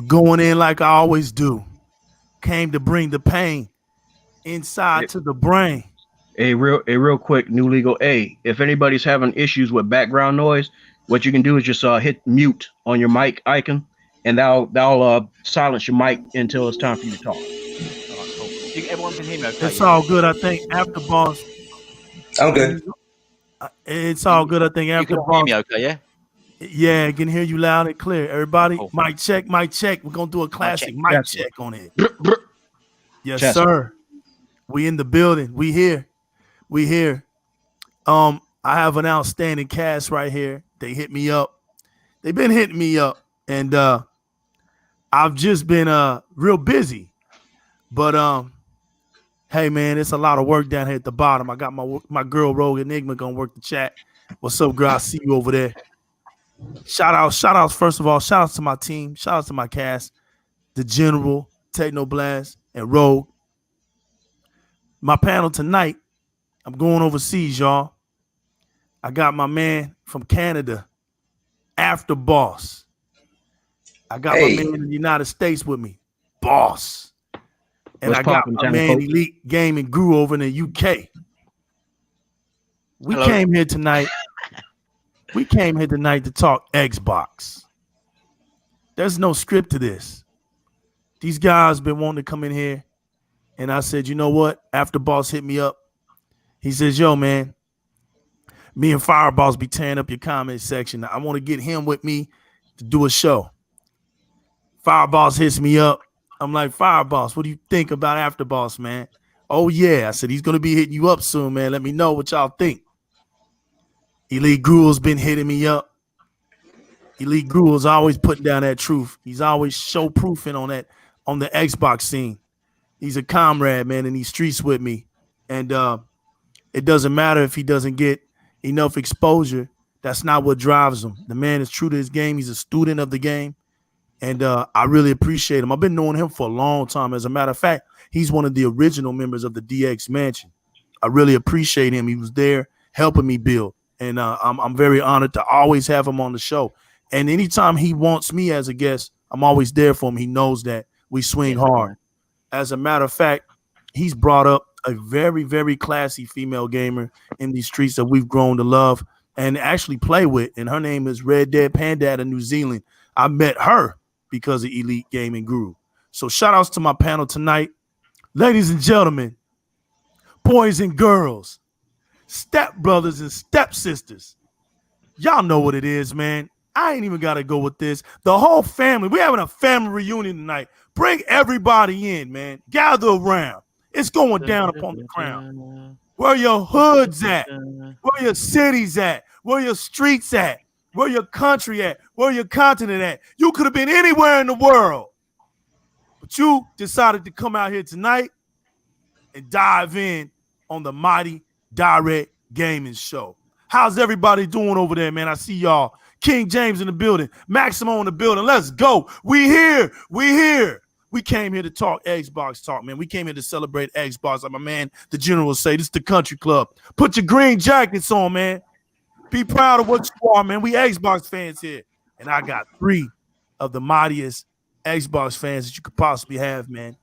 Going in like I always do. Came to bring the pain inside to the brain. A real quick new legal A. If anybody's having issues with background noise, what you can do is just hit mute on your mic icon, and that'll silence your mic until it's time for you to talk. All right, cool. Everyone can hear me okay, It's yeah? all good. I think after boss, I'm when good. you, it's all good. I think You after can all hear boss, me okay, yeah? yeah, I can hear you loud and clear. Everybody, Cool. mic check, mic check. We're gonna do a My check. classic mic Tesla. check on it. Brr, brr. Yes, Tesla. sir. We in the building. We here. We here. I have an outstanding cast right here. They hit me up. They've been hitting me up, and I've just been real busy. But hey man, it's a lot of work down here at the bottom. I got my girl Rogue Enigma gonna work the chat. What's up, girl? I see you over there. Shout outs. First of all, shout outs to my team. Shout outs to my cast, the General, Techno Blast, and Rogue. My panel tonight, I'm going overseas, y'all. I got my man from Canada, After Boss. I got my man Hey, in the United States with me, Boss. And What's I got poppin', my town man folks? Elite Gaming Grew over in the UK. We Hello. came here tonight. We came here tonight to talk Xbox. There's no script to this. These guys been wanting to come in here, and I said, you know what? After Boss hit me up, he says, yo, man, me and Fireboss be tearing up your comment section. I want to get him with me to do a show. Fireboss hits me up. I'm like, Fireboss, what do you think about After Boss, man? Oh, yeah. I said, he's going to be hitting you up soon, man. Let me know what y'all think. Elite Gruel's been hitting me up. Elite Gruel's always putting down that truth. He's always show proofing on the Xbox scene. He's a comrade, man, in these streets with me. And it doesn't matter if he doesn't get enough exposure. That's not what drives him. The man is true to his game. He's a student of the game. And I really appreciate him. I've been knowing him for a long time. As a matter of fact, he's one of the original members of the DX Mansion. I really appreciate him. He was there helping me build. And I'm very honored to always have him on the show. And anytime he wants me as a guest, I'm always there for him. He knows that we swing hard. As a matter of fact, he's brought up a very, very classy female gamer in these streets that we've grown to love and actually play with. And her name is Red Dead Panda out of New Zealand. I met her because of Elite Gaming Guru. So shout outs to my panel tonight. Ladies and gentlemen, boys and girls, step brothers and step sisters. Y'all know what it is, man. I ain't even got to go with this. The whole family, we're having a family reunion tonight. Bring everybody in, man. Gather around. It's going down upon the crown. Where your hoods at? Where your cities at? Where your streets at? Where your country at? Where your continent at? You could have been anywhere in the world. But you decided to come out here tonight and dive in on the mighty Di-RRec Gaming Show. How's everybody doing over there, man? I see y'all. King James in the building. Maximo in the building. Let's go. We here. We here. We came here to talk Xbox talk, man. We came here to celebrate Xbox. Like my man, the general say, this is the country club. Put your green jackets on, man. Be proud of what you are, man. We Xbox fans here. And I got 3 of the mightiest Xbox fans that you could possibly have, man.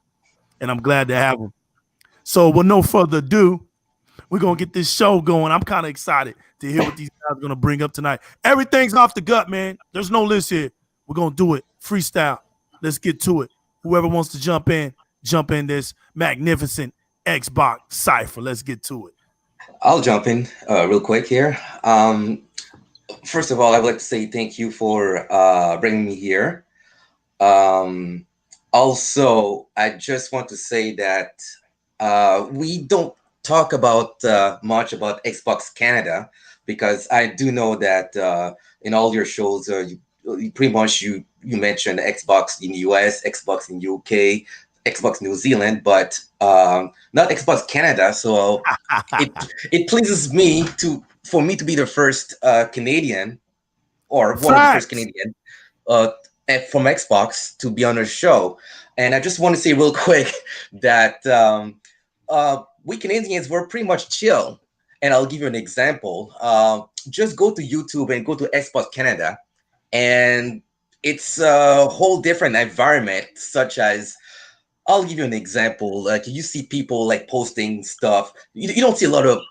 And I'm glad to have them. So with no further ado, we're going to get this show going. I'm kind of excited to hear what these guys are going to bring up tonight. Everything's off the gut, man. There's no list here. We're going to do it. Freestyle. Let's get to it. Whoever wants to jump in this magnificent Xbox cipher. Let's get to it. I'll jump in real quick here. First of all, I would like to say thank you for bringing me here. Also, I just want to say that we don't talk about much about Xbox Canada, because I do know that in all your shows, you pretty much you mentioned Xbox in the US, Xbox in UK, Xbox New Zealand, but not Xbox Canada. So it pleases me for me to be the first Canadian, or one of the first Canadian from Xbox to be on the show. And I just want to say real quick that we Canadians were pretty much chill. And I'll give you an example. Just go to YouTube and go to Xbox Canada, and it's a whole different environment, such as I'll give you an example. Like you see people like posting stuff. You don't see a lot of.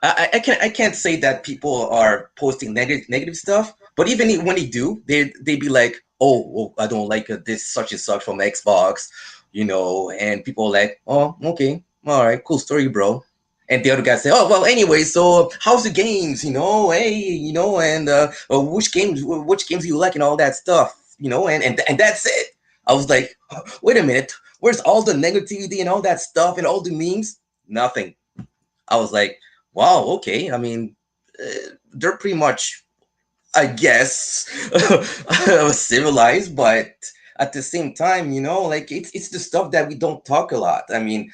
I can't say that people are posting negative stuff, but even when they do, they be like, oh, well, I don't like this such and such from Xbox, and people are like, oh, okay, all right, cool story, bro. And the other guy say, oh, well, anyway, so how's the games, hey, and which games do you like and all that stuff, and that's it. I was like, wait a minute, where's all the negativity and all that stuff and all the memes? Nothing. I was like, wow, okay. I mean, they're pretty much, I guess, civilized, but at the same time, like it's the stuff that we don't talk a lot. I mean,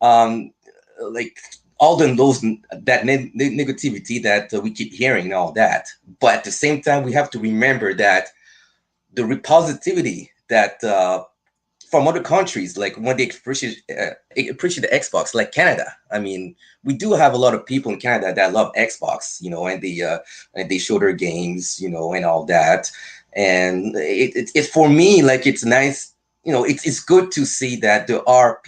um, like all those that negativity that we keep hearing and all that. But at the same time, we have to remember that the positivity that from other countries, like when they appreciate the Xbox, like Canada. I mean, we do have a lot of people in Canada that love Xbox, and they show their games, and all that. And it for me, like it's nice, it's good to see that there are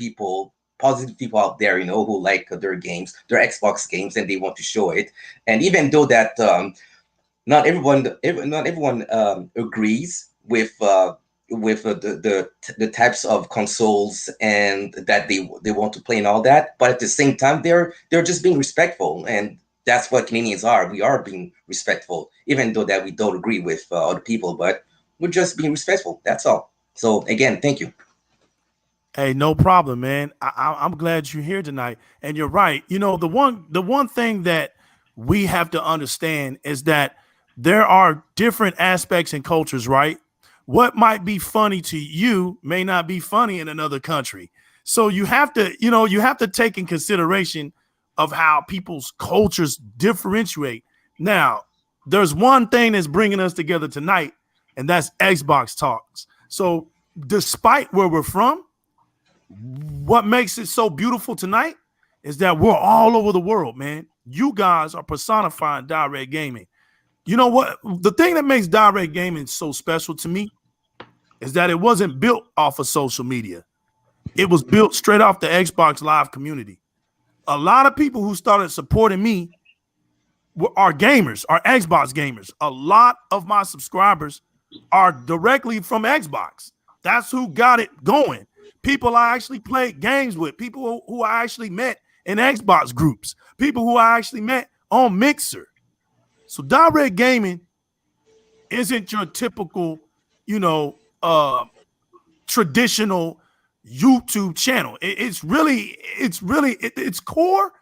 positive people out there, who like their games, their Xbox games, and they want to show it. And even though that not everyone agrees with the types of consoles and that they want to play and all that, but at the same time they're just being respectful, and that's what Canadians are. We are being respectful, even though that we don't agree with other people, but we're just being respectful. That's all. So again, thank you. Hey, no problem, man. I'm glad you're here tonight, and you're right. The one thing that we have to understand is that there are different aspects and cultures, right? What might be funny to you may not be funny in another country. So you have to take in consideration of how people's cultures differentiate. Now, there's one thing that's bringing us together tonight, and that's Xbox talks. So, despite where we're from, what makes it so beautiful tonight is that we're all over the world, man. You guys are personifying Di-RRec gaming. You know what? The thing that makes Di-RRec gaming so special to me is that it wasn't built off of social media. It was built straight off the Xbox Live community. A lot of people who started supporting me are gamers, are Xbox gamers. A lot of my subscribers are directly from Xbox. That's who got it going. People I actually played games with, people who I actually met in Xbox groups, people who I actually met on Mixer. So Di-RRec gaming isn't your typical, traditional YouTube channel. Its core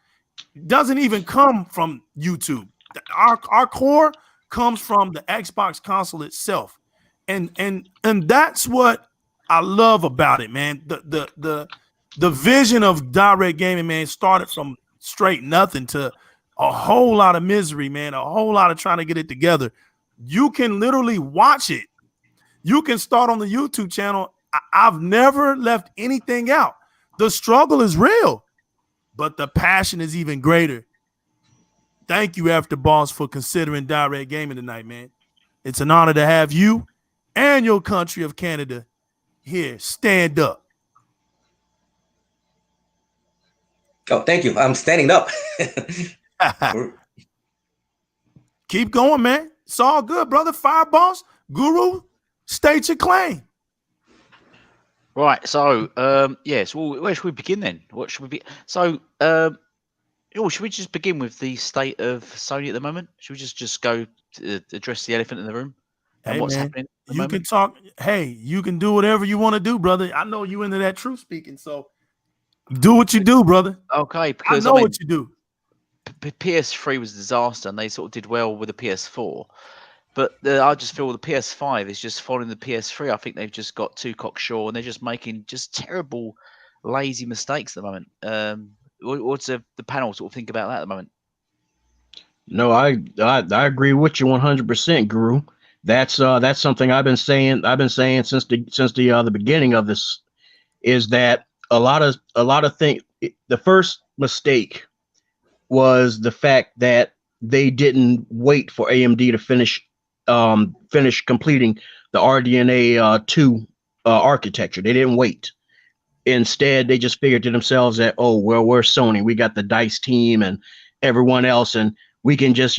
doesn't even come from YouTube. Our core comes from the Xbox console itself, and that's what I love about it, man. The vision of Di-RRec gaming, man, started from straight nothing to a whole lot of misery, man, a whole lot of trying to get it together. You can literally watch it. You can start on the YouTube channel. I've never left anything out. The struggle is real, but the passion is even greater. Thank you, After Boss, for considering Di-RRec gaming tonight, man. It's an honor to have you and your country of Canada here. Stand up. Oh, thank you. I'm standing up. Keep going, man. It's all good, brother. Fire Boss, Guru, state your claim. Right. So, yes. Well, where should we begin then? What should we be? So, should we just begin with the state of Sony at the moment? Should we just go to address the elephant in the room and Hey, what's man, happening? At the you moment? can talk. Hey, you can do whatever you want to do, brother. I know you into that truth speaking, so do what you do, brother. Okay, I because know what you do. PS3 was a disaster, and they sort of did well with the PS4. But I just feel the PS5 is just following the PS3. I think they've just got too cocksure, and they're just making just terrible, lazy mistakes at the moment. What's the panel sort of think about that at the moment? No, I agree with you 100%, Guru. That's something I've been saying. I've been saying since the beginning of this, is that a lot of things. The first mistake was the fact that they didn't wait for AMD to finish completing the RDNA 2 architecture. They didn't wait. Instead, they just figured to themselves that, oh, well, we're Sony. We got the DICE team and everyone else, and we can just,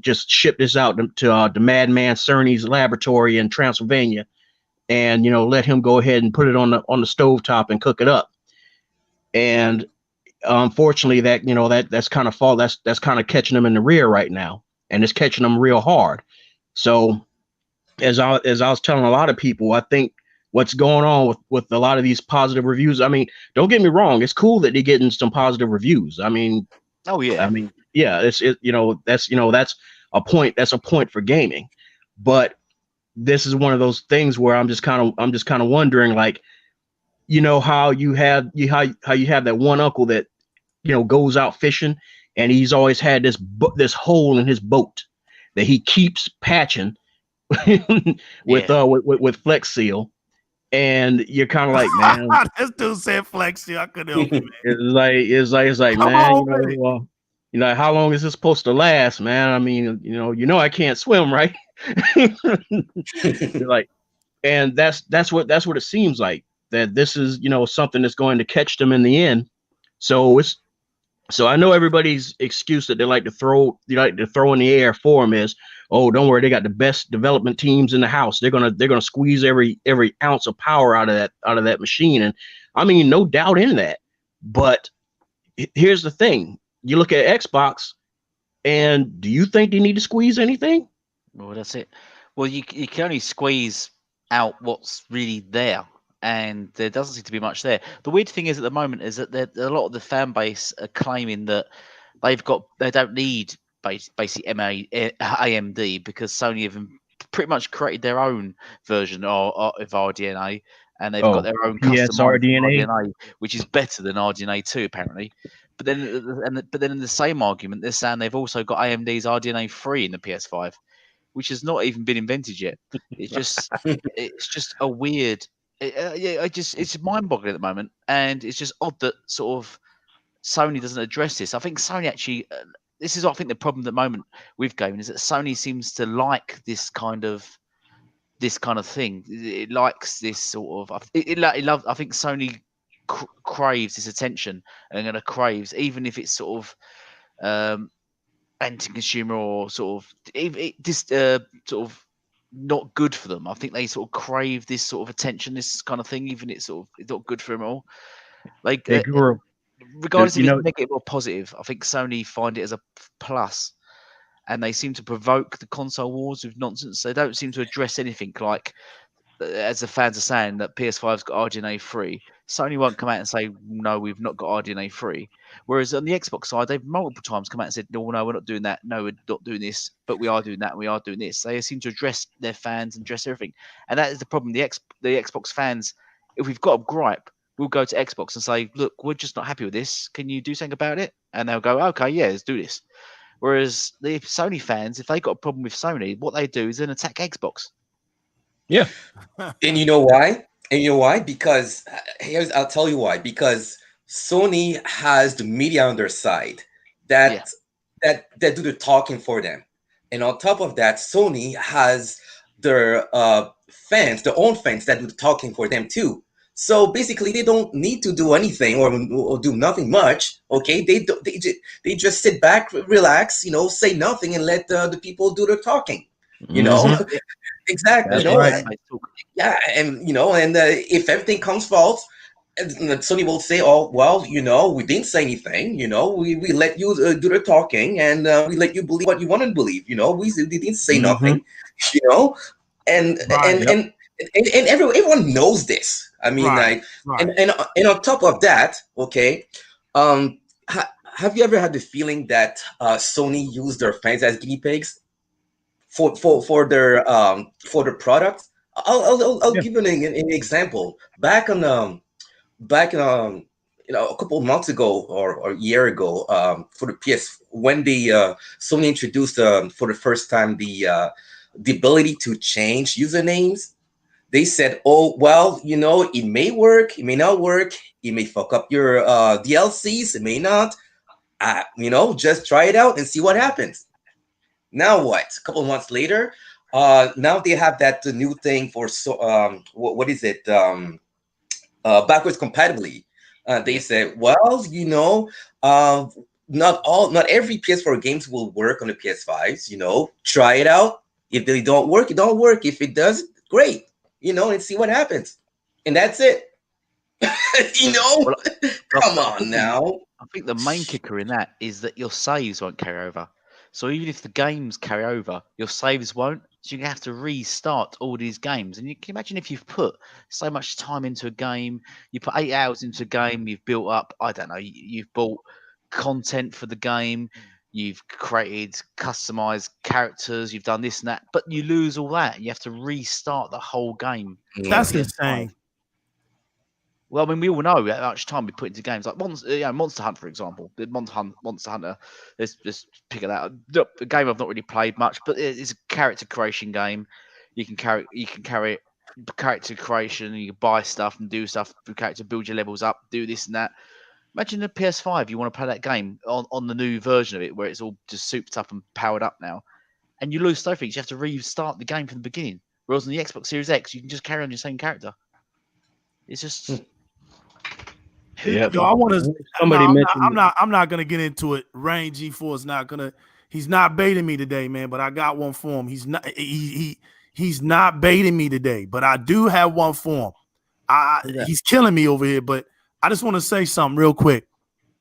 just ship this out to the madman Cerny's laboratory in Transylvania, and let him go ahead and put it on the stovetop and cook it up. And unfortunately, that's kind of that's kind of catching them in the rear right now, and it's catching them real hard. So as I was telling a lot of people, I think what's going on with a lot of these positive reviews. I mean, don't get me wrong, it's cool that they're getting some positive reviews. I mean, yeah, that's a point. That's a point for gaming. But this is one of those things where I'm just kind of wondering, like, how you have that one uncle that goes out fishing, and he's always had this hole in his boat that he keeps patching with Flex Seal. And you're kind of like, man, this dude said Flex Seal. I couldn't help it, man. It's like, Come man, on, how long is this supposed to last, man? I mean, I can't swim, right? Like, and that's what it seems like, that this is, something that's going to catch them in the end. So I know everybody's excuse that they like to throw in the air for them is, oh, don't worry, they got the best development teams in the house. They're gonna squeeze every ounce of power out of that machine. And I mean, no doubt in that. But here's the thing: you look at Xbox, and do you think they need to squeeze anything? Well, that's it. Well, you can only squeeze out what's really there, and there doesn't seem to be much there. The weird thing is, at the moment, is that a lot of the fan base are claiming that they don't need basically AMD, because Sony have pretty much created their own version of RDNA, and they've got their own custom RDNA, which is better than RDNA 2 apparently. But then in the same argument, they're saying they've also got AMD's RDNA 3 in the PS5, which has not even been invented yet. It's just a weird. It's mind-boggling at the moment, and it's just odd that sort of Sony doesn't address this. I think Sony actually. This is, I think, the problem at the moment with gaming, is that Sony seems to like this kind of thing. It likes this sort of. It loves. I think Sony craves this attention, and craves, even if it's sort of anti-consumer or sort of not good for them. I think they sort of crave this sort of attention, this kind of thing, even it's not good for them all. Like they grew. Regardless if it's negative or positive, I think Sony find it as a plus, and they seem to provoke the console wars with nonsense. They don't seem to address anything like, as the fans are saying, that PS5's got RDNA 3. Sony won't come out and say, no, we've not got RDNA 3. Whereas on the Xbox side, they've multiple times come out and said, no, we're not doing that. No, we're not doing this, but we are doing that and we are doing this. They seem to address their fans and address everything. And that is the problem. The Xbox fans, if we've got a gripe, we'll go to Xbox and say, look, we're just not happy with this. Can you do something about it? And they'll go, okay, yeah, let's do this. Whereas the Sony fans, if they got a problem with Sony, what they do is then attack Xbox. Yeah. And you know why? Because I'll tell you why. Because Sony has the media on their side that do the talking for them. And on top of that, Sony has their fans, their own fans, that do the talking for them too. So basically, they don't need to do anything or do nothing much. Okay, they just sit back, relax, say nothing, and let the people do the talking. Exactly. Right. Yeah, and if everything comes false, Sony will say, "Oh, well, we didn't say anything. We let you do the talking, and we let you believe what you want to believe. We didn't say nothing. And everyone knows this. I mean, Right. And on top of that, okay, have you ever had the feeling that Sony used their fans as guinea pigs for their product? I'll give you an example. Back in a couple of months ago or a year ago, for the PS, when the Sony introduced for the first time the ability to change usernames, they said, oh, well, it may work, it may not work, it may fuck up your DLCs, it may not. Just try it out and see what happens. Now what? A couple of months later, Now they have that new thing for what is it? Backwards compatibility. They say, well, uh, not every PS4 games will work on the PS5s. Try it out. If they don't work, it don't work. If it does, great. And see what happens. And that's it. Well, Come I on think now. I think the main kicker in that is that your saves won't carry over. So even if the games carry over, your saves won't. So you have to restart all these games. And you can imagine if you've put so much time into a game, you put 8 hours into a game, you've built up, I don't know, you've bought content for the game, you've created customized characters, you've done this and that, but you lose all that. You have to restart the whole game. That's on PS5. insane. Well, I mean, we all know how much time we put into games like Monster Hunt, for example. The Monster Hunter. Let's pick it out. A game I've not really played much, but it's a character creation game. You can carry character creation. You can buy stuff and do stuff for character, build your levels up, do this and that. Imagine the PS5. You want to play that game on the new version of it, where it's all just souped up and powered up now, and you lose so things. You have to restart the game from the beginning. Whereas on the Xbox Series X, you can just carry on your same character. It's just. Yeah, Yo, I want to. somebody mentioned. I'm not gonna get into it. Rain G4 is not gonna. He's not baiting me today, man. But I got one for him. He's not. He's not baiting me today. But I do have one for him. He's killing me over here. But I just want to say something real quick.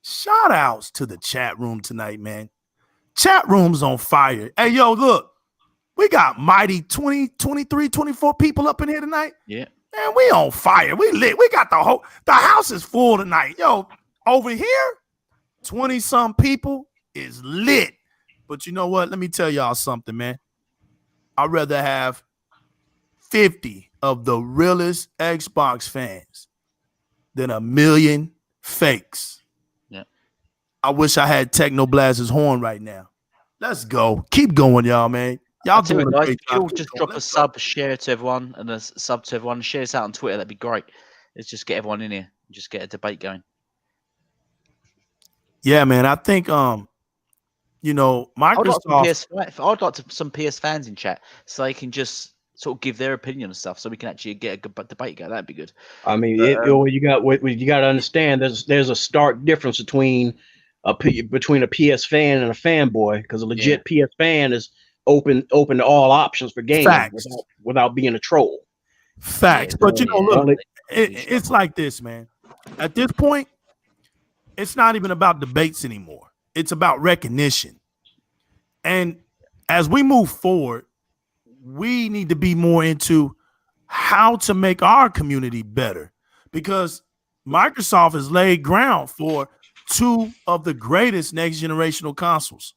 Shout outs to the chat room tonight, man. Chat room's on fire. Hey, yo, look, we got mighty 20, 23, 24 people up in here tonight. Yeah. Man, we on fire. We lit. We got the house is full tonight. Yo, over here, 20-some people is lit. But you know what? Let me tell y'all something, man. I'd rather have 50 of the realest Xbox fans than a million fakes. Yeah. I wish I had Technoblast's horn right now. Let's go. Keep going, y'all, man. Y'all doing a guys, great if you'll job. just drop a sub, share to everyone, and a sub to everyone. Share this out on Twitter. That'd be great. Let's just get everyone in here and just get a debate going. Yeah, man. I think I'd Microsoft. like some PS fans in chat so they can just sort of give their opinion and stuff, so we can actually get a good debate going. That'd be good. I mean, you got to understand. There's a stark difference between a PS fan and a fanboy, because a legit PS fan is open to all options for gaming without being a troll. Facts. But look, it's like this, man. At this point, it's not even about debates anymore. It's about recognition. And as we move forward, we need to be more into how to make our community better, because Microsoft has laid ground for two of the greatest next generational consoles.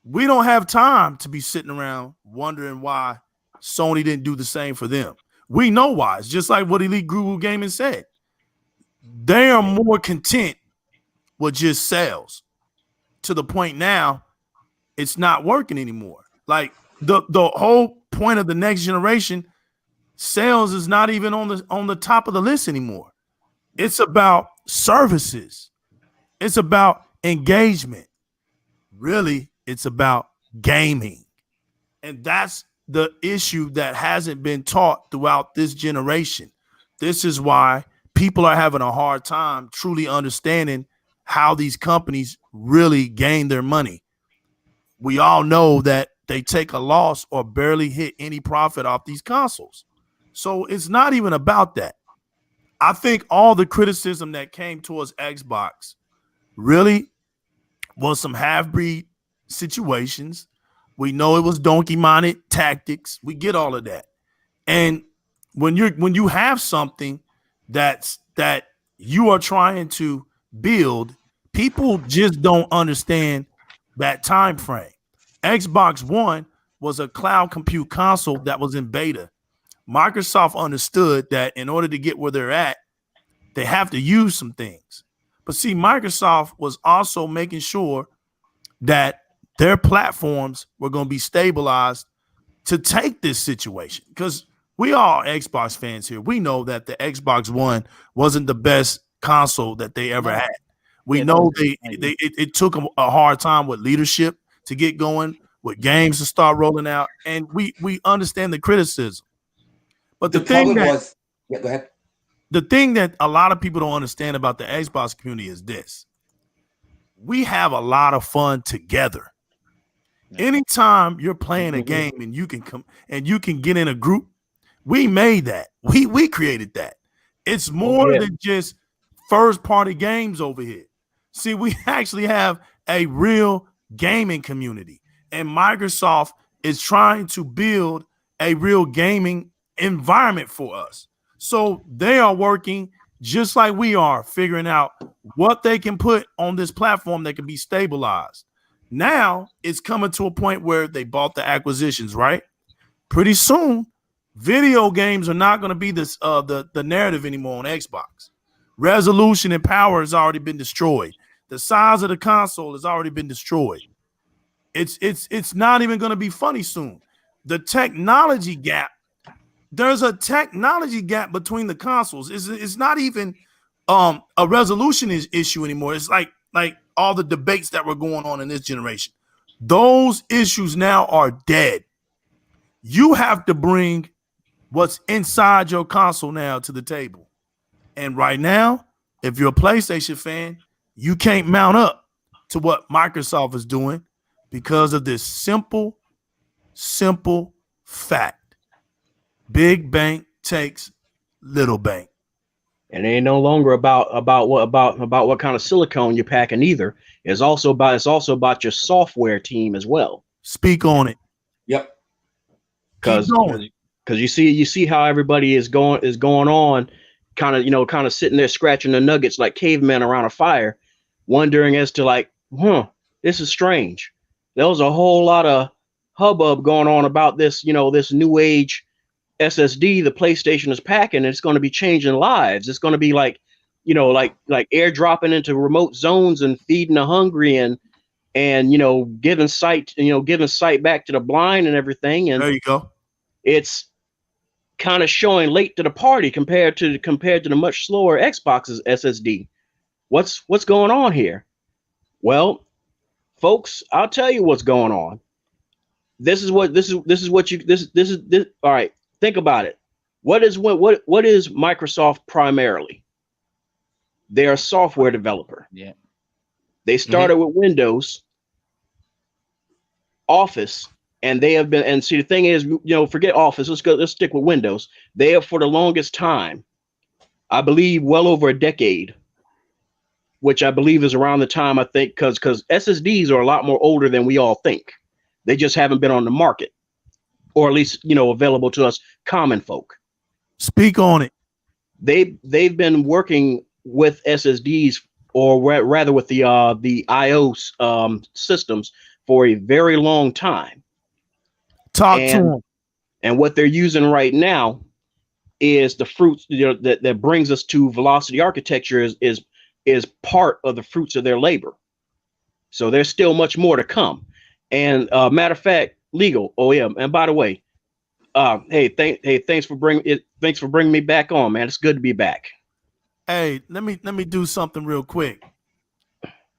We don't have time to be sitting around wondering why Sony didn't do the same for them. We know why. It's just like what Elite Google Gaming said. They are more content with just sales, to the point now it's not working anymore. Like the whole point of the next generation, sales is not even on the top of the list anymore. It's about services. It's about engagement. Really, it's about gaming. And that's the issue that hasn't been taught throughout this generation. This is why people are having a hard time truly understanding how these companies really gain their money. We all know that they take a loss or barely hit any profit off these consoles. So it's not even about that. I think all the criticism that came towards Xbox really was some half-breed situations. We know it was donkey-minded tactics. We get all of that. And when you have something that you are trying to build, people just don't understand that time frame. Xbox One was a cloud compute console that was in beta. Microsoft understood that in order to get where they're at, they have to use some things. But see, Microsoft was also making sure that their platforms were going to be stabilized to take this situation, because we are Xbox fans here. We know that the Xbox One wasn't the best console that they ever had. We know it took them a hard time with leadership to get going. with games to start rolling out, and we understand the criticism. But The problem was, yeah, go ahead. the thing that a lot of people don't understand about the Xbox community is this: we have a lot of fun together. Anytime you're playing a game and you can come and you can get in a group, we made that. We created that. It's more than just first party games over here. See, we actually have a real gaming community, and Microsoft is trying to build a real gaming environment for us. So they are working just like we are, figuring out what they can put on this platform that can be stabilized. Now it's coming to a point where they bought the acquisitions, right? Pretty soon, video games are not going to be this the narrative anymore on Xbox. Resolution and power has already been destroyed. The size of the console has already been destroyed. It's not even going to be funny soon. The technology gap. There's a technology gap between the consoles. It's not even a resolution issue anymore. It's like all the debates that were going on in this generation. Those issues now are dead. You have to bring what's inside your console now to the table. And right now, if you're a PlayStation fan, you can't mount up to what Microsoft is doing because of this simple fact. Big bank takes little bank. And it ain't no longer about what kind of silicone you're packing either. It's also about your software team as well. Speak on it. Yep. Because you see how everybody is going on, kind of sitting there scratching the nuggets like cavemen around a fire, wondering as to like, this is strange. There was a whole lot of hubbub going on about this, this new age SSD the PlayStation is packing, and it's going to be changing lives. It's going to be like airdropping into remote zones and feeding the hungry and giving sight back to the blind and everything. And there you go. It's kind of showing late to the party compared to the much slower Xbox's SSD. What's going on here? Well, folks, I'll tell you what's going on. This is all right. Think about it. What is Microsoft primarily? They're a software developer. Yeah. They started with Windows, Office, and they have been. And see, the thing is, forget Office. Let's stick with Windows. They have for the longest time, I believe, well over a decade, which I believe is around the time I think because SSDs are a lot more older than we all think. They just haven't been on the market, or at least available to us common folk. Speak on it. They've been working with SSDs, or rather with the IO systems for a very long time. Talk to them. And what they're using right now is the fruits that brings us to velocity architecture is part of the fruits of their labor. So there's still much more to come. And matter of fact, legal. Oh yeah. And by the way, thanks for bringing me back on, man. It's good to be back. Hey, let me do something real quick.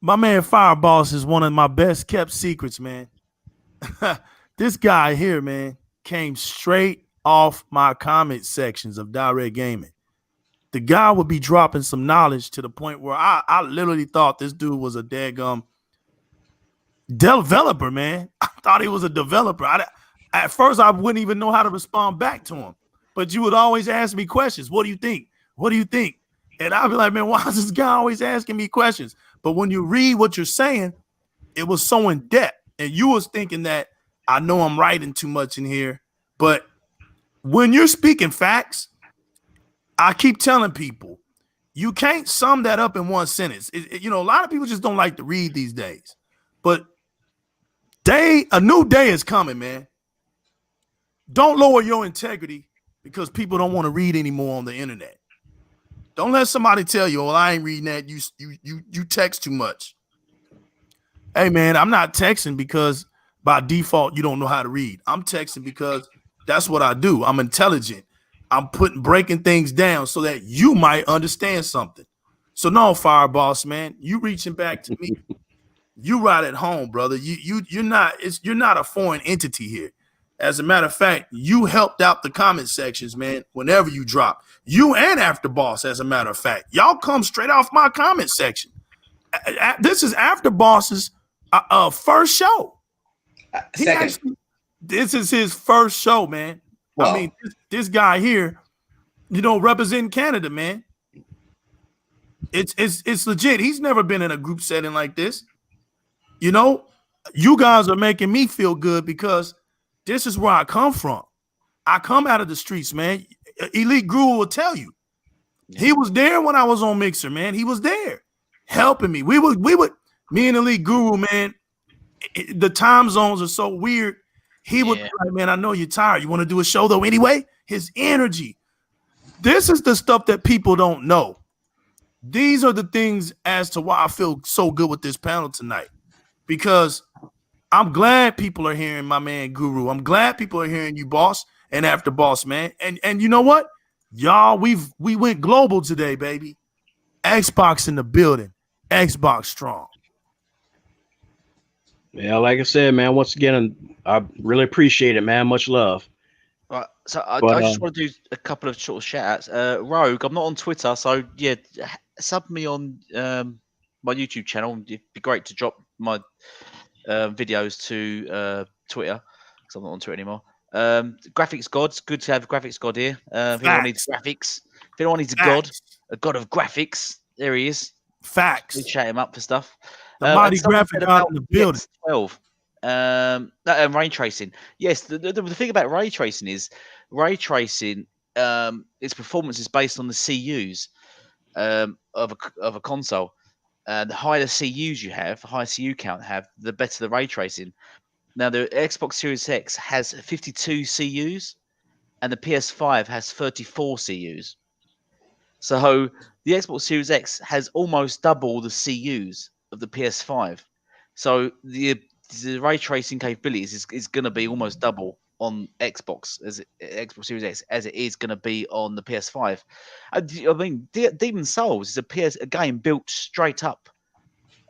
My man Fireboss is one of my best kept secrets, man. This guy here, man, came straight off my comment sections of Di-RRec Gaming. The guy would be dropping some knowledge to the point where I literally thought this dude was a daggum developer, man. I thought he was a developer. At first, I wouldn't even know how to respond back to him. But you would always ask me questions. What do you think? What do you think? And I'd be like, man, why is this guy always asking me questions? But when you read what you're saying, it was so in depth. And you was thinking that I know I'm writing too much in here. But when you're speaking facts, I keep telling people, you can't sum that up in one sentence. A lot of people just don't like to read these days. But a new day is coming, man. Don't lower your integrity because people don't want to read anymore on the internet. Don't let somebody tell you, well, I ain't reading that. You text too much. Hey, man, I'm not texting because by default you don't know how to read. I'm texting because that's what I do. I'm intelligent. I'm breaking things down so that you might understand something. So no, Fireboss, man, you reaching back to me. you right at home, brother. You're not a foreign entity here. As a matter of fact, you helped out the comment sections, man. Whenever you drop, you and After Boss. As a matter of fact, y'all come straight off my comment section. This is After Boss's first show. He Second. actually, this is his first show, man. I Well, mean, this guy here, representing Canada, man. It's legit. He's never been in a group setting like this. You know, you guys are making me feel good because this is where I come from. I come out of the streets, man. Elite Guru will tell you. He was there when I was on Mixer, man. He was there helping me. We would, me and Elite Guru, man. The time zones are so weird. He would be like, man, I know you're tired. You want to do a show though anyway? His energy. This is the stuff that people don't know. These are the things as to why I feel so good with this panel tonight. Because I'm glad people are hearing my man Guru. I'm glad people are hearing you, boss, and After Boss, man. And you know what? Y'all, we went global today, baby. Xbox in the building. Xbox strong. Yeah, like I said, man, once again, I really appreciate it, man. Much love. Right, so I But, just want to do a couple of short shout outs. Rogue, I'm not on Twitter, so yeah, sub me on my YouTube channel. It'd be great to drop my videos to Twitter because I'm not on Twitter anymore. Graphics Gods, good to have Graphics God here. If anyone needs graphics, if anyone needs a god of graphics, there he is. Facts. We chat him up for stuff. The mighty graphic god in the building. 12. Ray tracing. Yes, the thing about ray tracing is ray tracing. Its performance is based on the CUs of a console. The higher the CUs you have, the higher CU count have, the better the ray tracing. Now the Xbox Series X has 52 CUs, and the PS5 has 34 CUs. So the Xbox Series X has almost double the CUs of the PS5. So the ray tracing capabilities is going to be almost double on Xbox Xbox Series X as it is going to be on the PS5. I mean, Demon Souls is a game built straight up.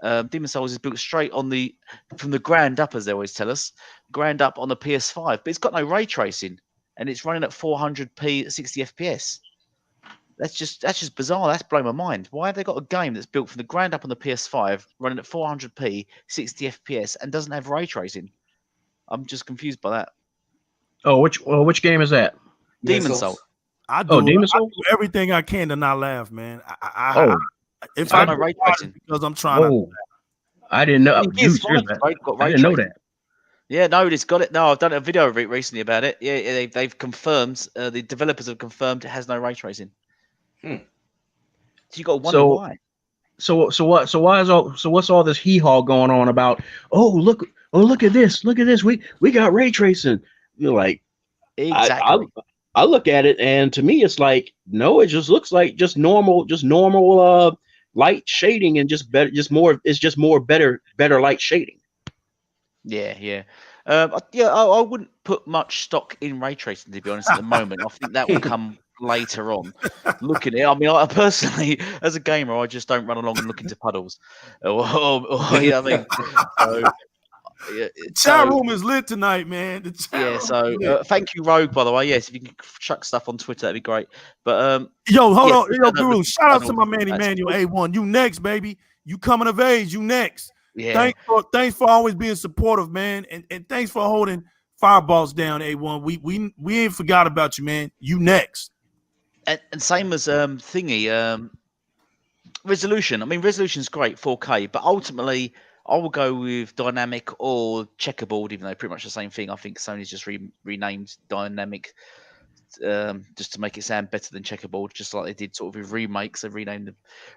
Demon Souls is built straight from the ground up, as they always tell us, ground up on the PS5, but it's got no ray tracing, and it's running at 400p at 60 FPS. That's just bizarre. That's blown my mind. Why have they got a game that's built from the ground up on the PS5, running at 400p, 60 FPS, and doesn't have ray tracing? I'm just confused by that. Oh, which game is that? Demon Souls. I do Demon Souls? everything I can to not laugh, man. If I I know ray tracing because I'm trying to. I didn't know. I didn't know that. Yeah, no, it's got it. No, I've done a video of it recently about it. Yeah, they've confirmed. The developers have confirmed it has no ray tracing. So you got to wonder why. So what's all this hee haw going on about? Look at this, we got ray tracing. You're like, exactly. I look at it, and to me, it's like, no, it just looks like just normal light shading, and it's just more better light shading. Yeah. I wouldn't put much stock in ray tracing, to be honest, at the moment. I think that will come later on. Look at it. I mean, I personally, as a gamer, I just don't run along and look into puddles. You know what I mean? Chat room is lit tonight, man. Thank you, Rogue, by the way. Yes, if you can chuck stuff on Twitter, that'd be great. But hold on, Guru, shout out to my man Emmanuel A1. You next, baby. You coming of age. You next. Yeah. Thanks for always being supportive, man, and thanks for holding Fireballs down, A1. We ain't forgot about you, man. You next. And same as resolution. I mean, resolution's great, 4K, but ultimately I will go with dynamic or checkerboard, even though pretty much the same thing. I think Sony's just renamed dynamic just to make it sound better than checkerboard, just like they did sort of with remakes. They renamed the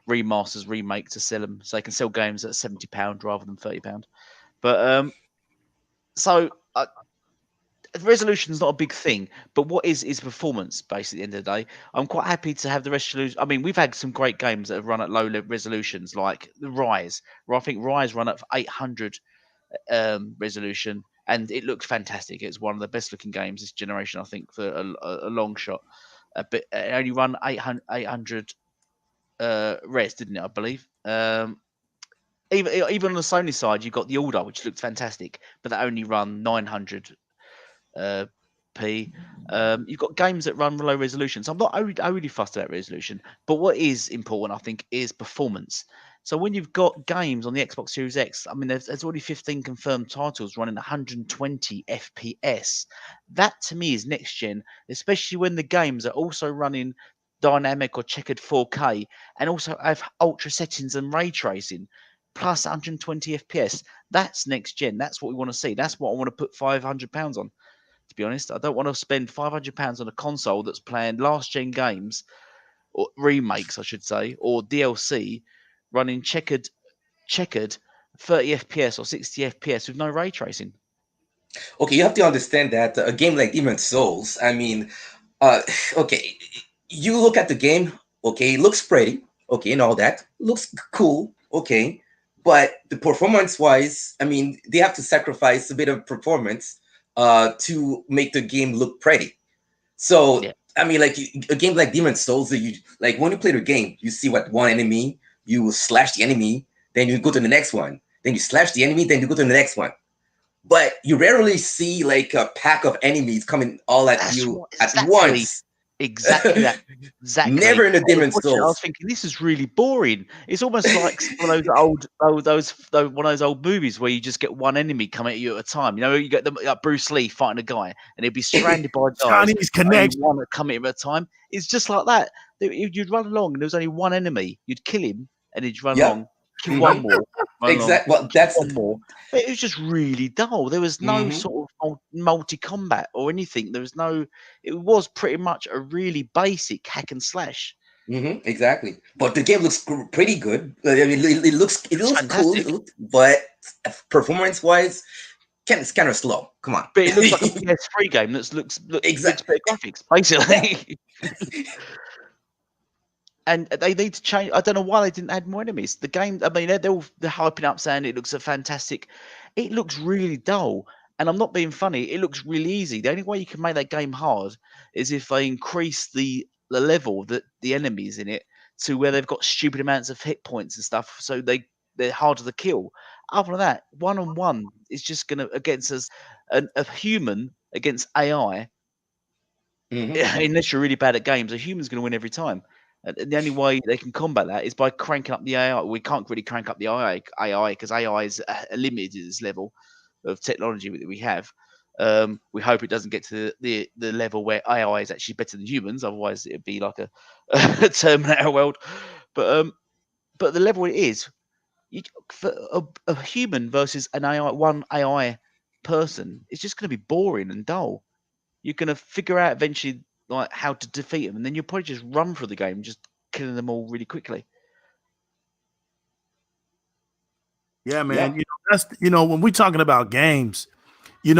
remasters remake to sell them, so they can sell games at £70 rather than £30. But resolution is not a big thing, but what is performance, basically, at the end of the day. I'm quite happy to have the resolution. I mean, we've had some great games that have run at low resolutions, like the Rise, where I think Rise run at 800 resolution, and it looked fantastic. It's one of the best looking games this generation, I think, for a long shot. But it only run 800 res, didn't it, I believe? even on the Sony side, you've got the Order, which looked fantastic, but that only run 900 p. You've got games that run low resolution. So I'm not really fussed about resolution. But what is important, I think, is performance. So when you've got games on the Xbox Series X, I mean, there's already 15 confirmed titles running 120 FPS. That to me is next gen, especially when the games are also running dynamic or checkered 4K and also have ultra settings and ray tracing plus 120 FPS. That's next gen. That's what we want to see. That's what I want to put £500 on. To be honest, I don't want to spend £500 on a console that's playing last gen games or remakes, I should say, or DLC running checkered 30 FPS or 60 FPS with no ray tracing. Okay, you have to understand that a game like Demon Souls, I mean, uh, okay, you look at the game, okay, it looks pretty, okay, and all that, looks cool, okay, but the performance wise, I mean, they have to sacrifice a bit of performance to make the game look pretty. So, Yeah, I mean, like a game like Demon Souls, you like when you play the game, you see what one enemy, you slash the enemy, then you go to the next one, then you slash the enemy, then you go to the next one, but you rarely see like a pack of enemies coming all at that's you what at exactly. once. Exactly that. Exactly. Never in a I was Demon watching it, I was Souls. thinking, this is really boring. It's almost like one of one of those old movies where you just get one enemy coming at you at a time. You know, you get them like Bruce Lee fighting a guy, and he'd be surrounded by guys, Chinese but only connection. one that come at him at a time. It's just like that. You'd run along, and there was only one enemy. You'd kill him, and he'd run Yep. along, kill one Hmm. more, run along, Exactly. Well, kill that's one more. But it was just really dull. There was no hmm sort of multi combat or anything. There was no. It was pretty much a really basic hack and slash. exactly. But the game looks pretty good. I mean, it It's looks cool, fantastic, but performance wise, it's kind of slow. Come on. but it looks like a PS3 game looks Exactly. better graphics, Yeah. basically. And they need to change. I don't know why they didn't add more enemies. The game, I mean, they're hyping up saying it looks a fantastic. It looks really dull, and I'm not being funny. It looks really easy. The only way you can make that game hard is if they increase the level that the enemies in it to where they've got stupid amounts of hit points and stuff, so they're harder to kill. Other than that, one on one is just gonna against us a human against AI. hmm Unless you're really bad at games, a human's going to win every time. And the only way they can combat that is by cranking up the AI. We can't really crank up the AI because AI is limited at this level of technology that we have. We hope it doesn't get to the level where AI is actually better than humans. Otherwise, it'd be like a Terminator world. But the level it is, for a human versus an one AI person, it's just going to be boring and dull. You're gonna figure out eventually like how to defeat them, and then you'll probably just run through the game, just killing them all really quickly. Yeah, man. Yeah. That's when we're talking about games, you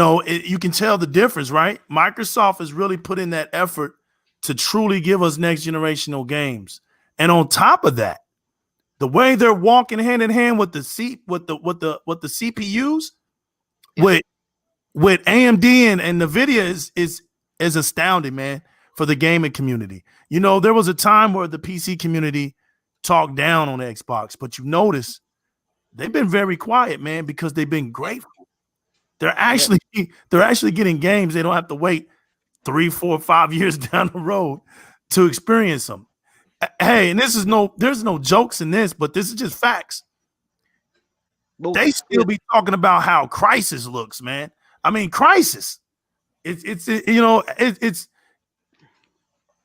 can tell the difference, right? Microsoft has really put in that effort to truly give us next generational games, and on top of that, the way they're walking hand in hand with the CPUs Yeah. with AMD and Nvidia is astounding, man, for the gaming community. There was a time where the PC community talked down on Xbox, but you notice they've been very quiet, man, because they've been grateful. They're Yeah. actually getting games they don't have to wait 3, 4, 5 years down the road to experience them. Hey, and there's no jokes in this, but this is just facts. Well, They still be talking about how Crisis looks, man. I mean, Crisis. It's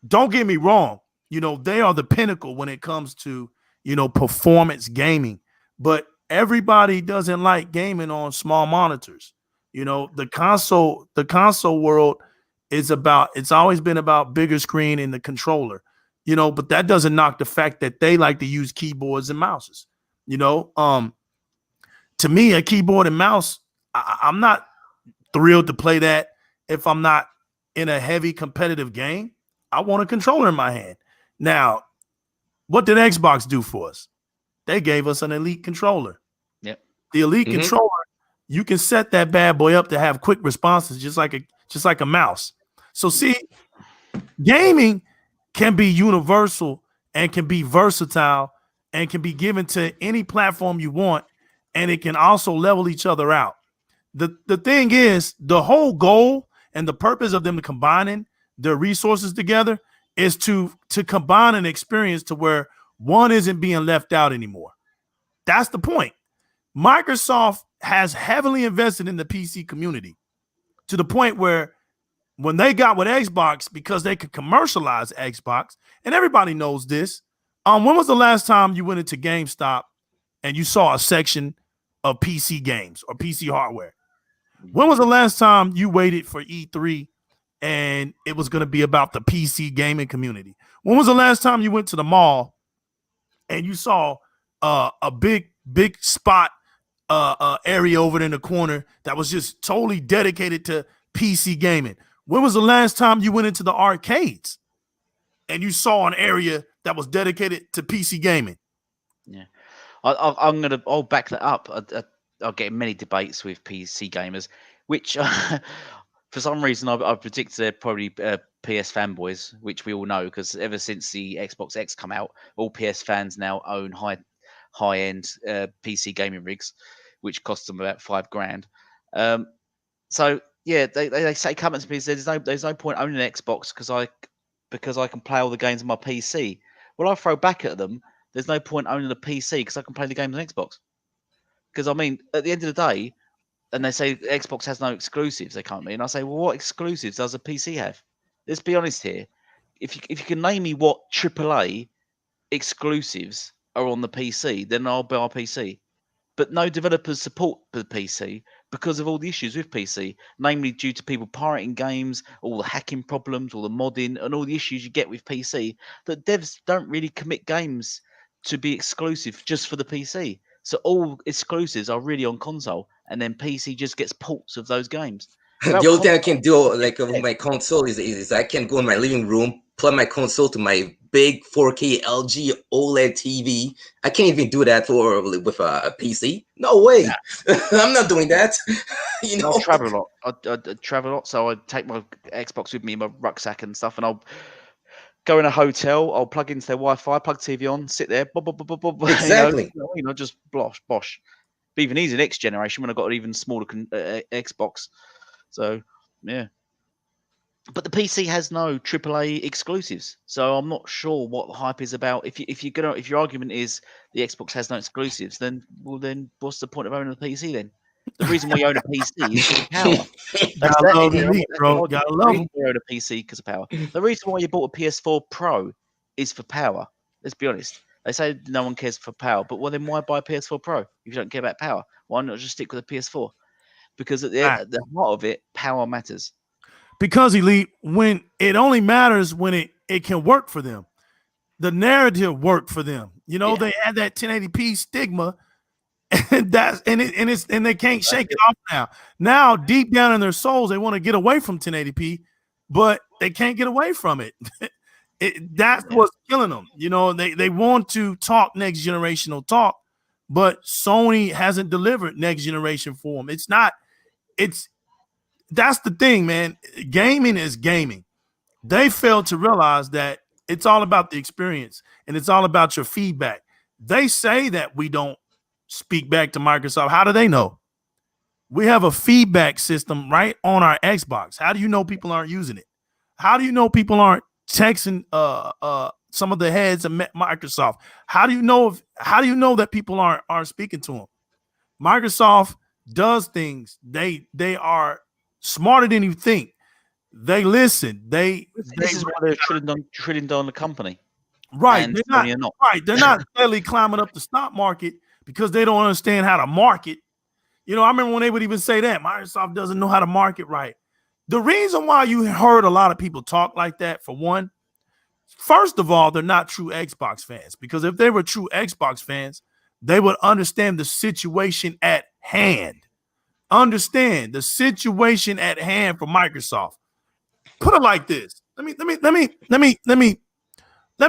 don't get me wrong. They are the pinnacle when it comes to, performance gaming. But everybody doesn't like gaming on small monitors. The console world it's always been about bigger screen and the controller. But that doesn't knock the fact that they like to use keyboards and mouses. You know, um, to me, a keyboard and mouse, I'm not thrilled to play that if I'm not in a heavy competitive game. I want a controller in my hand. Now, what did Xbox do for us? They gave us an elite controller. yeah. The elite hmm controller, you can set that bad boy up to have quick responses, just like a mouse. So see, gaming can be universal and can be versatile and can be given to any platform you want and it can also level each other out. The thing is, the whole goal and the purpose of them combining their resources together is to combine an experience to where one isn't being left out anymore. That's the point. Microsoft has heavily invested in the PC community to the point where when they got with Xbox, because they could commercialize Xbox, and everybody knows this. When was the last time you went into GameStop and you saw a section of PC games or PC hardware? When was the last time you waited for E3 and it was going to be about the PC gaming community? When was the last time you went to the mall and you saw a big spot area over in the corner that was just totally dedicated to PC gaming? When was the last time you went into the arcades and you saw an area that was dedicated to PC gaming? Yeah, I'll back that up. I'll get in many debates with PC gamers, which for some reason I predict they're probably PS fanboys, which we all know because ever since the Xbox X come out, all PS fans now own high end PC gaming rigs, which cost them about $5,000. So yeah, they say come to me and say there's no point owning an Xbox because I can play all the games on my PC. Well, I throw back at them. There's no point owning a PC because I can play the games on Xbox. Because I mean, at the end of the day, and they say Xbox has no exclusives. They can't mean. And I say, well, what exclusives does a PC have? Let's be honest here. If you can name me what AAA exclusives are on the PC, then I'll buy a PC. But no developers support the PC because of all the issues with PC, namely due to people pirating games, all the hacking problems, all the modding, and all the issues you get with PC. That devs don't really commit games to be exclusive just for the PC. So all exclusives are really on console, and then PC just gets ports of those games. The only thing I can do, like with my console, is I can go in my living room, plug my console to my big 4K LG OLED TV. I can't even do that with a PC. No way. Yeah. I'm not doing that. You know, I travel a lot. I travel a lot, so I take my Xbox with me in my rucksack and stuff, and I'll go in a hotel. I'll plug into their Wi-Fi, plug TV on, sit there, exactly. Just bosh. But even easier next generation when I got an even smaller Xbox. So yeah. But the PC has no AAA exclusives, so I'm not sure what the hype is about. If your argument is the Xbox has no exclusives, then what's the point of owning a PC then? The reason why you own a PC is because of power. Gotta love Elite, bro. Gotta love them. You own a PC because of power. The reason why you bought a PS4 Pro is for power. Let's be honest. They say no one cares for power, but well, then why buy a PS4 Pro if you don't care about power? Why not just stick with a PS4? Because at the heart of it, power matters. Because Elite, when it only matters when it can work for them. The narrative worked for them. You know, they had that 1080p stigma, and they can't shake it off now. Now, deep down in their souls, they want to get away from 1080p, but they can't get away from it. That's what's killing them. You know, they want to talk next generational talk, but Sony hasn't delivered next generation for them. That's the thing, man. Gaming is gaming. They failed to realize that it's all about the experience and it's all about your feedback. They say that we don't speak back to Microsoft. How do they know? We have a feedback system right on our Xbox. How do you know people aren't using it? How do you know people aren't texting some of the heads of Microsoft? How do you know that people aren't speaking to them? Microsoft does things. They are smarter than you think. They listen. This is why they're treading down the company. Right. They're not. Right. They're not steadily climbing up the stock market because they don't understand how to market. You know, I remember when they would even say that Microsoft doesn't know how to market right. The reason why you heard a lot of people talk like that, for one, first of all, they're not true Xbox fans, because if they were true Xbox fans, they would understand the situation at hand. Understand the situation at hand for Microsoft. Put it like this. Let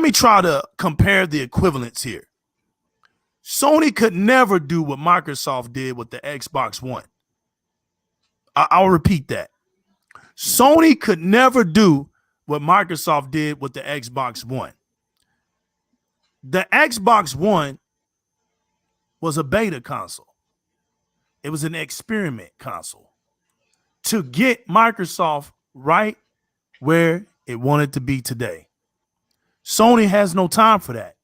me try to compare the equivalents here. Sony could never do what Microsoft did with the Xbox One. I'll repeat that. Sony could never do what Microsoft did with the Xbox One. The Xbox One was a beta console. It was an experiment console to get Microsoft right where it wanted to be today. Sony has no time for that.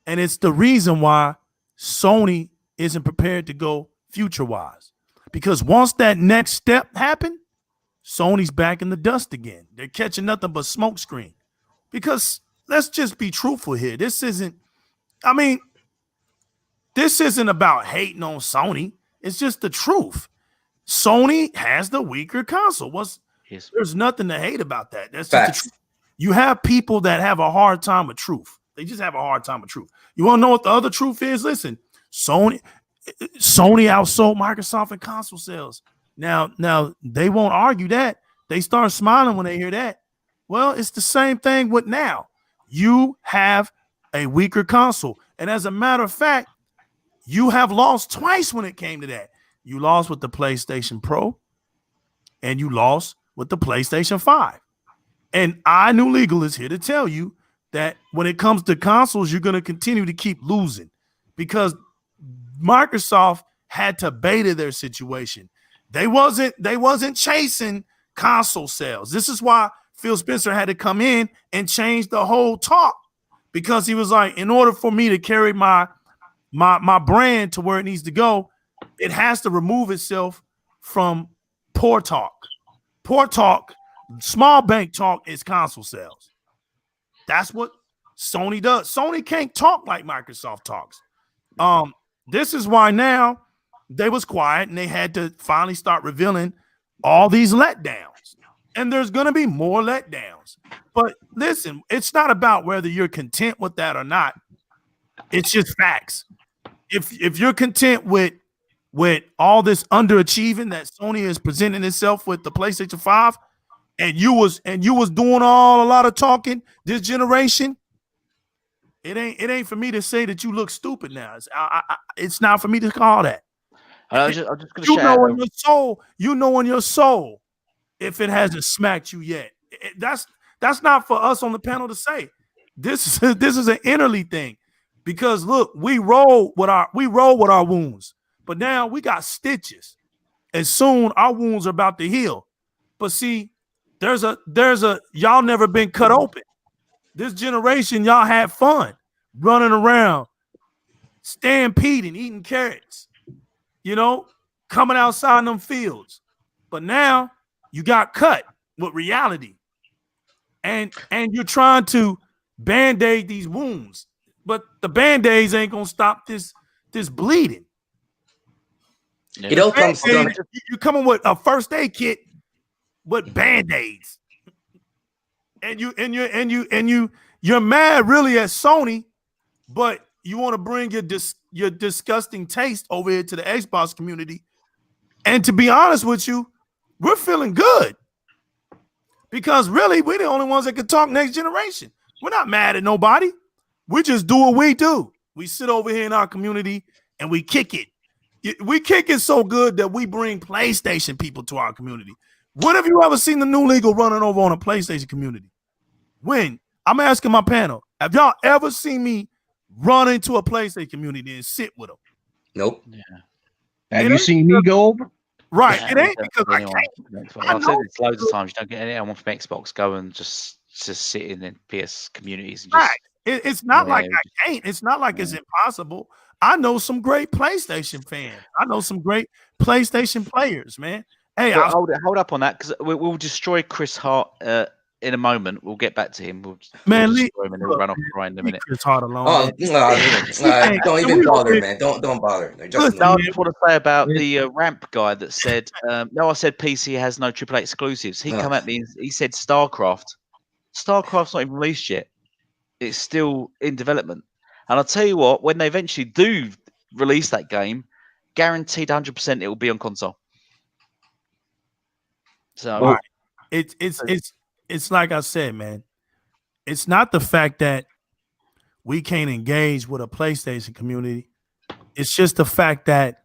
And it's the reason why Sony isn't prepared to go future-wise. Because once that next step happened, Sony's back in the dust again. They're catching nothing but smoke screen. Because let's just be truthful here. This isn't about hating on Sony. It's just the truth. Sony has the weaker console. Yes. There's nothing to hate about that. That's just Facts. the truth. You have people that have a hard time with truth. They just have a hard time with truth. You want to know what the other truth is? Listen, Sony outsold Microsoft in console sales. Now they won't argue that. They start smiling when they hear that. Well, it's the same thing with now. You have a weaker console. And as a matter of fact, you have lost twice when it came to that. You lost with the PlayStation Pro and you lost with the PlayStation 5. And I, New Legal, is here to tell you that when it comes to consoles, you're going to continue to keep losing because Microsoft had to beta their situation. They wasn't chasing console sales. This is why Phil Spencer had to come in and change the whole talk because he was like, in order for me to carry my brand to where it needs to go, it has to remove itself from poor talk. Poor talk, small bank talk is console sales. That's what Sony does. Sony can't talk like Microsoft talks. This is why now they was quiet and they had to finally start revealing all these letdowns. And there's going to be more letdowns. But listen, it's not about whether you're content with that or not. It's just facts. If you're content with all this underachieving that Sony is presenting itself with the PlayStation 5, and you was doing a lot of talking this generation, it ain't for me to say that you look stupid now. It's not for me to call that. I'm just going to shout. You know in your soul if it hasn't smacked you yet. That's not for us on the panel to say. This is an innerly thing. Because look, we roll with our wounds, but now we got stitches, and soon our wounds are about to heal. But see, there's a y'all never been cut open. This generation, y'all had fun running around, stampeding, eating carrots, coming outside in them fields. But now you got cut with reality, and you're trying to band-aid these wounds. But the Band-Aids ain't gonna stop this bleeding. Yeah. It all comes down. You coming with a first aid kit with Band-Aids, and you're mad really at Sony, but you want to bring your disgusting taste over here to the Xbox community. And to be honest with you, we're feeling good because really we're the only ones that can talk next generation. We're not mad at nobody. We just do what we do. We sit over here in our community and we kick it. We kick it so good that we bring PlayStation people to our community. When have you ever seen the New Legal running over on a PlayStation community? When? I'm asking my panel. Have y'all ever seen me run into a PlayStation community and sit with them? Nope. Yeah. Have you seen me go over? Right. Yeah, it ain't because I can't. I've said this loads of times. You don't get anyone from Xbox go and just sit in the PS communities and just. Right. It's not like I can't. It's not like it's impossible. I know some great PlayStation fans. I know some great PlayStation players, man. Hey, hold up on that because we'll destroy Chris Hart in a moment. We'll get back to him. We'll destroy him and he'll run off crying in a minute. Chris Hart alone. Oh, don't even bother, man. Don't bother. I just want to say about the ramp guy that said, no, I said PC has no AAA exclusives. He come at me and he said StarCraft. StarCraft's not even released yet. It's still in development. And I'll tell you what, when they eventually do release that game, guaranteed 100% it will be on console. So it's like I said, man. It's not the fact that we can't engage with a PlayStation community. It's just the fact that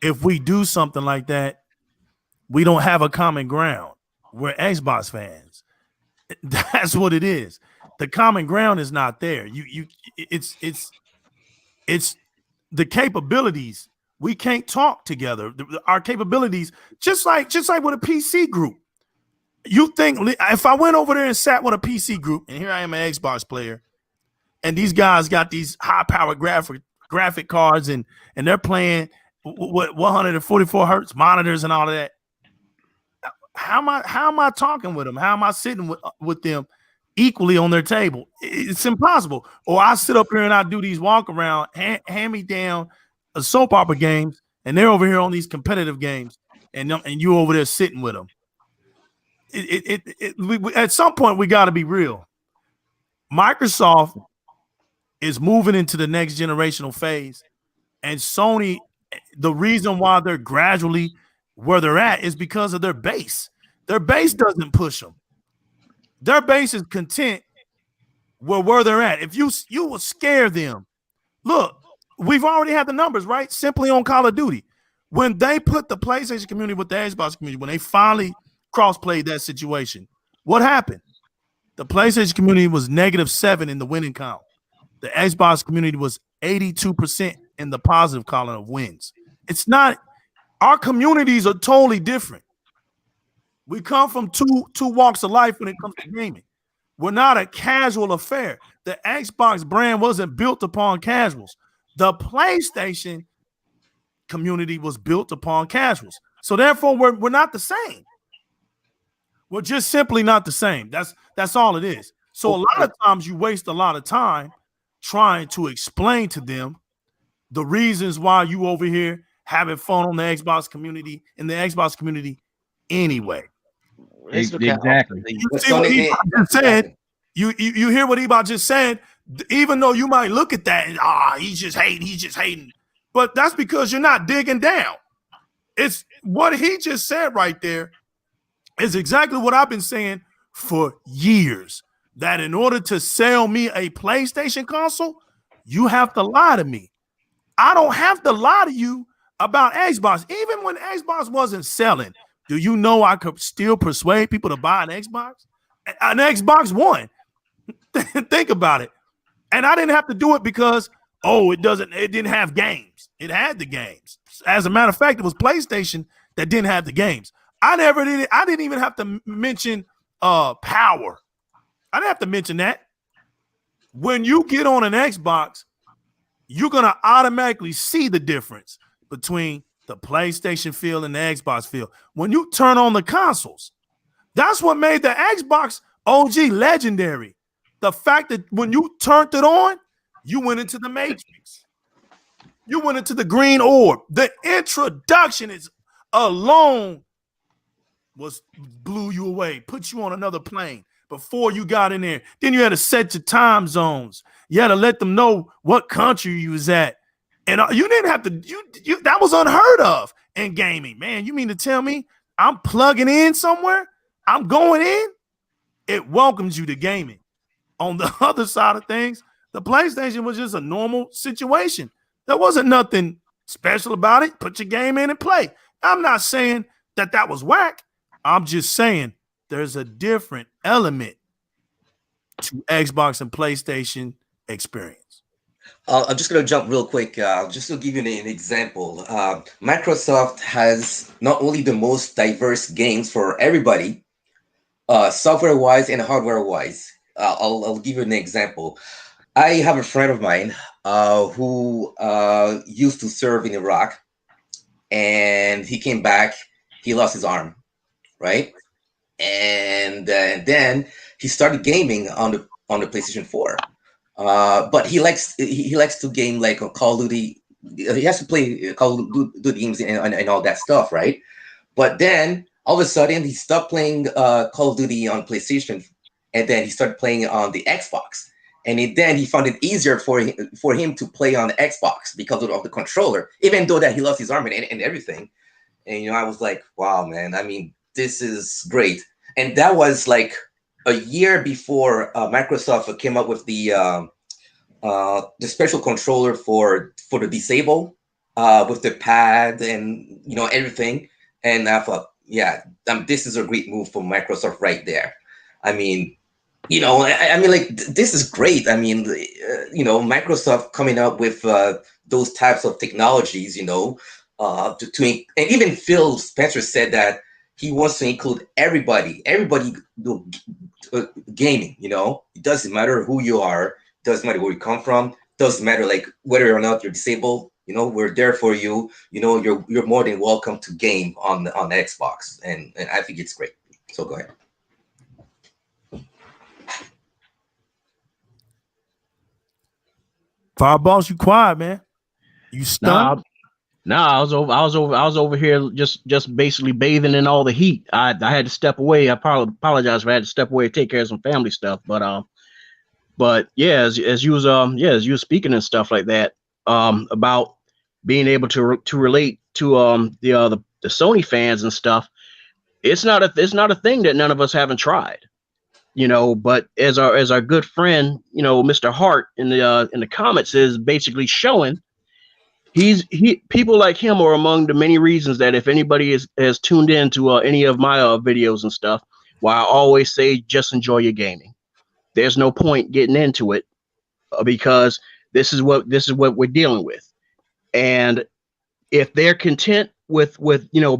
if we do something like that, we don't have a common ground. We're Xbox fans. That's what it is. The common ground is not there. It's the capabilities We can't talk together. Our capabilities, just like with a PC group. You think if I went over there and sat with a PC group, and here I am, an Xbox player, and these guys got these high-powered graphic cards, and they're playing what 144 hertz monitors and all of that. How am I talking with them? How am I sitting with them equally on their table? It's impossible. Or I sit up here and I do these walk around, hand me down soap opera games, and they're over here on these competitive games, and you over there sitting with them. At some point we got to be real. Microsoft is moving into the next generational phase, and Sony, the reason why they're gradually where they're at is because of their base. Their base doesn't push them. Their base is content where they're at. If you will scare them, look, we've already had the numbers, right? Simply on Call of Duty. When they put the PlayStation community with the Xbox community, when they finally cross-played that situation, what happened? The PlayStation community was -7 in the winning count. The Xbox community was 82% in the positive column of wins. It's not, our communities are totally different. We come from two walks of life when it comes to gaming. We're not a casual affair. The Xbox brand wasn't built upon casuals. The PlayStation community was built upon casuals. So therefore, we're not the same. We're just simply not the same. That's all it is. So a lot of times you waste a lot of time trying to explain to them the reasons why you over here having fun on the Xbox community, in the Xbox community anyway. Let's look Exactly. at You see what Ebot just said? You hear what Ebot just said? Even though you might look at that and he's just hating. But that's because you're not digging down. It's what he just said right there is exactly what I've been saying for years. That in order to sell me a PlayStation console, you have to lie to me. I don't have to lie to you about Xbox. Even when Xbox wasn't selling, do you know I could still persuade people to buy an Xbox? An Xbox One. Think about it. And I didn't have to do it because, it didn't have games. It had the games. As a matter of fact, it was PlayStation that didn't have the games. I didn't even have to mention power. I didn't have to mention that. When you get on an Xbox, you're going to automatically see the difference between the PlayStation feel and the Xbox feel. When you turn on the consoles, that's what made the Xbox OG legendary. The fact that when you turned it on, you went into the Matrix. You went into the green orb. The introduction is alone blew you away, put you on another plane before you got in there. Then you had to set your time zones. You had to let them know what country you was at. And you didn't have to, that was unheard of in gaming. Man, you mean to tell me I'm plugging in somewhere? I'm going in? It welcomes you to gaming. On the other side of things, the PlayStation was just a normal situation. There wasn't nothing special about it. Put your game in and play. I'm not saying that was whack. I'm just saying there's a different element to Xbox and PlayStation experience. I'm just going to jump real quick, just to give you an example. Microsoft has not only the most diverse games for everybody, software-wise and hardware-wise. I'll give you an example. I have a friend of mine who used to serve in Iraq, and he came back. He lost his arm, right? And then he started gaming on the PlayStation 4. But he likes to game like a Call of Duty. He has to play Call of Duty games and all that stuff, right? But then all of a sudden he stopped playing Call of Duty on PlayStation, and then he started playing on the Xbox. And then he found it easier for him to play on the Xbox because of the controller, even though that he lost his arm and everything. And I was like, wow, man. I mean, this is great. And that was like a year before Microsoft came up with the special controller for the disabled with the pad and everything. And I thought, yeah, this is a great move from Microsoft right there. I mean, I mean, like this is great. I mean, Microsoft coming up with those types of technologies, and even Phil Spencer said that he wants to include everybody gaming. It doesn't matter who you are, doesn't matter where you come from, doesn't matter like whether or not you're disabled. We're there for you. You're more than welcome to game on Xbox, and I think it's great. So go ahead. Fireballs, you quiet, man. You stunned? Nah, nah, I was over here just basically bathing in all the heat. I had to step away. I probably apologize for I had to step away to take care of some family stuff. But yeah, as you was as you was speaking and stuff like that, about being able to relate to the Sony fans and stuff. It's not a thing that none of us haven't tried. But as our good friend, Mr. Hart in the comments is basically showing, people like him are among the many reasons that if anybody has tuned in to any of my videos and stuff, why I always say just enjoy your gaming. There's no point getting into it, because this is what we're dealing with. And if they're content with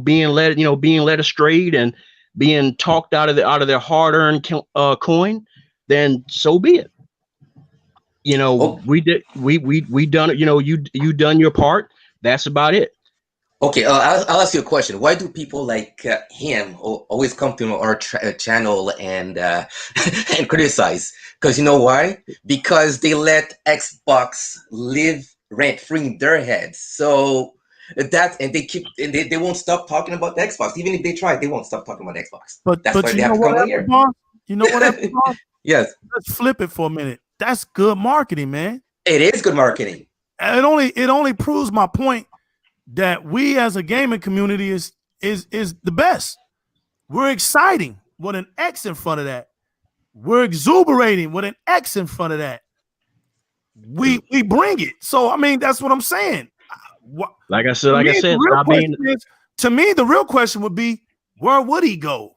being led astray and being talked out of their hard-earned coin, then so be it. Oh, We done it. You done your part. That's about it. okay. I'll ask you a question. Why do people like him always come to our channel and and criticize? Because you know why? Because they let Xbox live rent free in their heads. So and they won't stop talking about the Xbox. Even if they try, they won't stop talking about Xbox. That's But why you they have know to what, come on here. Boss? You know what, Boss? Yes, Let's flip it for a minute. That's good marketing, man. it is good marketing. It only proves my point that we as a gaming community is the best. We're exciting with an X in front of that. We're exuberating with an X in front of that. We bring it. So I mean, that's what I'm saying. Like I said, To like I me, the said, real stop being. question is, the real question would be, where would he go?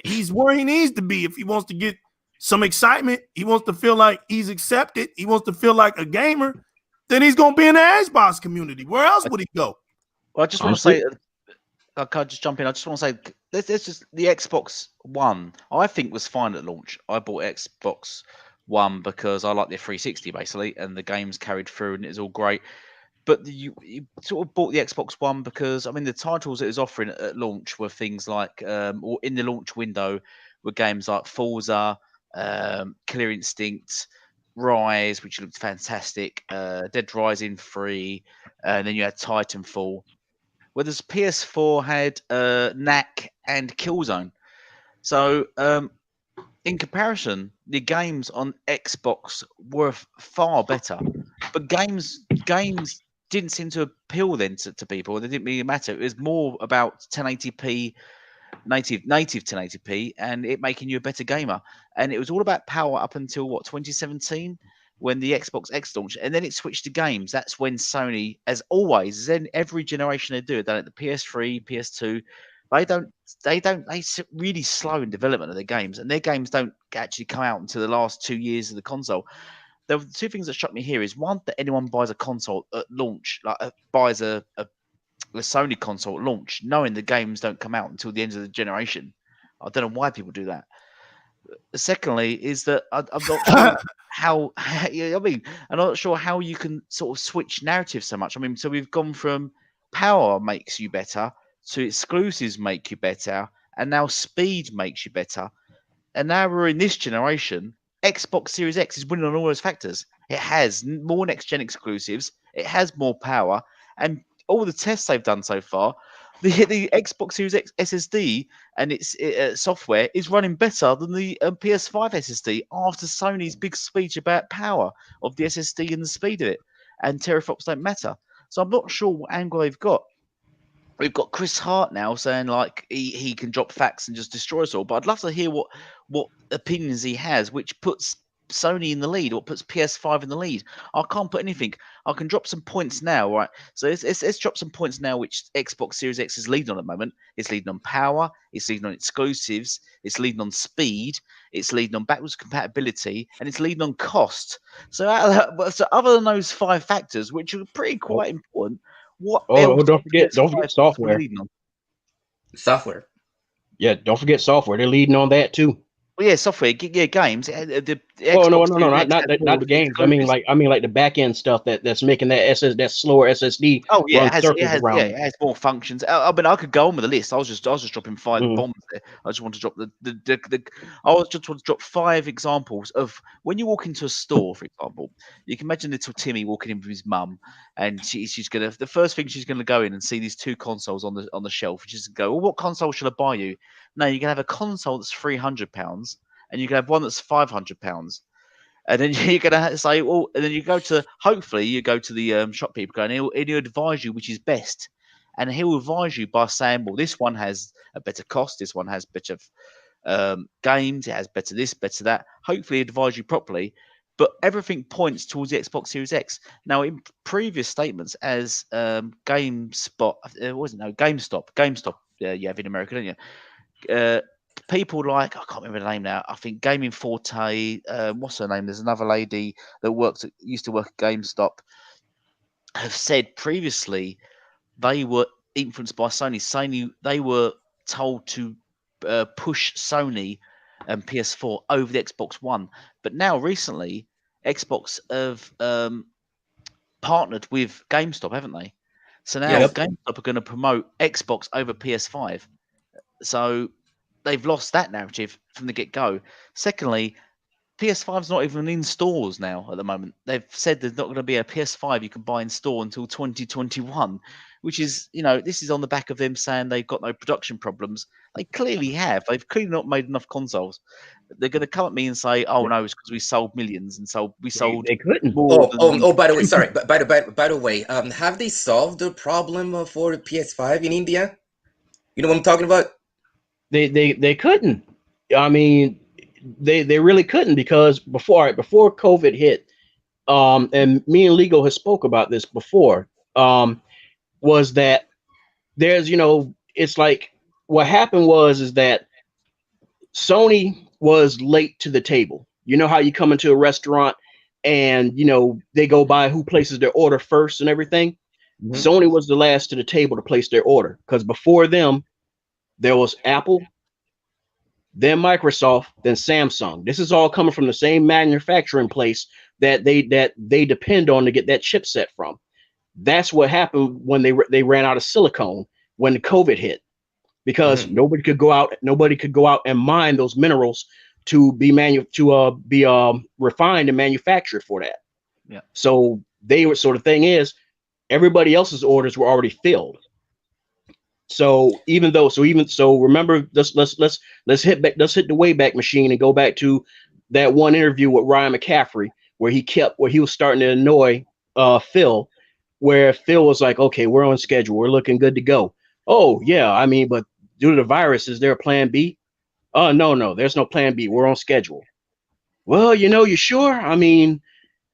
He's where he needs to be if he wants to get some excitement. He wants to feel like he's accepted. He wants to feel like a gamer. Then he's going to be in the Xbox community. Where else would he go? Well, I just want to say, I can't just jump in. I just want to say, let's just the Xbox One. I think was fine at launch. I bought Xbox One because I like the 360 basically, and the games carried through, and it was all great. But you sort of bought the Xbox One because I mean the titles it was offering at launch were things like, or in the launch window, were games like Forza, Killer Instinct, Rise, which looked fantastic, Dead Rising 3, and then you had Titanfall. Whereas PS4 had Knack and Killzone. So in comparison, the games on Xbox were far better. But games didn't seem to appeal then to people. They didn't really matter. It was more about 1080p, native 1080p, and it making you a better gamer. And it was all about power up until what 2017, when the Xbox X launched, and then it switched to games. That's when Sony, as always, then every generation they do it. Done it the PS3, PS2. Really slow in development of their games, and their games don't actually come out until the last 2 years of the console. The two things that struck me here is one, that anyone buys a console at launch, like buys a Sony console at launch, knowing the games don't come out until the end of the generation. I don't know why people do that. Secondly, is that I'm not sure how. I mean, I'm not sure how you can sort of switch narrative so much. I mean, so we've gone from power makes you better to exclusives make you better, and now speed makes you better. And now we're in this generation. Xbox Series X is winning on all those factors. It has more next gen exclusives. It has more power, and all the tests they've done so far, the Xbox Series X SSD and its software is running better than the PS5 SSD after Sony's big speech about power of the SSD and the speed of it, and teraflops don't matter. So I'm not sure what angle they've got. We've got Chris Hart now saying like he can drop facts and just destroy us all. But I'd love to hear what opinions he has, which puts Sony in the lead or puts PS5 in the lead. I can't put anything. I can drop some points now, right? So let's drop some points now, which Xbox Series X is leading on at the moment. It's leading on power. It's leading on exclusives. It's leading on speed. It's leading on backwards compatibility, and it's leading on cost. So, so other than those 5 factors, which are pretty Oh, quite important, what oh, else oh, don't is forget, don't PS5 forget software. leading on? Software. Yeah, don't forget software. They're leading on that too. Well, yeah, software, yeah, games. The Oh no, Xbox no, no, Series not X not has the, more not the games. I mean exclusives. like the back end stuff that's making that slower SSD Oh yeah, run circles yeah, around it it. has more functions. I mean, I could go on with the list. I was just dropping 5 Mm. bombs there. I just want to drop the I was just want to drop 5 examples of when you walk into a store, for example. You can imagine little Timmy walking in with his mum, and she's gonna the first thing she's gonna go in and see these 2 consoles on the shelf. She's gonna go, well, what console should I buy you? No, you can have a console that's £300, and you can have one that's £500. And then you're gonna say, well, and then you go to hopefully you go to the shop people and he'll advise you which is best, and he'll advise you by saying, well, this one has a better cost, this one has better games, it has better this, better that. Hopefully, advise you properly, but everything points towards the Xbox Series X. Now, in previous statements, as GameSpot, it wasn't no GameStop, you have in America, don't you? People like I can't remember the name now. I think Gaming Forte. What's her name? There's another lady that used to work at GameStop. Have said previously they were influenced by Sony. Sony they were told to push Sony and PS4 over the Xbox One, but now recently Xbox have partnered with GameStop, haven't they? So now Yes. Yep. GameStop are going to promote Xbox over PS5. So they've lost that narrative from the get go. Secondly, PS5's not even in stores now at the moment. They've said there's not going to be a PS5 you can buy in store until 2021, which is, this is on the back of them saying they've got no production problems. They clearly have. They've clearly not made enough consoles. They're going to come at me and say, "Oh no, it's because we sold millions and we sold They couldn't. more Oh, than." by the way, sorry. But by the way, have they solved the problem for the PS5 in India? You know what I'm talking about? They couldn't. I mean, they really couldn't because before COVID hit, and me and Lego has spoke about this before, was that there's it's like what happened is that Sony was late to the table. You know how you come into a restaurant and they go by who places their order first and everything. Mhm. Sony was the last to the table to place their order because before them there was Apple, then Microsoft, then Samsung. This is all coming from the same manufacturing place that they depend on to get that chipset from. That's what happened when they ran out of silicone when the COVID hit because Mhm. nobody could go out and mine those minerals to be refined and manufactured for that. Yeah. So the thing is everybody else's orders were already filled. So remember, let's hit the Wayback Machine and go back to that one interview with Ryan McCaffrey where he was starting to annoy Phil, where Phil was like, okay, we're on schedule, we're looking good to go. Oh yeah, I mean, but due to the virus, is there a plan B? Oh no, there's no plan B. We're on schedule. Well, you sure? I mean,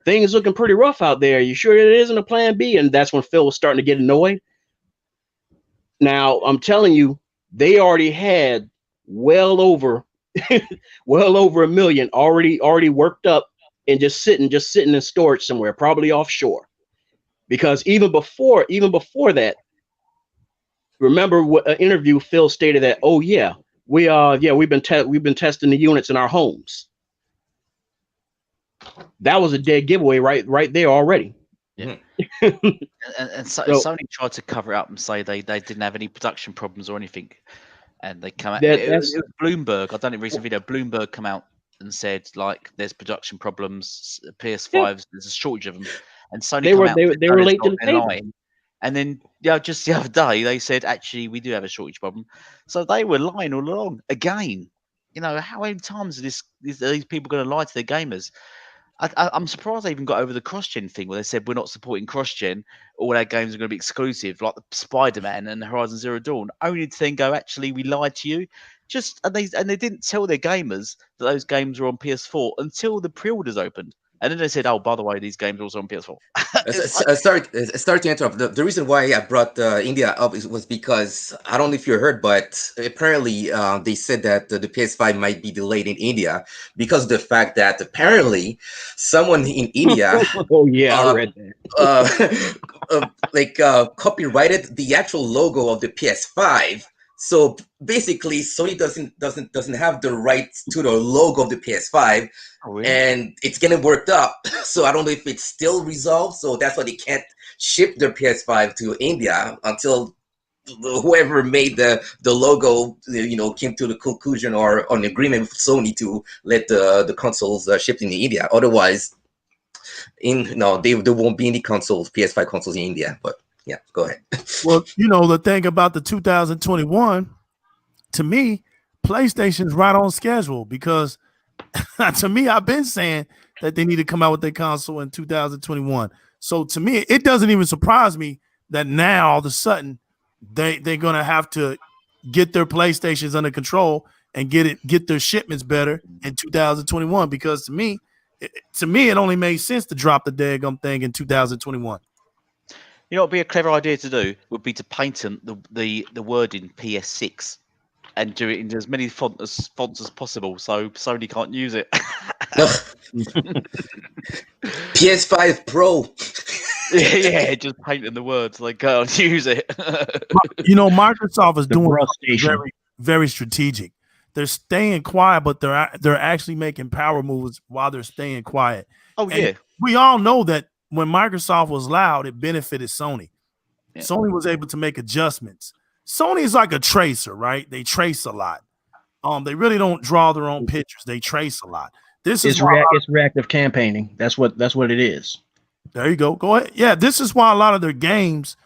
things looking pretty rough out there. You sure there isn't a plan B? And that's when Phil was starting to get annoyed. Now, I'm telling you, they already had well over well over 1 million already worked up and just sitting in storage somewhere, probably offshore. Because even before that, remember what an interview Phil stated that, oh yeah, we've been testing the units in our homes. That was a dead giveaway right there already. Yeah. Mhm. And So Sony tried to cover it up and say they didn't have any production problems or anything, and they come out. It that's was Bloomberg. I done a recent video. Bloomberg come out and said like there's production problems. yeah, PS5s, there's a shortage of them, and Sony they come were out and they, said they no, were there's late to not. the They're table. lying. And then just the other day they said actually we do have a shortage problem. So they were lying all along again. How many times are these people going to lie to their gamers? I'm surprised they even got over the cross-gen thing where they said we're not supporting cross-gen. All our games are going to be exclusive, like the Spider-Man and Horizon Zero Dawn. Only to then go, actually, we lied to you. and they didn't tell their gamers that those games were on PS4 until the pre-orders opened, and then they said, "Oh, by the way, these games are also on PS4." It's like, Sorry to interrupt. The reason why I brought India up was because I don't know if you heard, but apparently they said that the PS5 might be delayed in India because of the fact that apparently someone in India Oh yeah, I uh, read that. copyrighted the actual logo of the PS5. So basically, Sony doesn't have the rights to the logo of the PS5, oh, really? and it's getting worked up. So I don't know if it's still resolved. So that's why they can't ship their PS5 to India until whoever made the logo, came to the conclusion or an agreement with Sony to let the consoles shipped in India. Otherwise, there won't be any consoles, PS5 consoles in India. But yeah, go ahead. Well, the thing about the 2021, to me, PlayStation's right on schedule because to me, I've been saying that they need to come out with their console in 2021. So to me, it doesn't even surprise me that now all of a sudden they're gonna have to get their PlayStations under control and get their shipments better in 2021. Because to me, it only made sense to drop the daggum thing in 2021. You know what would be a clever idea to do would be to patent the wording PS6 and do it in as many fonts as possible, so Sony can't use it. PS5 Pro. Yeah, just painting the words, they can't use it. Microsoft is doing station. very, very strategic. They're staying quiet, but they're actually making power moves while they're staying quiet. Oh, And yeah. we all know that when Microsoft was loud, it benefited Sony. Yeah. Sony was able to make adjustments. Sony is like a tracer, right? They trace a lot. They really don't draw their own pictures. They trace a lot. It's reactive campaigning. That's what it is. There you go. Go ahead. Yeah, this is why a lot of their games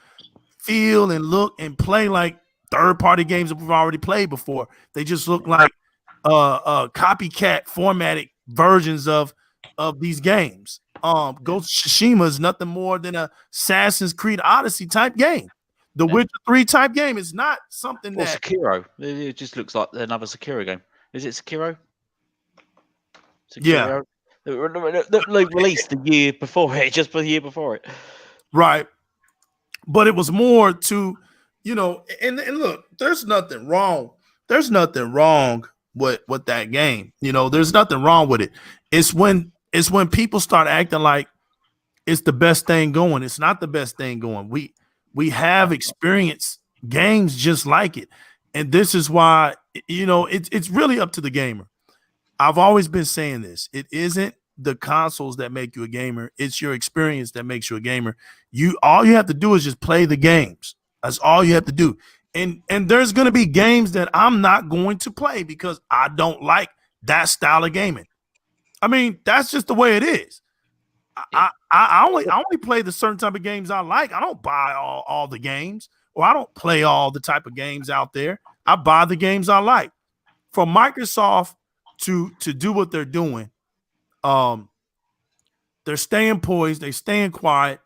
feel and look and play like third-party games that we've already played before. They just look like copycat formatted versions of these games. Ghost of Tsushima is nothing more than a Assassin's Creed Odyssey type game. The Witcher 3 type game is not something that Sekiro. It just looks like another Sekiro game. Is it Sekiro? Yeah. They released the year before it, just for the year before it. Right. But it was more to, and look, there's nothing wrong. There's nothing wrong with that game. There's nothing wrong with it. It's when people start acting like it's the best thing going. It's not the best thing going. We have experienced games just like it. And this is why, it's really up to the gamer. I've always been saying this. It isn't the consoles that make you a gamer. It's your experience that makes you a gamer. All you have to do is just play the games. That's all you have to do. And there's going to be games that I'm not going to play because I don't like that style of gaming. I mean, that's just the way it is. I only play the certain type of games I like. I don't buy all the games, or I don't play all the type of games out there. I buy the games I like. For Microsoft to do what they're doing, they're staying poised, they're staying quiet.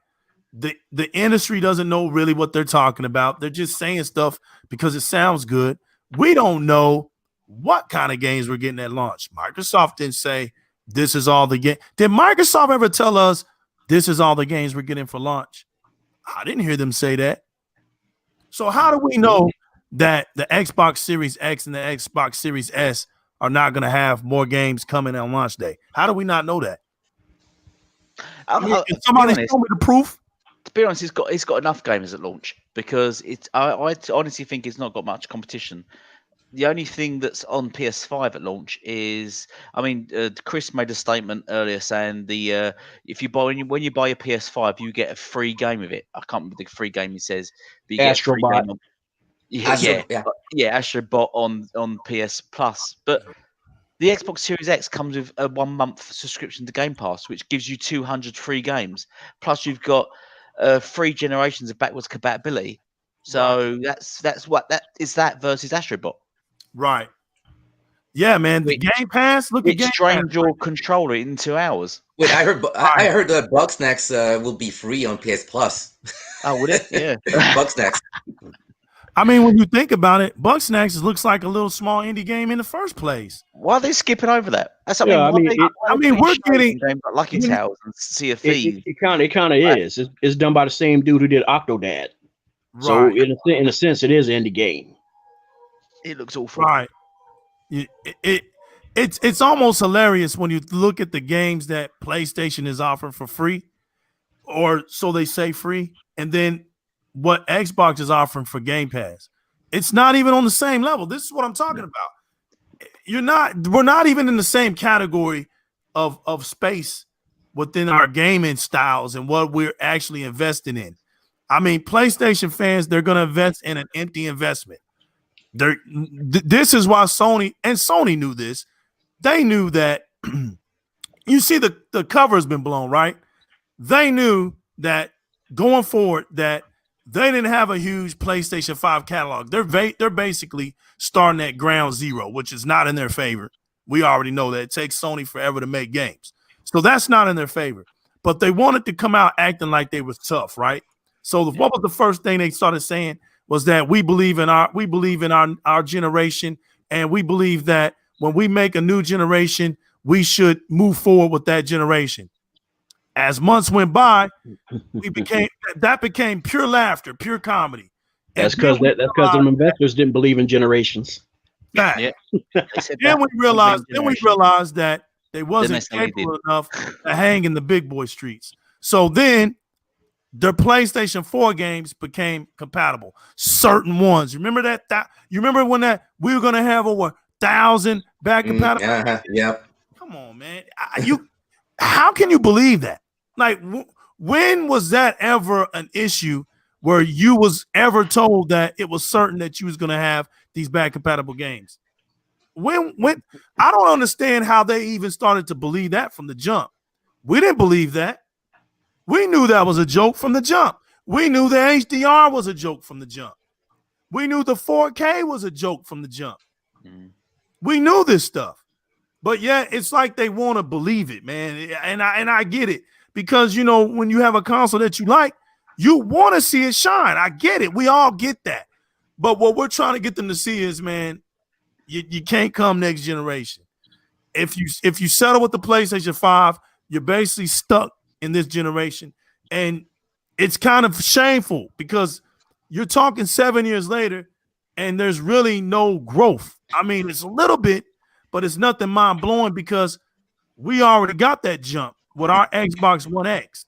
The industry doesn't know really what they're talking about. They're just saying stuff because it sounds good. We don't know what kind of games we're getting at launch. Microsoft didn't say this is all the game. Did Microsoft ever tell us this is all the games we're getting for launch? I didn't hear them say that. So how do we know that the Xbox Series X and the Xbox Series S are not going to have more games coming on launch day? How do we not know that? Can somebody show me the proof? To be honest, it's got enough gamers at launch because I honestly think it's not got much competition. The only thing that's on PS5 at launch is, Chris made a statement earlier saying if you buy when you buy a PS5, you get a free game with it. I can't remember the free game he says. But you Astro get Bot. Astro Bot on PS Plus. But the Xbox Series X comes with a 1 month subscription to Game Pass, which gives you 200 free games. Plus, you've got 3 generations of backwards compatibility. So that's what that is. That versus Astro Bot. Right. Yeah, man. The Game Pass. Look at Game Pass. Drained your controller in 2 hours. Wait, I heard that Bugsnax will be free on PS Plus. Oh, would it? Yeah. Bugsnax. I mean, when you think about it, Bugsnax looks like a little small indie game in the first place. Why are they skipping over that? That's I Yeah, mean, I why mean, they, it why I they mean, putting we're shows getting. in games like Lucky when you- Tales and Sea of it, Thieves. it kind of is. It's done by the same dude who did Octodad. So Right, in a sense, it is an indie game. It looks awful. right. It's almost hilarious when you look at the games that PlayStation is offering for free, or so they say free, and then what Xbox is offering for Game Pass. It's not even on the same level. This is what I'm talking about. We're not even in the same category of space within our gaming styles and what we're actually investing in. I mean, PlayStation fans, they're going to invest in an empty investment. This is why Sony knew this. They knew that you see the cover has been blown, right? They knew that going forward that they didn't have a huge PlayStation 5 catalog. They're basically starting at ground zero, which is not in their favor. We already know that it takes Sony forever to make games. So that's not in their favor. But they wanted to come out acting like they was tough, right? So what was the first thing they started saying was that we believe in our generation, and we believe that when we make a new generation, we should move forward with that generation. As months went by, that became pure laughter, pure comedy. And That's because them investors didn't believe in generations. that. Yeah, they said Then that. we realized that they Then wasn't they say they capable enough to hang in the big boy streets. So then their PlayStation 4 games became compatible. Certain ones. Remember that you remember when that we were gonna have over 1,000 back compatible? Yep. Come on, man. How can you believe that? Like, when was that ever an issue where you was ever told that it was certain that you was going to have these bad compatible games? When I don't understand how they even started to believe that from the jump. We didn't believe that. We knew that was a joke from the jump. We knew the HDR was a joke from the jump. We knew the 4K was a joke from the jump. Mm. We knew this stuff. But yeah, it's like they want to believe it, man. And I get it. Because, when you have a console that you like, you want to see it shine. I get it. We all get that. But what we're trying to get them to see is, man, you can't come next generation. If you settle with the PlayStation 5, you're basically stuck in this generation. And it's kind of shameful because you're talking 7 years later and there's really no growth. I mean, it's a little bit, but it's nothing mind-blowing because we already got that jump with our Xbox One X.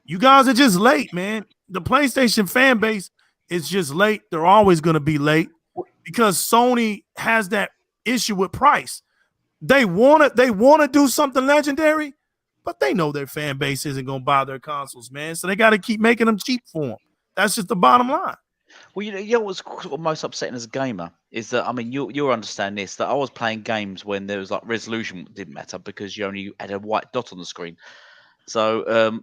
You guys are just late, man. The PlayStation fan base is just late. They're always going to be late because Sony has that issue with price. They want to do something legendary, but they know their fan base isn't going to buy their consoles, man. So they got to keep making them cheap for them. That's just the bottom line. Well, you know what's sort of most upsetting as a gamer is that, I mean, you'll understand this, that I was playing games when there was like resolution didn't matter because you only had a white dot on the screen. So,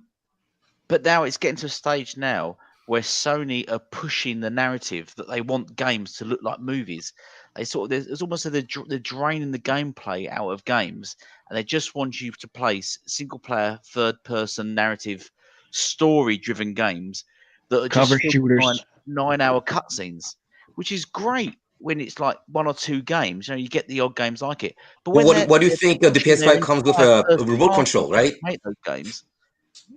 but now it's getting to a stage now where Sony are pushing the narrative that they want games to look like movies. They sort of, it's almost like they're draining the gameplay out of games, and they just want you to play single player, third person narrative, story driven games that are Cover just shooters. 9-hour cutscenes, which is great when it's like one or two games. You get the odd games like it. But Well, when what do you they're think the pushing their PS5 comes with entire a first remote party control, right? to make those games,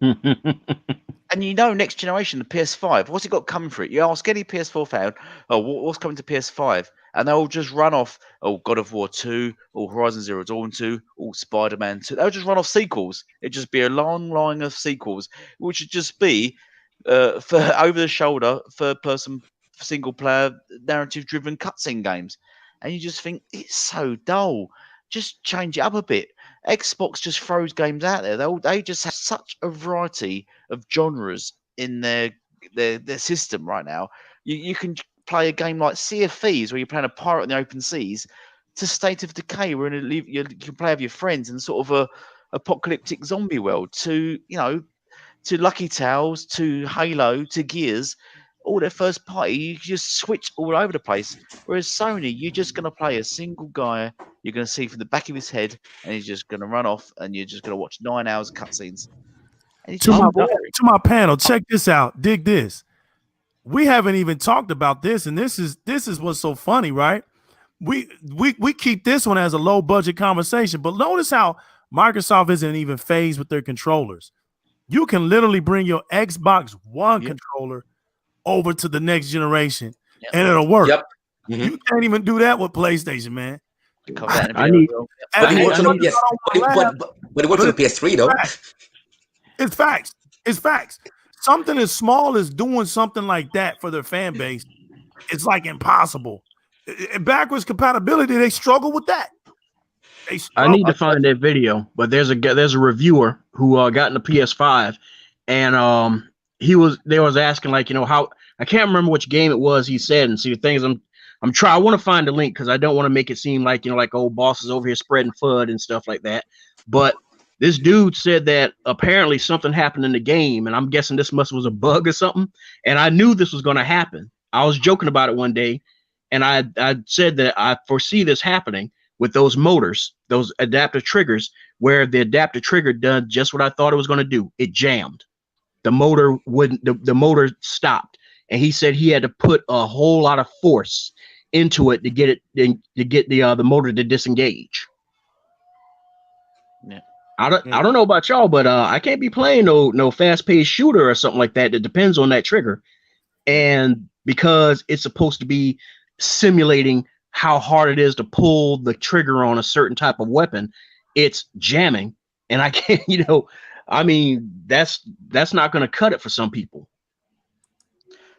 and next generation, the PS5, what's it got coming for it? You ask any PS4 fan, oh, what's coming to PS5? And they'll just run off, oh, God of War 2, or Horizon Zero Dawn 2, or Spider-Man 2. They'll just run off sequels. It'd just be a long line of sequels, which would just be for over-the-shoulder, third-person, single-player, narrative-driven cutscene games. And you just think, it's so dull. Just change it up a bit. Xbox just throws games out there. They just have such a variety of genres in their system right now. You can play a game like Sea of Thieves where you're playing a pirate in the open seas, to State of Decay where you can play with your friends in sort of a apocalyptic zombie world, to to Lucky Tales, to Halo, to Gears. All their first party, you just switch all over the place. Whereas Sony, you're just going to play a single guy. You're going to see from the back of his head, and he's just going to run off, and you're just going to watch 9 hours of cutscenes. And it's To just my boring. to my panel, check this out. Dig this. we haven't even talked about this, and this is what's so funny, right? We keep this one as a low budget conversation, but notice how Microsoft isn't even phased with their controllers. You can literally bring your Xbox One controller over to the next generation, and it'll work. Yep. Mm-hmm. You can't even do that with PlayStation, man. I need. But it works on the PS. But it works on the PS3 though. It's facts. It's facts. Something as small as doing something like that for their fan base, it's like impossible. Backwards compatibility, they struggle with that. I need to find that video, but there's a reviewer who got in the PS5, and they was asking, like, how, I can't remember which game it was. He said, and see, the things I'm trying. I want to find the link because I don't want to make it seem like like old bosses over here spreading FUD and stuff like that. But this dude said that apparently something happened in the game, and I'm guessing this was a bug or something. And I knew this was going to happen. I was joking about it one day, and I said that I foresee this happening with those motors, those adaptive triggers, where the adaptive trigger done just what I thought it was going to do. It jammed. The motor wouldn't. The motor stopped, and he said he had to put a whole lot of force into it to get the motor to disengage. Yeah. I don't know about y'all, but I can't be playing no fast-paced shooter or something like that depends on that trigger. And because it's supposed to be simulating how hard it is to pull the trigger on a certain type of weapon, it's jamming. And I can't, I mean, that's not going to cut it for some people.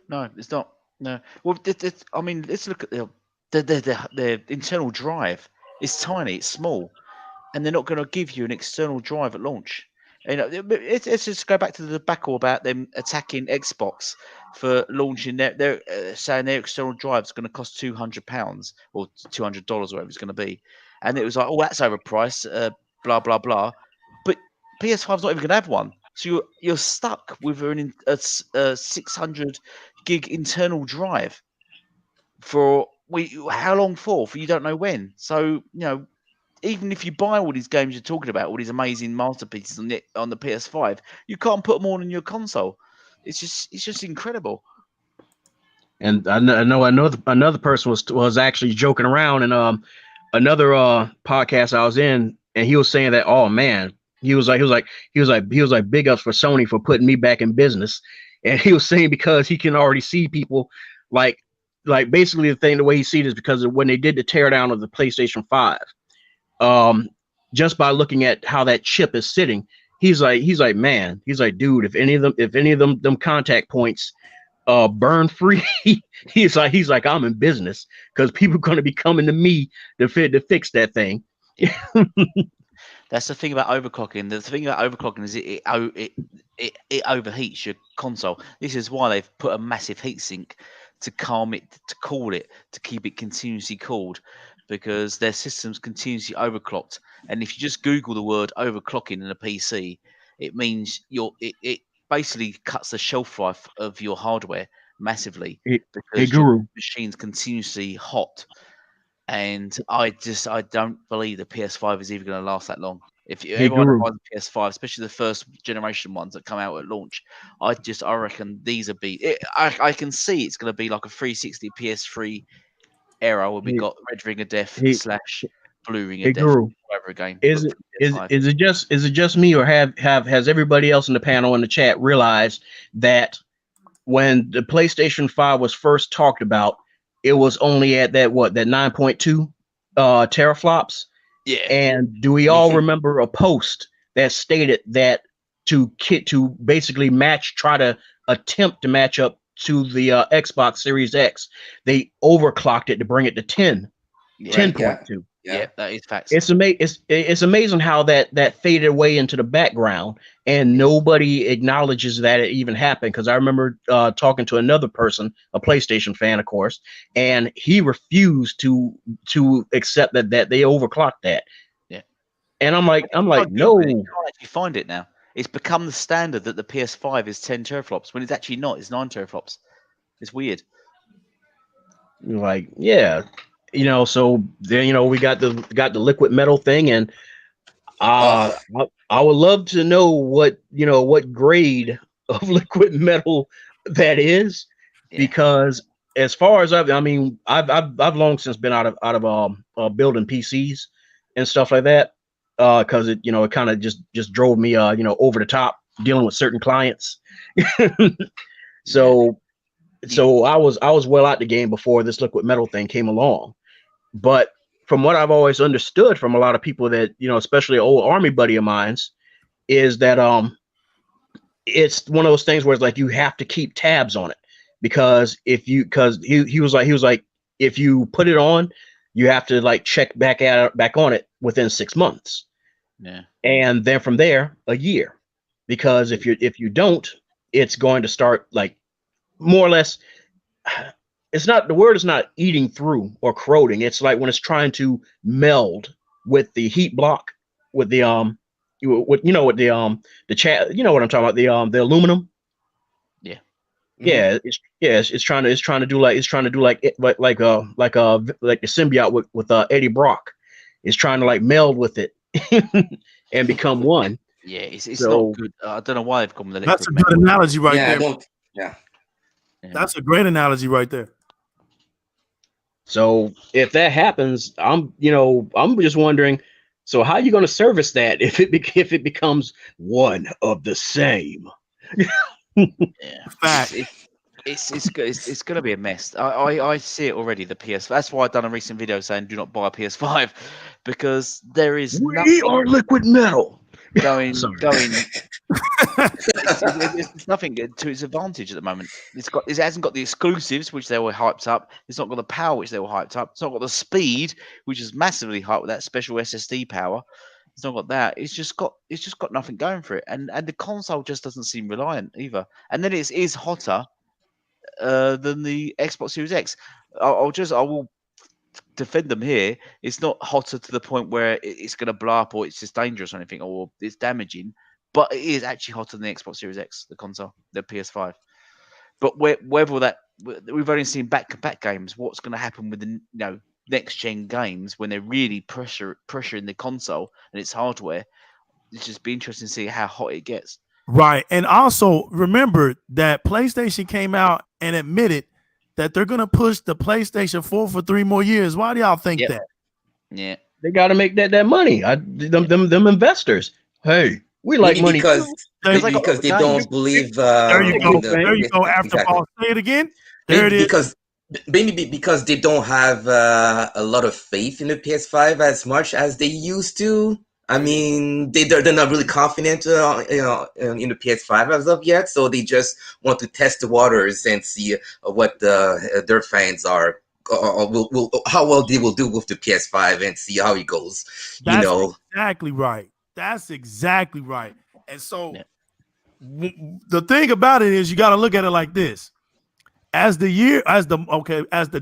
No, it's not. No. Well, I mean, let's look at the internal drive. It's tiny, it's small, and they're not going to give you an external drive at launch. Let's just go back to the debacle about them attacking Xbox for launching they're saying their external drive is going to cost £200 or $200, whatever it's going to be, and it was like, oh, that's overpriced, blah blah blah. But PS5's not even going to have one, so you're stuck with a 600 gig internal drive for how long for you don't know when. So even if you buy all these games you're talking about, all these amazing masterpieces on the PS5, you can't put them all in your console. It's just incredible. And I know another person was actually joking around, and another podcast I was in, and he was saying that, oh man, he was like big ups for Sony for putting me back in business, and he was saying because he can already see people like basically the way he sees it is because of when they did the teardown of the PlayStation 5. Just by looking at how that chip is sitting, he's like, man, dude, if any of them contact points burn free, he's like, I'm in business because people are going to be coming to me to fix that thing. That's the thing about overclocking. The thing about overclocking is it overheats your console. This is why they've put a massive heatsink to calm it, to cool it, to keep it continuously cooled, because their system's continuously overclocked. And if you just Google the word overclocking in a PC, it means it basically cuts the shelf life of your hardware massively because your machine's continuously hot. And I don't believe the PS5 is even going to last that long. If everyone buys a PS5, especially the first generation ones that come out at launch, I reckon these will be. I can see it's going to be like a 360 PS3 era where we got Red Ring of Death / Blue Ring of Death, whatever game. Is it just me, or has everybody else in the panel in the chat realized that when the PlayStation 5 was first talked about, it was only at that 9.2 teraflops? Yeah. And do we all remember a post that stated that to basically try to attempt to match up to the Xbox Series X, they overclocked it to bring it to 10.2. Yeah, that is facts. It's amazing how that faded away into the background, and nobody acknowledges that it even happened. Because I remember talking to another person, a PlayStation fan, of course, and he refused to accept that they overclocked that. Yeah, and I'm like, no, you can't actually find it now. It's become the standard that the PS5 is 10 teraflops when it's actually not. It's 9 teraflops. It's weird. Like, yeah. So then we got the liquid metal thing, and I would love to know what grade of liquid metal that is, Yeah. because as far as I've long since been out of building PCs and stuff like that, because it kind of just drove me over the top dealing with certain clients. So I was well out the game before this liquid metal thing came along. But from what I've always understood from a lot of people that, especially an old army buddy of mine's, is that it's one of those things where it's like you have to keep tabs on it, because he was like if you put it on, you have to like check back on it within 6 months. Yeah. And then from there a year, because if you don't, it's going to start like more or less, the word is not eating through or corroding. It's like when it's trying to meld with the heat block, with the with the chat, you know what I'm talking about, the aluminum. Yeah. Yeah, it's trying to do like the symbiote with Eddie Brock. It's trying to like meld with it and become one. Yeah, it's not So good. I don't know why they've gone with the That's a liquid good metal. analogy right Yeah, I there. don't. Yeah. Yeah. That's a great analogy right there. So if that happens, I'm just wondering. So how are you going to service that if it becomes one of the same? Yeah. Fact. It's going to be a mess. I see it already. The PS. That's why I've done a recent video saying do not buy a PS5, because there is We nothing are liquid metal. going. Sorry. It's nothing to its advantage at the moment. It hasn't got the exclusives, which they were hyped up. It's not got the power, which they were hyped up. It's not got the speed, which is massively hyped with that special SSD power. It's not got that. It's just got nothing going for it, and the console just doesn't seem reliant either. And then it is hotter than the Xbox Series X. I will defend them here. It's not hotter to the point where it's going to blow up or it's just dangerous or anything or it's damaging, but it is actually hotter than the Xbox Series X, the console, the PS5. But whether that, we've only seen back-to-back games. What's going to happen with the next gen games when they're really pressuring the console and its hardware? It's just be interesting to see how hot it gets. Right. And also remember that PlayStation came out and admitted that they're going to push the PlayStation 4 for 3 more years. Why do y'all think that? Yeah. They got to make that money. Them investors. Hey, we like Maybe money because too. because they don't believe. There you go. in There you go. After exactly. Paul, say it again. There Maybe it is. because they don't have a lot of faith in the PS5 as much as they used to. I mean, they're not really confident, in the PS5 as of yet. So they just want to test the waters and see what their fans are. How well they will do with the PS5 and see how it goes. That's exactly right. That's exactly right. And so the thing about it is you got to look at it like this. As the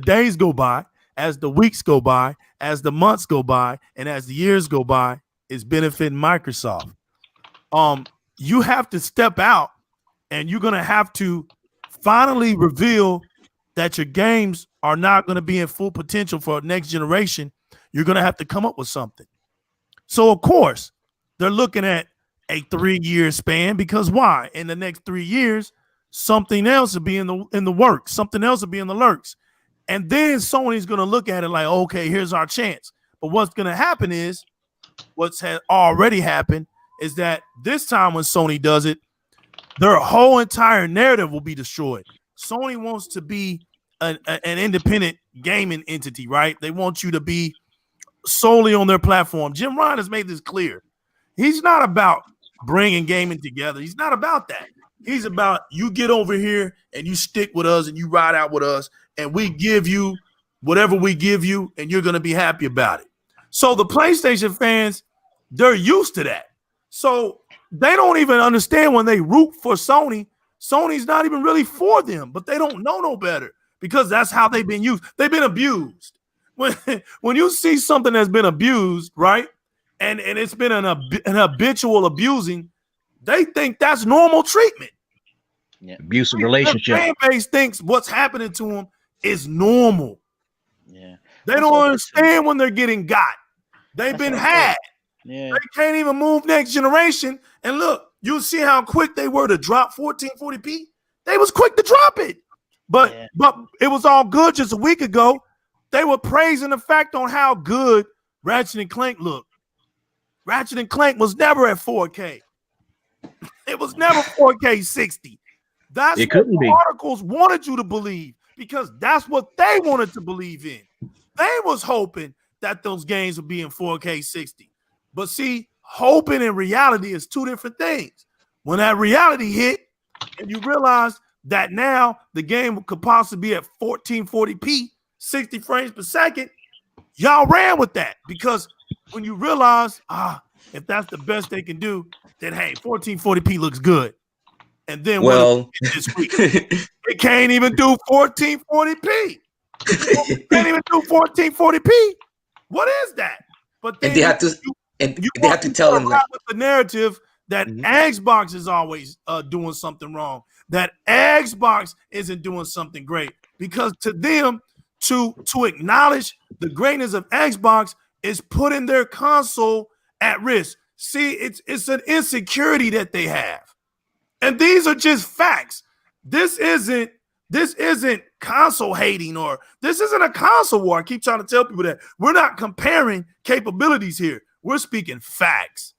days go by, as the weeks go by, as the months go by, and as the years go by, it's benefiting Microsoft. You have to step out and you're going to have to finally reveal that your games are not going to be in full potential for next generation. You're going to have to come up with something. So, of course, they're looking at a 3-year span, because why? In the next 3 years, something else will be in the works. Something else will be in the lurks. And then Sony's going to look at it like, okay, here's our chance. But what's going to happen is, what's already happened is that this time when Sony does it, their whole entire narrative will be destroyed. Sony wants to be an independent gaming entity, right? They want you to be solely on their platform. Jim Ryan has made this clear. He's not about bringing gaming together. He's not about that. He's about you get over here and you stick with us and you ride out with us and we give you whatever we give you and you're going to be happy about it. So the PlayStation fans, they're used to that. So they don't even understand when they root for Sony. Sony's not even really for them, but they don't know no better because that's how they've been used. They've been abused. When you see something that's been abused, right, and it's been an habitual abusing, they think that's normal treatment. Yeah. Abusive relationship. The fan base thinks what's happening to them is normal. Yeah. They don't understand when they're getting got. They've been had. Yeah. They can't even move next generation. And look, you see how quick they were to drop 1440p? They was quick to drop it. But it was all good just a week ago. They were praising the fact on how good Ratchet and Clank looked. Ratchet and Clank was never at 4K. It was never 4K 60. That's what the articles wanted you to believe, because that's what they wanted to believe in. They was hoping that those games would be in 4K 60. But see, hoping and reality is two different things. When that reality hit and you realize that now the game could possibly be at 1440p, 60 frames per second, y'all ran with that, because when you realize, if that's the best they can do, then hey, 1440p looks good. And then this week, it can't even do 1440p. It can't even do 1440p. What is that? But then they have to tell them with the narrative that Xbox is always doing something wrong, that Xbox isn't doing something great, because to them, to acknowledge the greatness of Xbox is putting their console at risk. See, it's an insecurity that they have. And these are just facts. This isn't console hating, or this isn't a console war. I keep trying to tell people that we're not comparing capabilities here. We're speaking facts.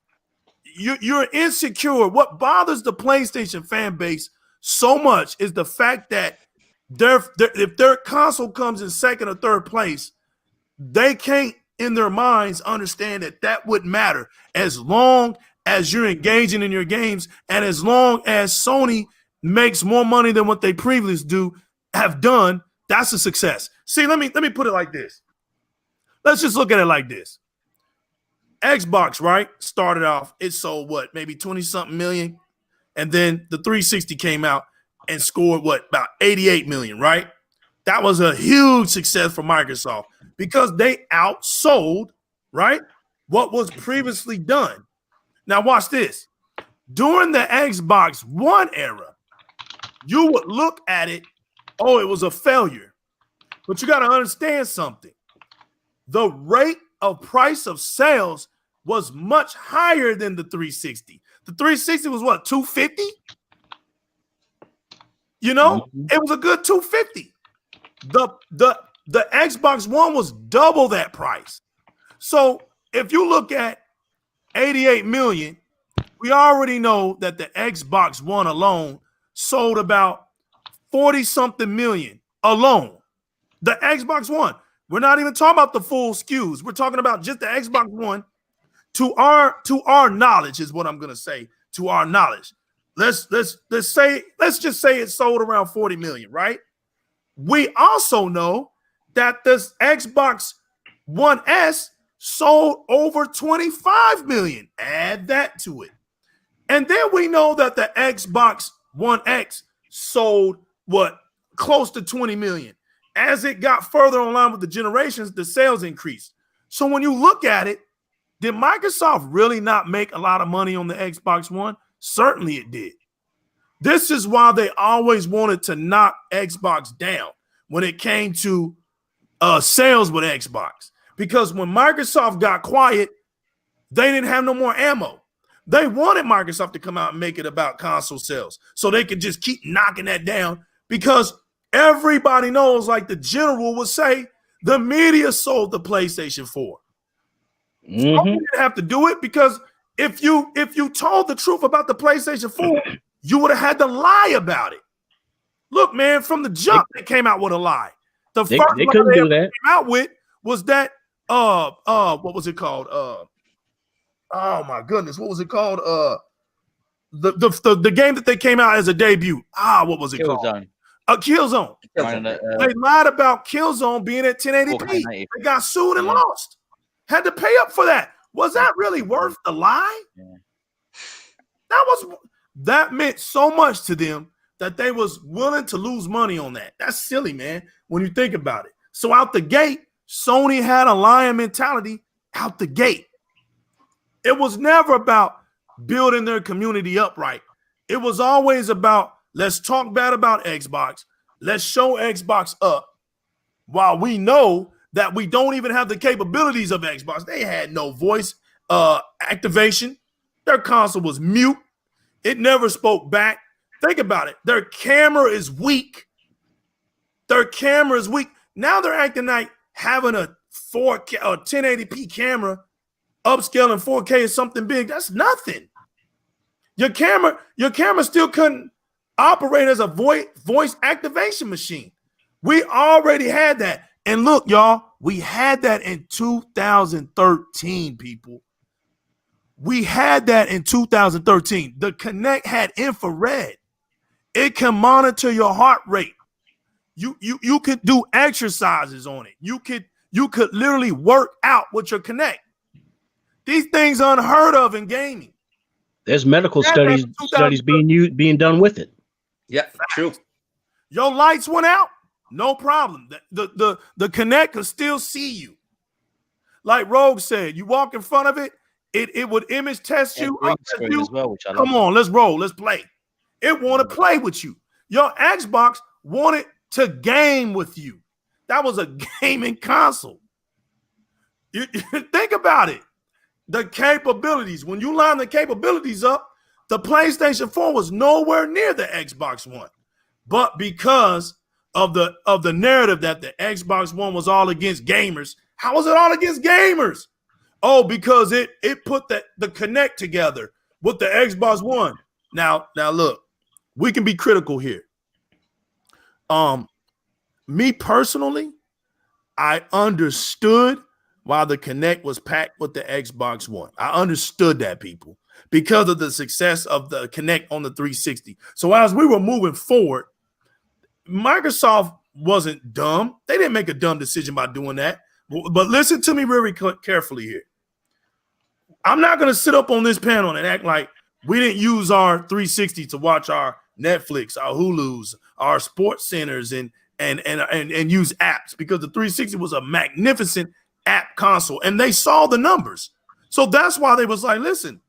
You're insecure. What bothers the PlayStation fan base so much is the fact that if their console comes in second or third place, they can't in their minds understand that wouldn't matter as long as you're engaging in your games, and as long as Sony makes more money than what they previously have done, that's a success. See, let me put it like this. Let's just look at it like this. Xbox, right, started off, it sold maybe 20-something million, and then the 360 came out and scored about 88 million, right? That was a huge success for Microsoft because they outsold, right, what was previously done. Now watch this. During the Xbox One era, you would look at it, it was a failure. But you got to understand something. The rate of price of sales was much higher than the 360. The 360 was what, 250? You know, it was a good 250. The Xbox One was double that price. So if you look at 88 million, we already know that the Xbox One alone sold about 40-something million alone. The Xbox One. We're not even talking about the full SKUs. We're talking about just the Xbox One. To our knowledge is what I'm gonna say. To our knowledge, let's just say it sold around 40 million, right? We also know that this Xbox One S sold over 25 million. Add that to it. And then we know that the Xbox One X sold close to 20 million. As it got further online with the generations, the sales increased. So when you look at it, did Microsoft really not make a lot of money on the Xbox One? Certainly it did. This is why they always wanted to knock Xbox down when it came to sales with Xbox. Because when Microsoft got quiet, they didn't have no more ammo. They wanted Microsoft to come out and make it about console sales so they could just keep knocking that down, because everybody knows, like the general would say, the media sold the PlayStation 4. So you didn't have to do it, because if you told the truth about the PlayStation 4, you would have had to lie about it. Look, man, from the jump, they came out with a lie. The first lie they came out with was that what was it called? Oh my goodness, what was it called? The game that they came out as a debut. What was it called? Killzone. They lied about Killzone being at 1080p. They got sued and lost. Had to pay up for that. Was that really worth the lie? Yeah. That meant so much to them that they was willing to lose money on that. That's silly, man, when you think about it. So out the gate, Sony had a lion mentality out the gate. It was never about building their community up right. It was always about, let's talk bad about Xbox. Let's show Xbox up, while we know that we don't even have the capabilities of Xbox. They had no voice activation. Their console was mute. It never spoke back. Think about it. Their camera is weak. Their cameras weak. Now they're acting like having a 4K or 1080p camera, upscaling 4K is something big. That's nothing. Your camera still couldn't operate as a voice activation machine. We already had that. And look, y'all, we had that in 2013, people. We had that in 2013. The Kinect had infrared. It can monitor your heart rate. You could do exercises on it. You could literally work out with your Kinect. These things are unheard of in gaming. There's medical studies being done with it. Yeah, true. Your lights went out, no problem. The Kinect can still see you. Like Rogue said, you walk in front of it, it would image test you. Green screen as well, which I Come love. on, let's roll, let's play. It want to play with you. Your Xbox wanted to game with you. That was a gaming console. You think about it. The capabilities, when you line the capabilities up, the PlayStation 4 was nowhere near the Xbox One. But because of the narrative that the Xbox One was all against gamers, how was it all against gamers? Oh, because it put the Kinect together with the Xbox One. Now look, we can be critical here. Me personally, I understood why the Kinect was packed with the Xbox One. I understood that, people, because of the success of the Kinect on the 360. So as we were moving forward, Microsoft wasn't dumb. They didn't make a dumb decision by doing that. But listen to me very carefully here. I'm not going to sit up on this panel and act like we didn't use our 360 to watch our Netflix, our Hulus, our sports centers, and use apps, because the 360 was a magnificent app console, and they saw the numbers. So that's why they was like, listen,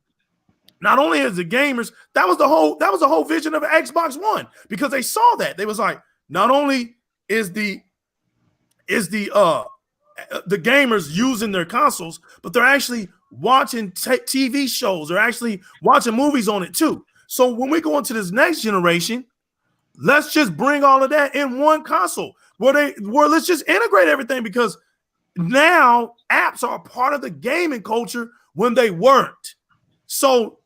not only is the gamers, that was the whole vision of Xbox One, because they saw that. They was like, not only is the gamers using their consoles, but they're actually watching TV shows. They're actually watching movies on it too. So when we go into this next generation, let's just bring all of that in one console where let's just integrate everything, because now apps are a part of the gaming culture when they weren't. So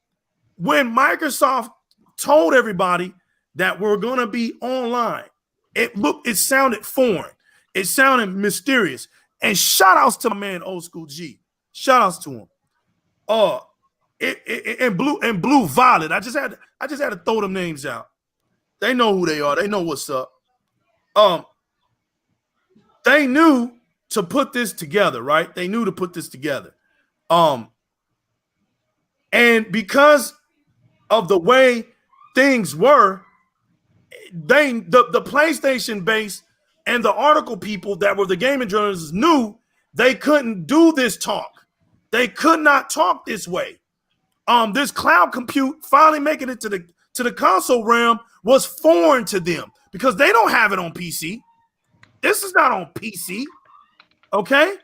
when Microsoft told everybody that we're going to be online, it sounded foreign. It sounded mysterious. And shout outs to my man, Old School G. Shout outs to him. And Blue Violet. I just had to throw them names out. They know who they are. They know what's up. They knew to put this together, right? They knew to put this together. And because of the way things were, the PlayStation base and the article people that were the gaming journalists knew they couldn't do this talk. They could not talk this way. This cloud compute finally making it to the console realm was foreign to them, because they don't have it on PC. This is not on PC. Okay?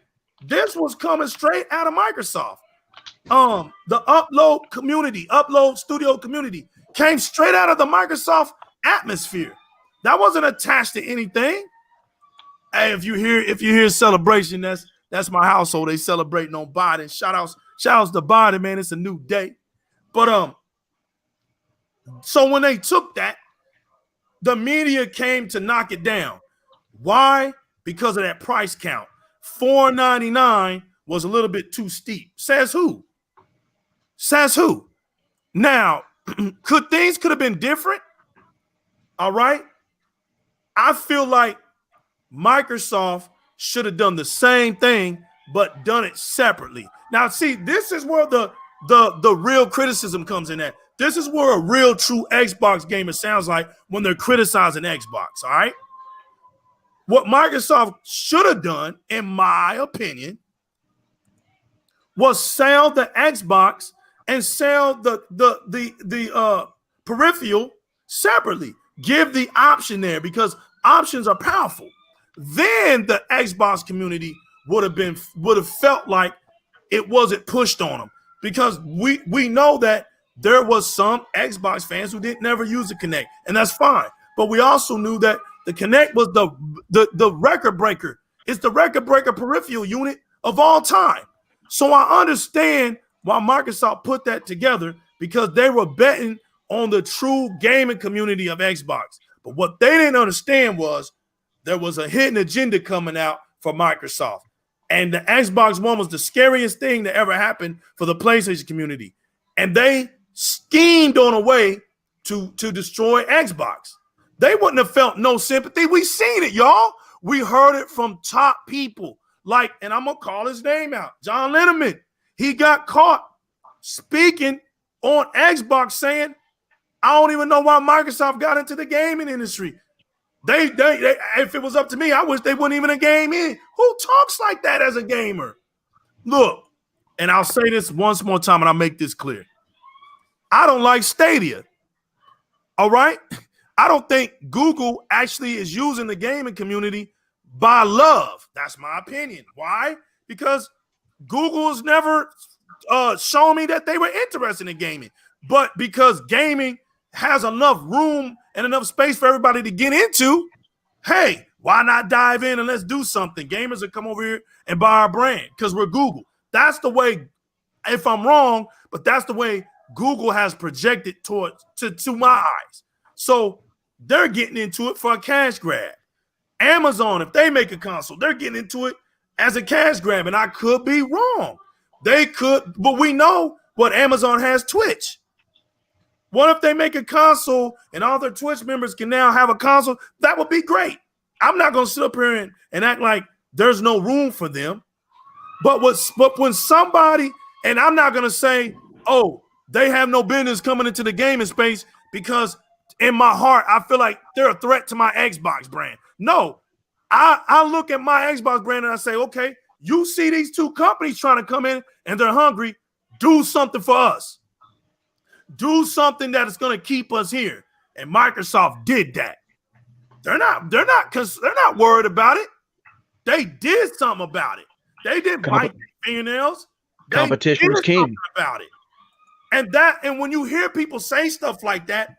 This was coming straight out of Microsoft. The upload studio community came straight out of the Microsoft atmosphere. That wasn't attached to anything. Hey, if you hear celebration, that's my household. They celebrating on Biden. Shout outs to Biden, man. It's a new day. But so when they took that, the media came to knock it down. Why? Because of that price count. $499 was a little bit too steep. Says who? Says who? Now, could have been different? All right. I feel like Microsoft should have done the same thing, but done it separately. Now, see, this is where the real criticism comes in at. This is where a real true Xbox gamer sounds like when they're criticizing Xbox, all right? What Microsoft should have done, in my opinion, was sell the Xbox and sell the peripheral separately. Give the option there, because options are powerful. Then the Xbox community would have felt like it wasn't pushed on them, because we know that there was some Xbox fans who didn't never use the Kinect, and that's fine. But we also knew that The Kinect was the record breaker. It's the record breaker peripheral unit of all time. So I understand why Microsoft put that together, because they were betting on the true gaming community of Xbox. But what they didn't understand was there was a hidden agenda coming out for Microsoft. And the Xbox One was the scariest thing that ever happened for the PlayStation community. And they schemed on a way to destroy Xbox. They wouldn't have felt no sympathy. We seen it, y'all. We heard it from top people. Like, and I'm going to call his name out, John Linneman. He got caught speaking on Xbox saying, I don't even know why Microsoft got into the gaming industry. They if it was up to me, I wish they wouldn't even a game in. Who talks like that as a gamer? Look, and I'll say this once more time, and I'll make this clear. I don't like Stadia. All right? I don't think Google actually is using the gaming community by love. That's my opinion. Why? Because Google has never shown me that they were interested in gaming. But because gaming has enough room and enough space for everybody to get into, hey, why not dive in and let's do something? Gamers will come over here and buy our brand because we're Google. That's the way, if I'm wrong, but that's the way Google has projected towards to my eyes. So they're getting into it for a cash grab. Amazon, if they make a console, they're getting into it as a cash grab, and I could be wrong. They could, but we know what Amazon has, Twitch. What if they make a console and all their Twitch members can now have a console? That would be great. I'm not going to sit up here and act like there's no room for them. But when somebody, and I'm not going to say, oh, they have no business coming into the gaming space, because in my heart, I feel like they're a threat to my Xbox brand. No, I look at my Xbox brand and I say, okay, you see these two companies trying to come in and they're hungry. Do something for us. Do something that is going to keep us here. And Microsoft did that. They're not worried about it. They did something about it. They didn't bite their fingernails. Competition is king about it. And when you hear people say stuff like that,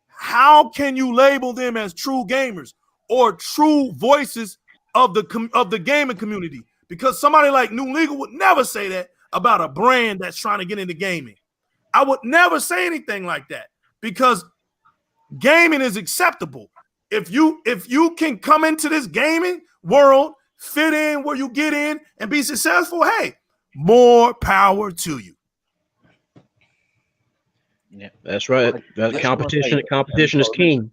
how can you label them as true gamers or true voices of the gaming community? Because somebody like New Legal would never say that about a brand that's trying to get into gaming. I would never say anything like that, because gaming is acceptable. If you can come into this gaming world, fit in where you get in, and be successful, hey, more power to you. Yeah, that's right. Competition is king.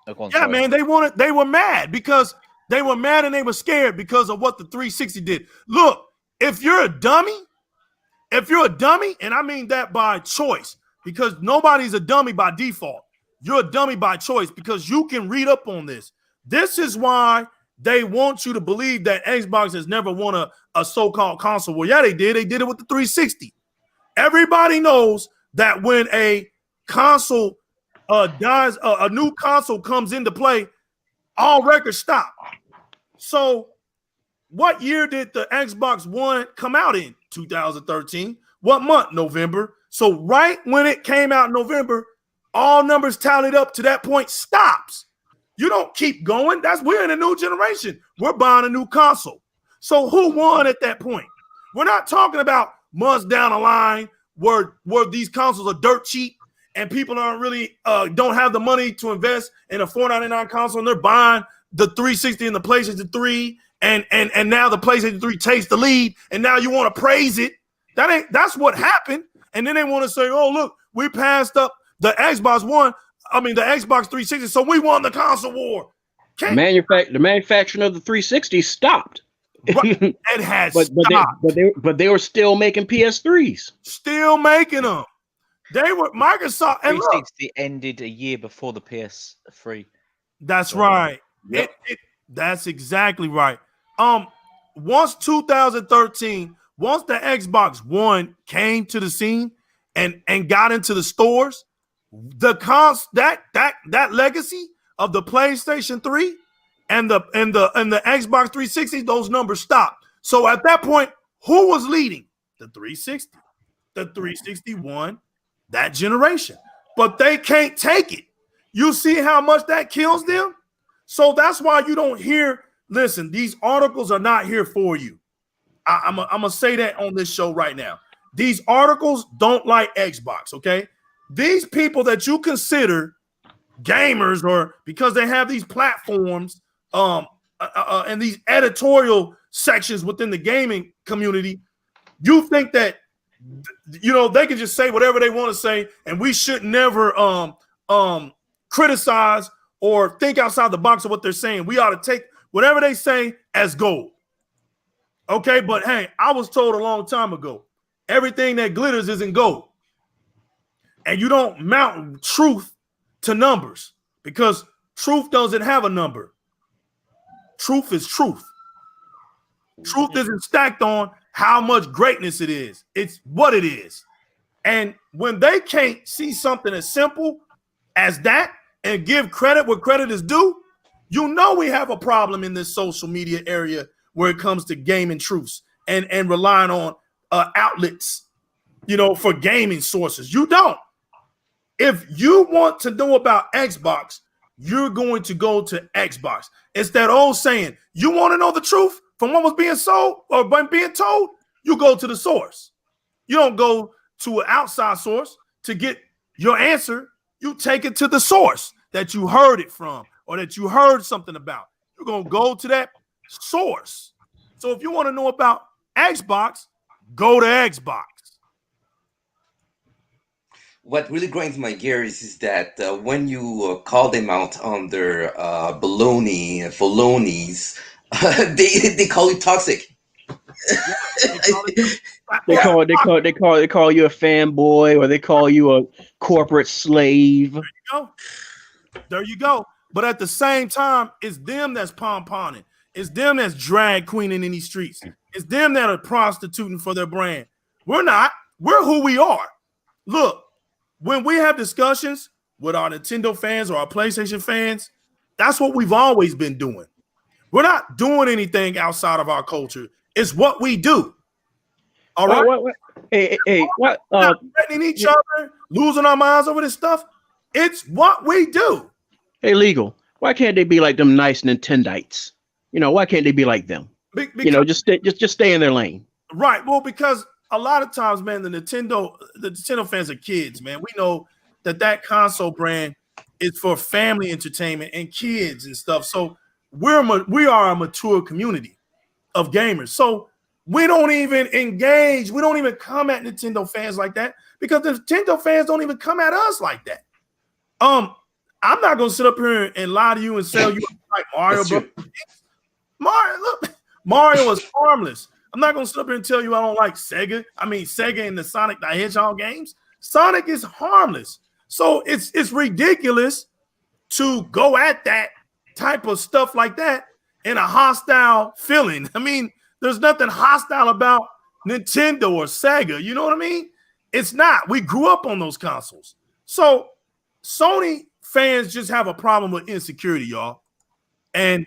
Yeah, man, they were mad because they were mad and they were scared because of what the 360 did. Look, if you're a dummy, and I mean that by choice, because nobody's a dummy by default. You're a dummy by choice because you can read up on this. This is why they want you to believe that Xbox has never won a so-called console war. Yeah, they did. They did it with the 360. Everybody knows that when a console dies, a new console comes into play, all records stop. So what year did the Xbox One come out in? 2013. What month? November. So right when it came out in November, all numbers tallied up to that point stops. You don't keep going. We're in a new generation. We're buying a new console. So who won at that point? We're not talking about months down the line where these consoles are dirt cheap and people aren't really don't have the money to invest in a $499 console, and they're buying the 360 and the PlayStation 3, and now the PlayStation 3 takes the lead, and now you want to praise it. That's what happened. And then they want to say, oh, look, we passed up the Xbox 360, so we won the console war. The manufacturing of the 360 stopped. Right. It has stopped. But they were still making PS3s. Still making them. They were Microsoft. And 360 ended a year before the PS3. That's right. Yep. That's exactly right. Once 2013, once the Xbox One came to the scene and got into the stores, that legacy of the PlayStation 3 and the Xbox 360, those numbers stopped. So at that point, who was leading? The 360. The 360 won that generation. But they can't take it. You see how much that kills them? So that's why you don't hear. Listen, these articles are not here for you. I'm gonna say that on this show right now. These articles don't like Xbox. Okay, these people that you consider gamers, or because they have these platforms, and these editorial sections within the gaming community, you think that they can just say whatever they want to say, and we should never criticize or think outside the box of what they're saying. We ought to take whatever they say as gold. Okay, but hey, I was told a long time ago, everything that glitters isn't gold. And you don't mount truth to numbers, because truth doesn't have a number. Truth is truth. Truth isn't stacked on how much greatness it is. It's what it is. And when they can't see something as simple as that and give credit where credit is due, you know we have a problem in this social media area where it comes to gaming truths and relying on outlets, for gaming sources. You don't. If you want to know about Xbox, you're going to go to Xbox. It's that old saying, you want to know the truth from what was being sold or being told, you go to the source. You don't go to an outside source to get your answer. You take it to the source that you heard it from or that you heard something about. You're going to go to that source. So if you want to know about Xbox, go to Xbox. What really grinds my gears is that when you call them out on their baloney, Folonies, they call you toxic. They call you a fanboy, or they call you a corporate slave. There you go. But at the same time, it's them that's pom-pomming. It's them that's drag queening in these streets. It's them that are prostituting for their brand. We're not. We're who we are. Look, when we have discussions with our Nintendo fans or our PlayStation fans, that's what we've always been doing. We're not doing anything outside of our culture. It's what we do. All right? What? Threatening each other, losing our minds over this stuff. It's what we do. Hey, Legal, why can't they be like them nice Nintendites? Why can't they be like them? Because, just stay in their lane. Right. Well, because a lot of times, man, the Nintendo fans are kids, man. We know that console brand is for family entertainment and kids and stuff. So we are a mature community of gamers. So we don't even engage. We don't even come at Nintendo fans like that, because the Nintendo fans don't even come at us like that. I'm not gonna sit up here and lie to you and sell you like Mario, bro. Mario is harmless. I'm not gonna sit up here and tell you I don't like Sega. I mean, Sega and the Sonic the Hedgehog games. Sonic is harmless. So it's ridiculous to go at that type of stuff like that in a hostile feeling. I mean, there's nothing hostile about Nintendo or Sega. You know what I mean? It's not. We grew up on those consoles. So Sony fans just have a problem with insecurity, y'all. And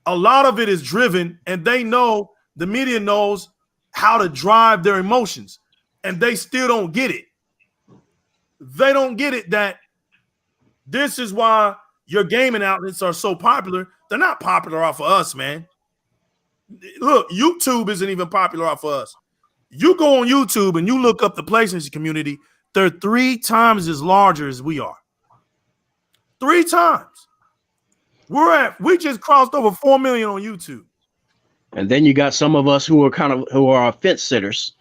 a lot of it is driven, and they know, the media knows how to drive their emotions, and they still don't get it. They don't get it that this is why your gaming outlets are so popular. They're not popular off of us, man. Look, YouTube isn't even popular off of us. You go on YouTube and you look up the PlayStation community, they're 3 times as larger as we are. 3 times. We just crossed over 4 million on YouTube. And then you got some of us who are fence sitters,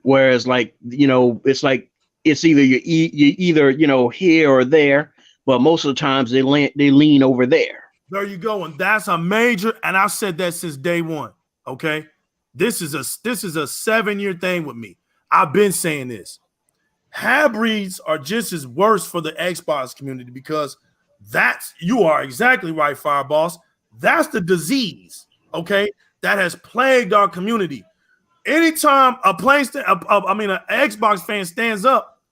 whereas it's like it's either you either here or there, but most of the times they lean over there. There you go, and that's a major. And I've said that since day one. Okay, this is a 7-year thing with me. I've been saying this. Hybrids are just as worse for the Xbox community, because you are exactly right, Fireboss. That's the disease. Okay. That has plagued our community. Anytime an Xbox fan stands up,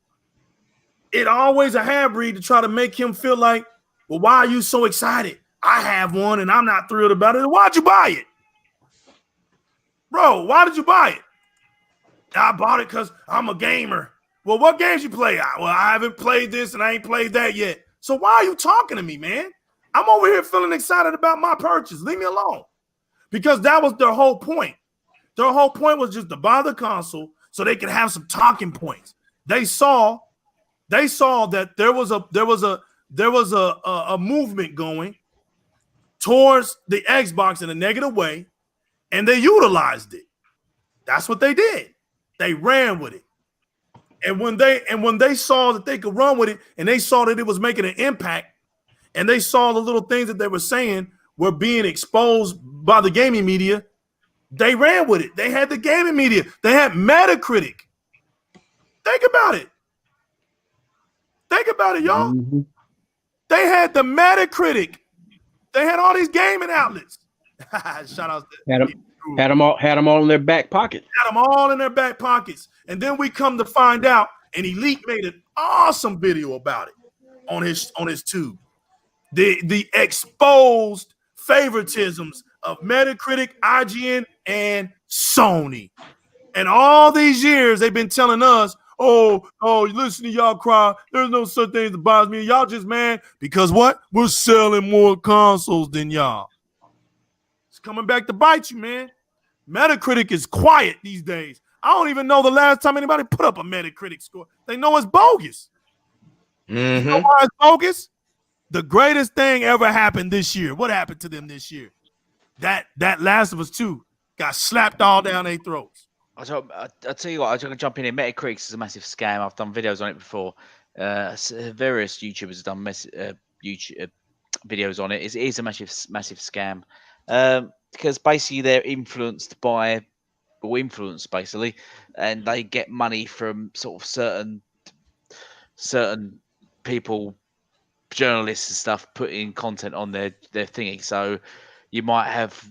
it always a hybrid to try to make him feel like, well, why are you so excited? I have one and I'm not thrilled about it. Why'd you buy it? Bro, why did you buy it? I bought it because I'm a gamer. Well, what games you play? Well, I haven't played this and I ain't played that yet. So why are you talking to me, man? I'm over here feeling excited about my purchase. Leave me alone. Because that was their whole point. Their whole point was just to buy the console so they could have some talking points. They saw that there was a movement going towards the Xbox in a negative way, and they utilized it. That's what they did. They ran with it. And when they saw that they could run with it, and they saw that it was making an impact, and they saw the little things that they were saying were being exposed by the gaming media, they ran with it. They had the gaming media. They had Metacritic. Think about it. Think about it, y'all. Mm-hmm. They had the Metacritic. They had all these gaming outlets. Shout out to Had them all in their back pocket. Had them all in their back pockets. And then we come to find out, and Elite made an awesome video about it on his tube. The exposed favoritisms of Metacritic, IGN, and Sony. And all these years they've been telling us, oh, listen to y'all cry. There's no such thing that bothers me. Y'all just mad because what? We're selling more consoles than y'all. It's coming back to bite you, man. Metacritic is quiet these days. I don't even know the last time anybody put up a Metacritic score. They know it's bogus. Mm-hmm. You know why it's bogus? The greatest thing ever happened this year. What happened to them this year? That Last of Us 2 got slapped all down their throats. I'll tell you what, I'm going to jump in here. Metacritic is a massive scam. I've done videos on it before. Various YouTubers have done YouTube videos on it. It is a massive scam. Because basically they're influenced basically, and they get money from sort of certain people, journalists and stuff, putting content on their thingy. So you might have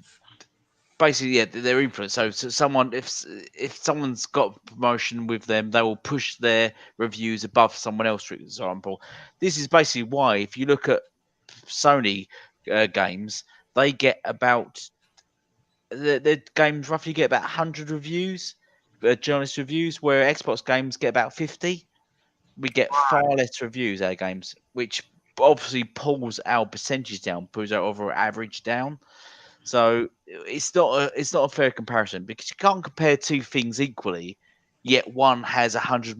basically, yeah, they're influenced. So someone, if someone's got promotion with them, they will push their reviews above someone else, for example. This is basically why, if you look at Sony games, they get about their games roughly get about 100 reviews, journalist reviews, where Xbox games get about 50. We get far less reviews our games, which obviously pulls our percentage down, pulls our overall average down. So it's not a fair comparison, because you can't compare two things equally, yet one has 50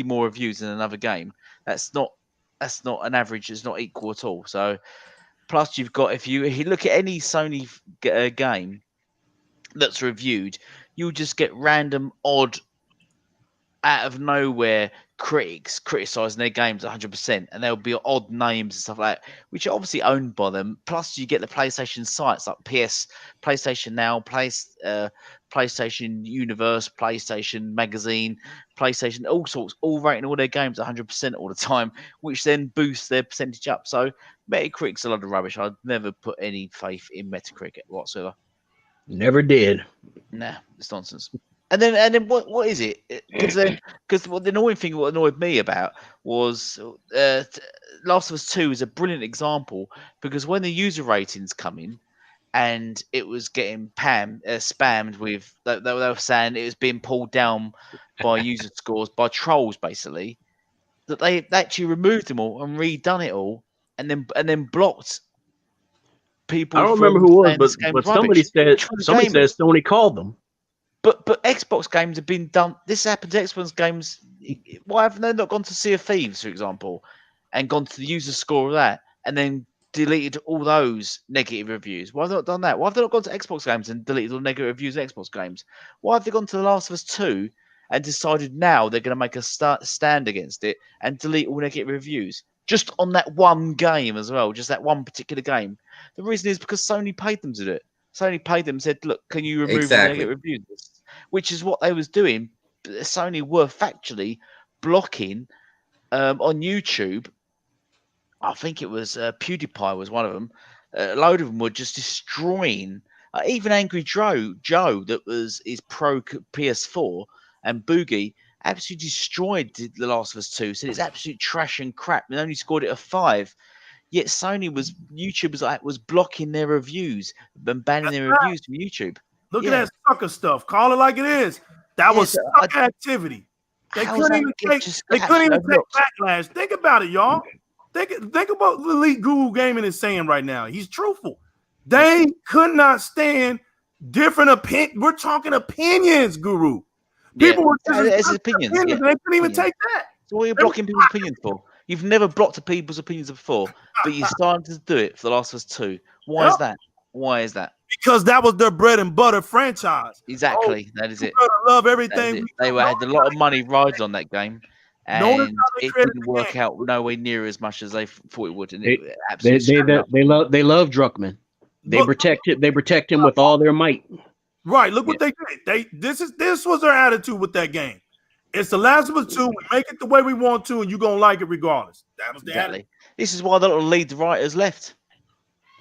more reviews than another game. That's not an average. It's not equal at all. So plus you've got, if you look at any Sony game that's reviewed, you'll just get random odd, out of nowhere critics criticizing their games 100%, and there'll be odd names and stuff like that, which are obviously owned by them. Plus you get the PlayStation sites like PlayStation Now, PlayStation Universe, PlayStation Magazine, PlayStation, all sorts, all rating all their games 100% all the time, which then boosts their percentage up. So Metacritic's a lot of rubbish. I'd never put any faith in Metacritic whatsoever. Never did. Nah, it's nonsense. And then what is it? Because the annoying thing, what annoyed me about was Last of Us 2 is a brilliant example, because when the user ratings come in and it was getting spammed with, they were saying it was being pulled down by user scores, by trolls basically, that they actually removed them all and redone it all, and then blocked people. I don't remember who it was, but somebody said Sony called them. But Xbox games have been done. This happened to Xbox games. Why haven't they not gone to Sea of Thieves, for example, and gone to the user score of that, and then deleted all those negative reviews? Why have they not done that? Why have they not gone to Xbox games and deleted all negative reviews of Xbox games? Why have they gone to The Last of Us 2 and decided now they're going to make a stand against it and delete all negative reviews? Just on that one game as well, just that one particular game. The reason is because Sony paid them to do it. Sony paid them and said, look, can you remove negative reviews? Which is what they was doing. Sony were factually blocking on YouTube. I think it was PewDiePie was one of them. A load of them were just destroying. Even Angry Joe, that is pro PS4, and Boogie absolutely destroyed The Last of Us 2. Said it's absolute trash and crap, and only scored it a 5. Yet YouTube was blocking their reviews and banning their reviews from YouTube. Look at that sucker stuff. Call it like it is. That was sucker activity. They couldn't even take backlash. Think about it, y'all. Think about what Elite Guru Gaming is saying right now. He's truthful. They could not stand different opinions. We're talking opinions, Guru. People were just it's opinions. They couldn't even take that. So what are you blocking people's opinions for? You've never blocked people's opinions before, but you're starting to do it for The Last of Us 2. Why is that? Why is that? Because that was their bread and butter franchise. Exactly. That is it. Love everything. They had a lot of money riding on that game, and it didn't work out nowhere near as much as they thought it would. And they love Druckmann. They protect him with all their might. Right. Look what they did. This was their attitude with that game. It's The Last of Us 2. We make it the way we want to, and you're gonna like it regardless. That was the attitude. This is why the little lead writers left.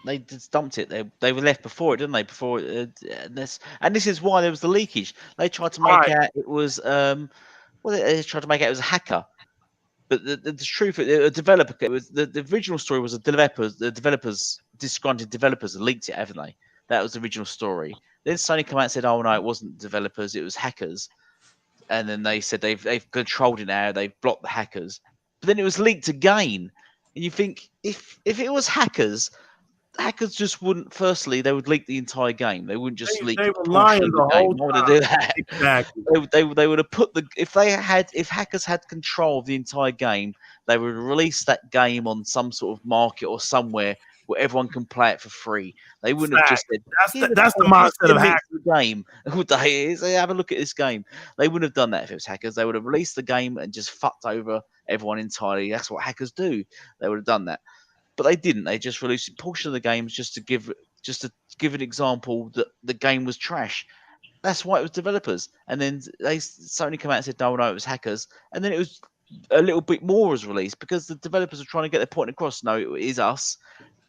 They just dumped it. They were left before it, didn't they? Before this, and this is why there was the leakage. They tried to make out it was they tried to make out it was a hacker. But the truth, a developer. It was the original story was the disgruntled developers leaked it, haven't they? That was the original story. Then Sony came out and said, "Oh no, it wasn't developers, it was hackers." And then they said they've controlled it now. They've blocked the hackers. But then it was leaked again, and you think if it was hackers just wouldn't. Firstly, they would leak the entire game. They wouldn't just leak. They were lying the whole time. Why would they do that? Exactly. They would have put if hackers had control of the entire game, they would release that game on some sort of market or somewhere where everyone can play it for free. They wouldn't have just said that's the mindset of hackers. The game. Would they say, have a look at this game? They wouldn't have done that if it was hackers. They would have released the game and just fucked over everyone entirely. That's what hackers do. They would have done that. But they didn't. They just released a portion of the games just to give an example that the game was trash. That's why it was developers. And then Sony came out and said, no, it was hackers. And then it was a little bit more was released because the developers are trying to get their point across. No, it is us.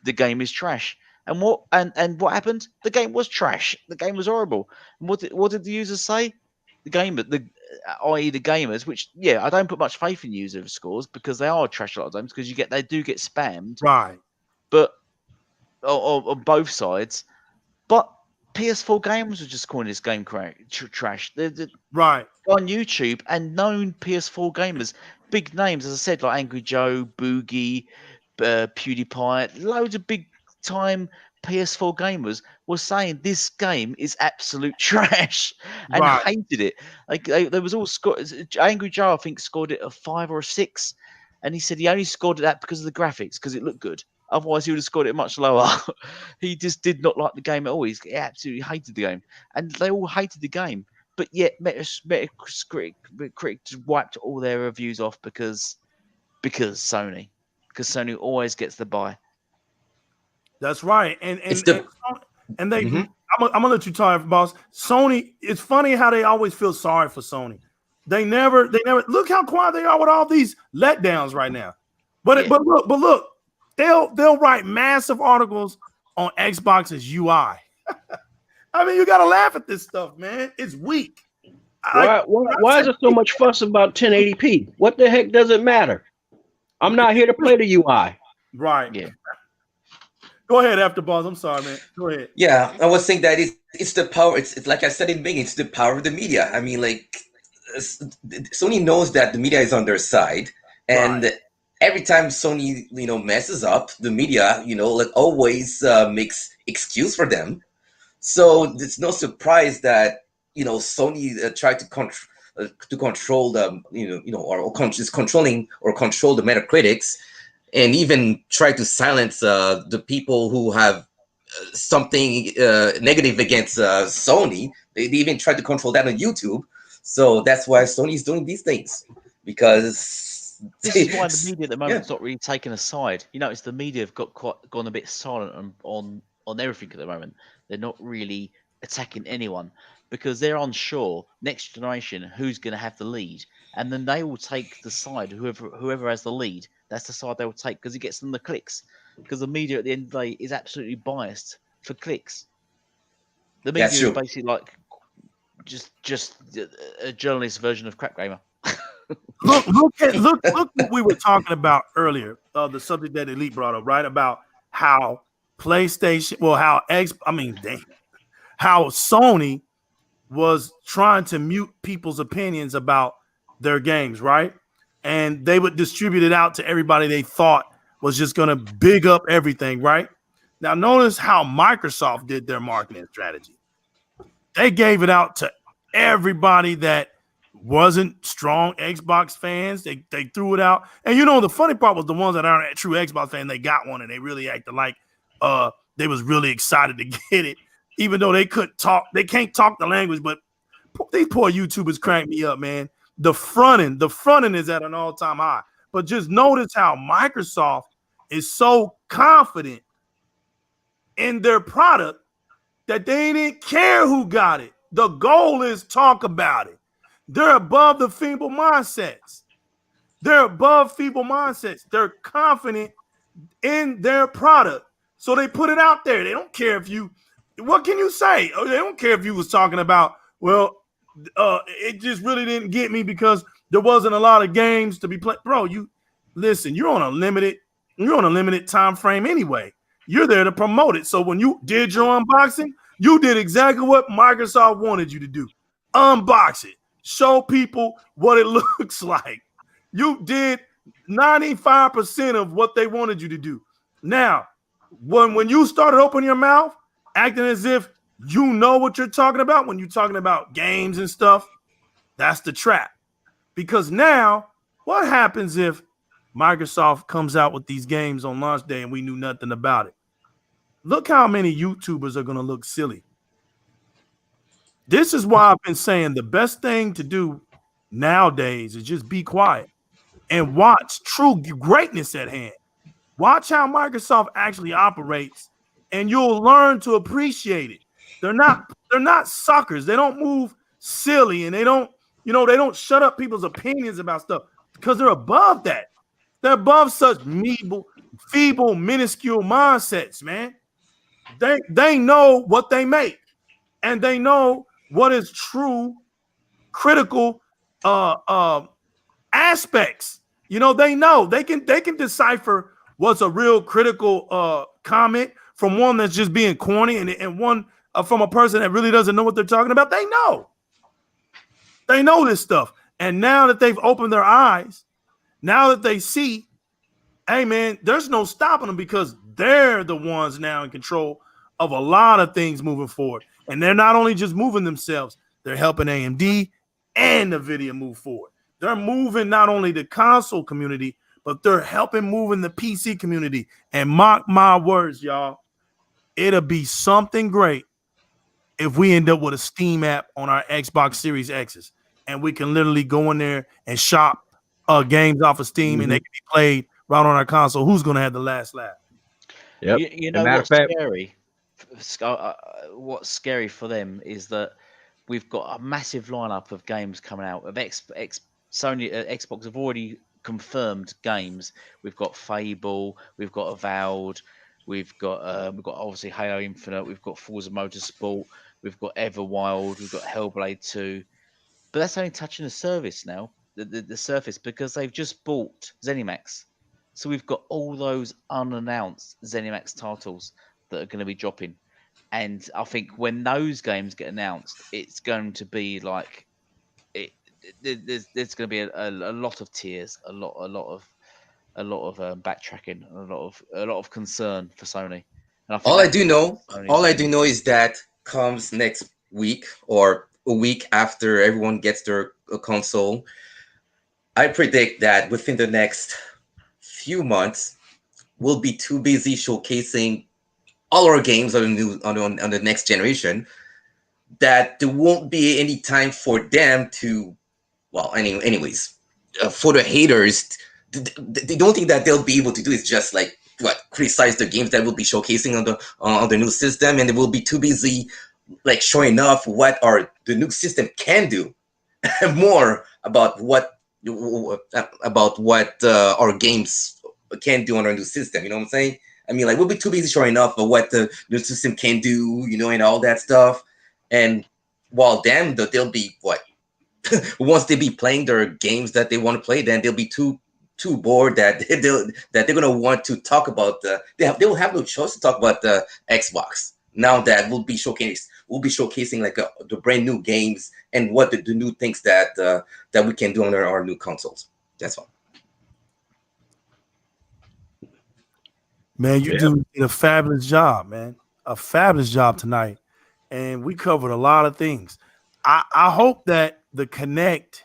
The game is trash. And what happened? The game was trash. The game was horrible. And what did the users say? I.e. the gamers, which I don't put much faith in user scores because they are trash a lot of times because they do get spammed, right? But on both sides, but PS4 gamers are just calling this game trash. Right on YouTube and known PS4 gamers, big names as I said like Angry Joe, Boogie, PewDiePie, loads of big time PS4 gamers were saying this game is absolute trash and hated it. Like there was all Angry Joe, I think, scored it a 5 or a 6, and he said he only scored it that because of the graphics, because it looked good. Otherwise, he would have scored it much lower. He just did not like the game at all. He absolutely hated the game, and they all hated the game. But yet, Metacritic just wiped all their reviews off because Sony always gets the buy. That's right, and they. Mm-hmm. I'm gonna let you talk, boss. Sony. It's funny how they always feel sorry for Sony. They never look how quiet they are with all these letdowns right now. But look, they'll write massive articles on Xbox's UI. I mean, you gotta laugh at this stuff, man. It's weak. Why is there so much fuss about 1080p? What the heck does it matter? I'm not here to play the UI. Right. Yeah. Go ahead, AfterBuzz. I'm sorry, man. Go ahead. Yeah, I was saying that it's the power. It's like I said in the beginning, it's the power of the media. I mean, like Sony knows that the media is on their side, and every time Sony, messes up, the media, always makes excuse for them. So it's no surprise that Sony tried to control the is controlling or control the Metacritics, and even try to silence the people who have something negative against Sony. They even tried to control that on YouTube. So that's why Sony's doing these things, because this is why the media at the moment is not really taking a side. It's the media have gone a bit silent on everything at the moment. They're not really attacking anyone because they're unsure next generation who's going to have the lead, and then they will take the side whoever has the lead. That's the side they will take because it gets them the clicks. Because the media at the end of the day is absolutely biased for clicks. The media is basically like just a journalist version of Crap Gamer. Look what we were talking about earlier. The subject that Elite brought up, right? About how PlayStation, how Sony was trying to mute people's opinions about their games, right? And they would distribute it out to everybody they thought was just going to big up everything, right? Now, notice how Microsoft did their marketing strategy. They gave it out to everybody that wasn't strong Xbox fans. They threw it out. And you know, the funny part was the ones that aren't true Xbox fans, they got one and they really acted like they was really excited to get it, even though they couldn't talk. They can't talk the language, but these poor YouTubers crank me up, man. The front end is at an all-time high. But just notice how Microsoft is so confident in their product that they didn't care who got it. The goal is talk about it. They're above the feeble mindsets. They're confident in their product. So they put it out there. They don't care if you, what can you say? They don't care if you was talking about, well, it just really didn't get me because there wasn't a lot of games to be played. Bro, you listen, you're on a limited time frame anyway. You're there to promote it. So when you did your unboxing, you did exactly what Microsoft wanted you to do. Unbox it. Show people what it looks like. You did 95% of what they wanted you to do. Now, when you started opening your mouth, acting as if you know what you're talking about, when you're talking about games and stuff, that's the trap. Because now, what happens if Microsoft comes out with these games on launch day and we knew nothing about it? Look how many YouTubers are going to look silly. This is why I've been saying the best thing to do nowadays is just be quiet and watch true greatness at hand. Watch how Microsoft actually operates, and you'll learn to appreciate it. They're not suckers. They don't move silly, and they don't shut up people's opinions about stuff because they're above that. They're above such feeble, minuscule mindsets, man. They know what they make, and they know what is true, critical aspects. You know, they know they can decipher what's a real critical comment from one that's just being corny and one from a person that really doesn't know what they're talking about. They know this stuff. And now that they've opened their eyes, now that they see, hey man, there's no stopping them because they're the ones now in control of a lot of things moving forward. And they're not only just moving themselves, they're helping AMD and NVIDIA move forward. They're moving not only the console community, but they're helping moving the PC community. And mark my words, y'all, it'll be something great if we end up with a Steam app on our Xbox Series X's, and we can literally go in there and shop games off of Steam, and they can be played right on our console. Who's going to have the last laugh? Yep. You know what's scary? What's scary for them is that we've got a massive lineup of games coming out. Of Sony, Xbox have already confirmed games. We've got Fable, we've got Avowed, we've got obviously Halo Infinite, we've got Forza Motorsport, we've got Everwild, we've got Hellblade 2. But that's only touching the surface now, the surface, because they've just bought ZeniMax. So we've got all those unannounced ZeniMax titles that are going to be dropping. And I think when those games get announced, it's going to be like there's going to be a lot of tears, a lot of backtracking, a lot of concern for Sony. And I think All I do know is that comes next week or a week after everyone gets their console, I predict that within the next few months, we'll be too busy showcasing all our games on the next generation that there won't be any time for them to, well, anyways, for the haters, they don't think that they'll be able to do is just like criticize the games that will be showcasing on the new system, and they will be too busy like showing off what the new system can do, more about what our games can do on our new system. You know what I'm saying? I mean, like, we'll be too busy showing off of what the new system can do, and all that stuff. And while they'll be once they be playing their games that they want to play, then they'll be too bored that they're gonna want to talk about they will have no choice to talk about the Xbox now that we'll be showcasing like the brand new games and what the new things that we can do on our new consoles. That's all. Man, you Yeah. did a fabulous job, man. A fabulous job tonight. And we covered a lot of things. I hope that the Connect,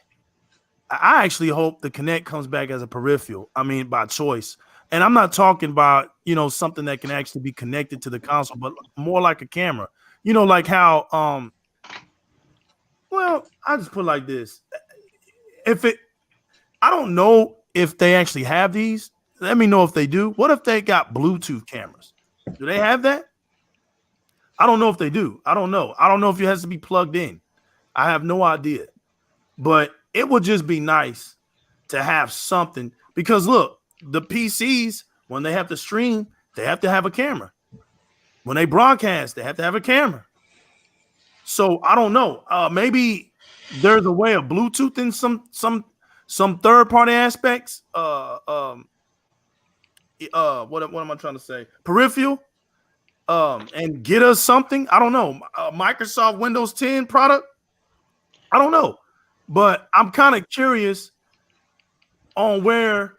I actually hope the Connect comes back as a peripheral. I mean, by choice. And I'm not talking about, something that can actually be connected to the console, but more like a camera. Like how well, I just put it like this. If it I don't know if they actually have these. Let me know if they do. What if they got Bluetooth cameras? Do they have that? I don't know if they do. I don't know. I don't know if it has to be plugged in. I have no idea. But it would just be nice to have something because look, the PCs, when they have to stream, they have to have a camera. When they broadcast, they have to have a camera. So I don't know. Maybe there's a way of Bluetoothing some third party aspects. What am I trying to say? Peripheral. And get us something. I don't know. Microsoft Windows 10 product. I don't know, but I'm kind of curious on where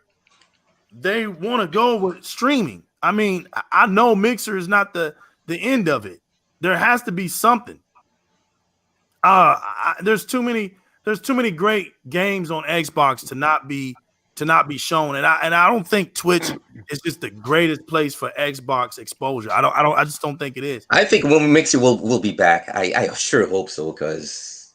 they want to go with streaming. I mean, I know Mixer is not the end of it. There has to be something. There's too many great games on Xbox to not be shown, and I don't think Twitch is just the greatest place for Xbox exposure. I just don't think it is. I think when Mixer will be back. I sure hope so because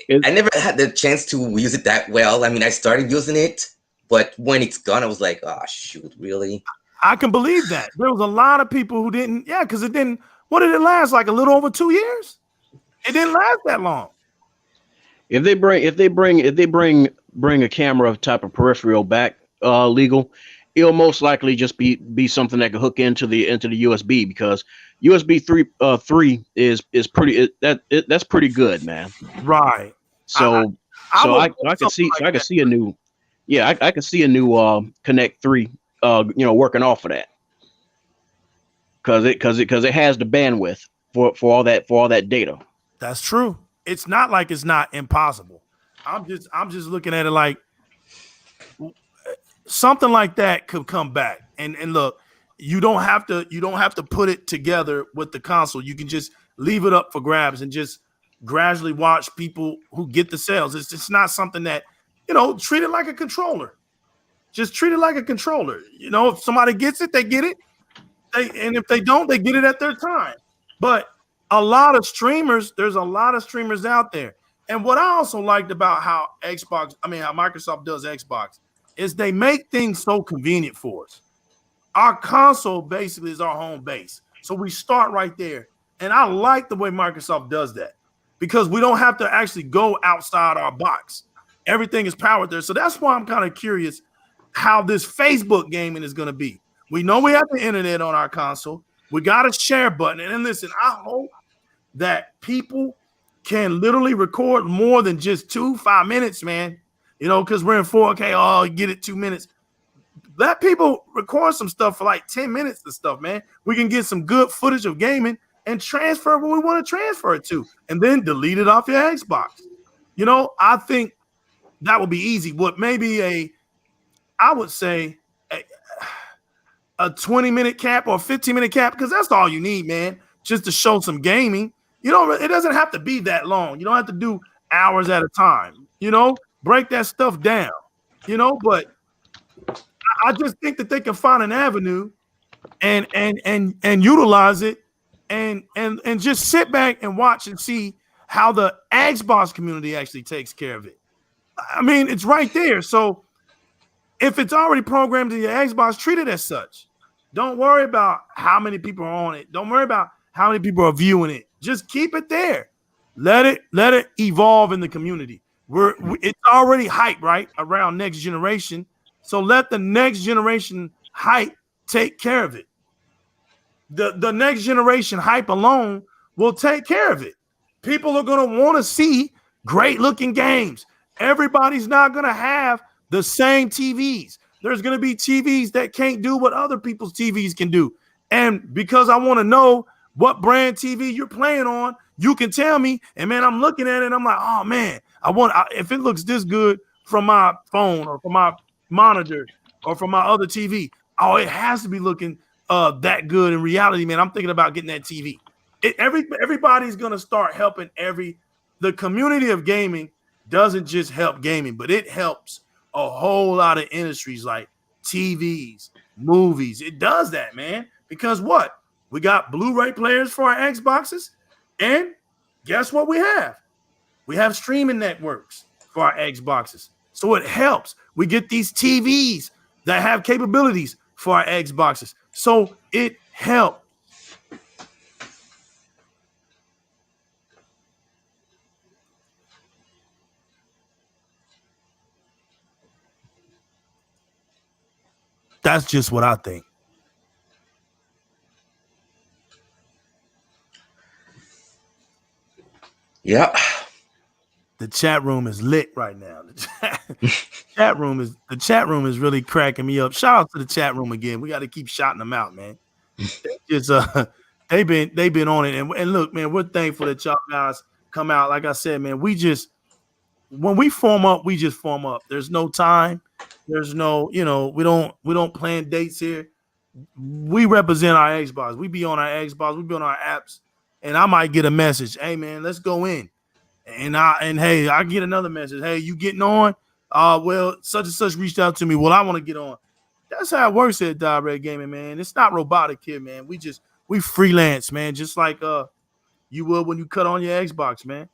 I never had the chance to use it that well. I mean, I started using it, but when it's gone, I was like, oh shoot, really? I can believe that. There was a lot of people who didn't, because it didn't. What did it last? Like a little over 2 years? It didn't last that long. If they bring a camera type of peripheral back legal, it'll most likely just be something that can hook into the USB because USB 3 is pretty that's pretty good, man. Right. So I can see a new I can see a new Connect 3 working off of that. Because it has the bandwidth for all that data. That's true. It's not like it's not impossible. I'm just looking at it like something like that could come back. And look, you don't have to put it together with the console. You can just leave it up for grabs and just gradually watch people who get the sales. It's not something that, treat it like a controller. Just treat it like a controller. If somebody gets it, they get it. And if they don't, they get it at their time. But there's a lot of streamers out there. And what I also liked about how Microsoft does Xbox is they make things so convenient for us. Our console basically is our home base. So we start right there. And I like the way Microsoft does that because we don't have to actually go outside our box. Everything is powered there. So that's why I'm kind of curious how this Facebook gaming is going to be. We know we have the internet on our console. We got a share button. And listen, I hope that people can literally record more than just 5 minutes, man. Because we're in 4K. Oh, you get it 2 minutes. Let people record some stuff for like 10 minutes and stuff, man. We can get some good footage of gaming and transfer what we want to transfer it to and then delete it off your Xbox. I think that would be easy. What maybe I would say a 20-minute cap or a 15-minute cap, because that's all you need, man, just to show some gaming. It doesn't have to be that long. You don't have to do hours at a time. Break that stuff down. But I just think that they can find an avenue and utilize it and just sit back and watch and see how the Xbox community actually takes care of it. I mean, it's right there. So if it's already programmed in your Xbox, treat it as such. Don't worry about how many people are on it. Don't worry about how many people are viewing it. Just keep it there. Let it evolve in the community. It's already hype, right, around next generation. So let the next generation hype take care of it. The next generation hype alone will take care of it. People are going to want to see great looking games. Everybody's not going to have the same TVs. There's going to be TVs that can't do what other people's TVs can do. And because I want to know what brand TV you're playing on, you can tell me. And man, I'm looking at it and I'm like, oh man, if it looks this good from my phone or from my monitor or from my other TV, Oh, it has to be looking that good in reality, man. I'm thinking about getting that TV. Everybody's gonna start helping the community of gaming doesn't just help gaming, but it helps a whole lot of industries like TVs, movies. It does that, man. Because what? We got Blu-ray players for our Xboxes, and guess what we have? We have streaming networks for our Xboxes. So it helps. We get these TVs that have capabilities for our Xboxes. So it helps. That's just what I think. Yeah. The chat room is lit right now. The chat room is really cracking me up. Shout out to the chat room again. We got to keep shouting them out, man. Just they've been on it. And look, man, we're thankful that y'all guys come out. Like I said, man, when we form up, we just form up. There's no time. There's no, we don't plan dates here. We represent our Xbox. We be on our Xbox. We be on our apps, and I might get a message. Hey, man, let's go in. And hey, I get another message. Hey, you getting on? Well, such and such reached out to me. Well, I want to get on. That's how it works at Di-RRec Gaming, man. It's not robotic here, man. We freelance, man. Just like you would when you cut on your Xbox, man.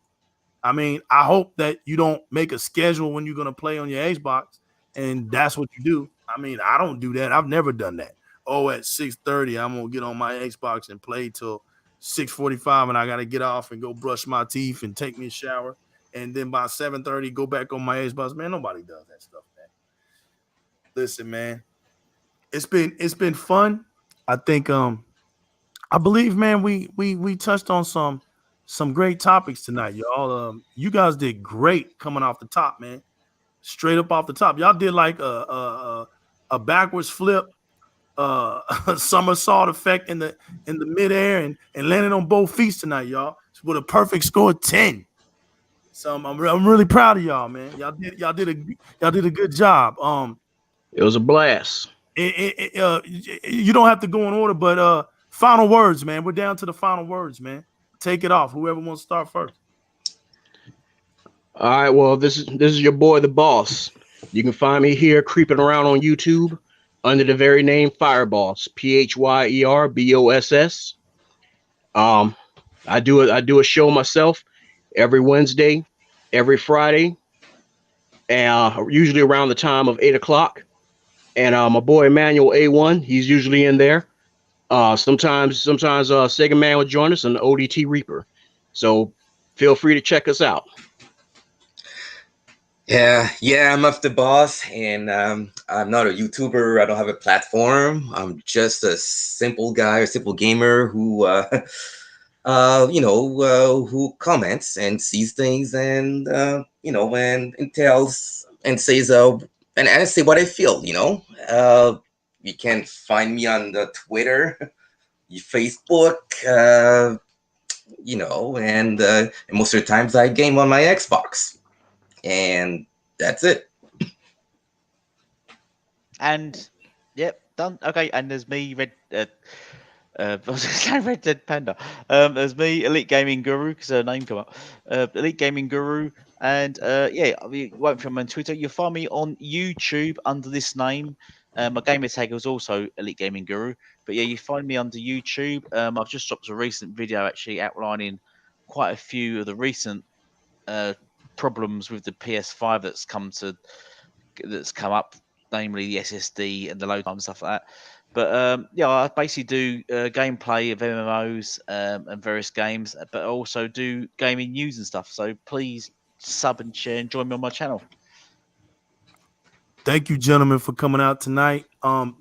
I mean, I hope that you don't make a schedule when you're gonna play on your Xbox, and that's what you do. I mean, I don't do that. I've never done that. Oh, at 6:30, I'm gonna get on my Xbox and play till 6:45, and I gotta get off and go brush my teeth and take me a shower, and then by 7:30, go back on my Xbox. Man, nobody does that stuff, man. Listen, man, it's been fun. I think I believe, man, we touched on some great topics tonight, y'all. You guys did great coming off the top, man. Straight up off the top, y'all did like a backwards flip, a somersault effect in the midair, and landed on both feet tonight, y'all, with a perfect score of 10. So I'm really proud of y'all, man. Y'all did a good job. It was a blast. You don't have to go in order, but final words, man. We're down to the final words, man. Take it off. Whoever wants to start first. All right. Well, this is your boy, the boss. You can find me here creeping around on YouTube under the very name Fireboss, Pyerboss. I do a show myself every Wednesday, every Friday, and usually around the time of 8 o'clock. And my boy Emmanuel A1, he's usually in there. Sometimes Sega Man will join us, and ODT Reaper. So feel free to check us out. Yeah, I'm up the boss, and I'm not a YouTuber. I don't have a platform. I'm just a simple guy, a simple gamer who, who comments and sees things, and and tells and says, and I say what I feel. You can find me on the Twitter, Facebook, and most of the times I game on my Xbox. And that's it. And yep, done. Okay, and there's me, Red. I was going to say Red Dead Panda. There's me, Elite Gaming Guru, because her name come up. Elite Gaming Guru, and yeah, you won't find me on Twitter. You'll find me on YouTube under this name. My gamer tag was also Elite Gaming Guru, but yeah, you find me under YouTube. I've just dropped a recent video actually outlining quite a few of the recent problems with the PS5 that's come up, namely the SSD and the load time and stuff like that. But yeah, I basically do gameplay of MMOs and various games, but I also do gaming news and stuff. So please sub and share and join me on my channel. Thank you, gentlemen, for coming out tonight.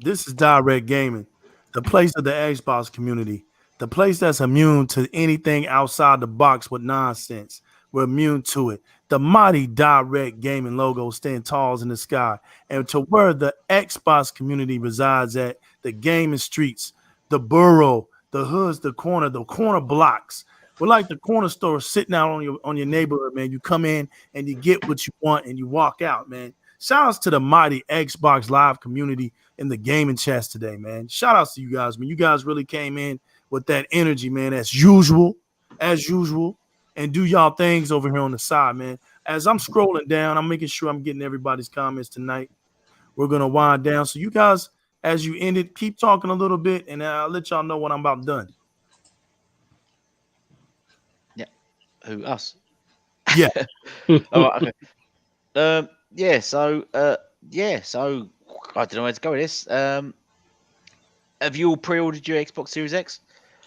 This is Di-RRec Gaming, the place of the Xbox community, the place that's immune to anything outside the box with nonsense. We're immune to it. The mighty Di-RRec Gaming logo standing tall in the sky, and to where the Xbox community resides at, the gaming streets, the borough, the hoods, the corner blocks. We're like the corner store sitting out on your neighborhood, man. You come in and you get what you want and you walk out, man. Shout outs to the mighty Xbox Live community. in the gaming chats today, man. Shout outs to you guys, man. You guys really came in with that energy, man, as usual, and do y'all things over here on the side, man. As I'm scrolling down, I'm making sure I'm getting everybody's comments tonight. We're gonna wind down. So you guys, as you end it, keep talking a little bit, and I'll let y'all know when I'm about done. Who, us? Yeah. All right, okay. So I don't know where to go with this. Have you all pre-ordered your Xbox Series X?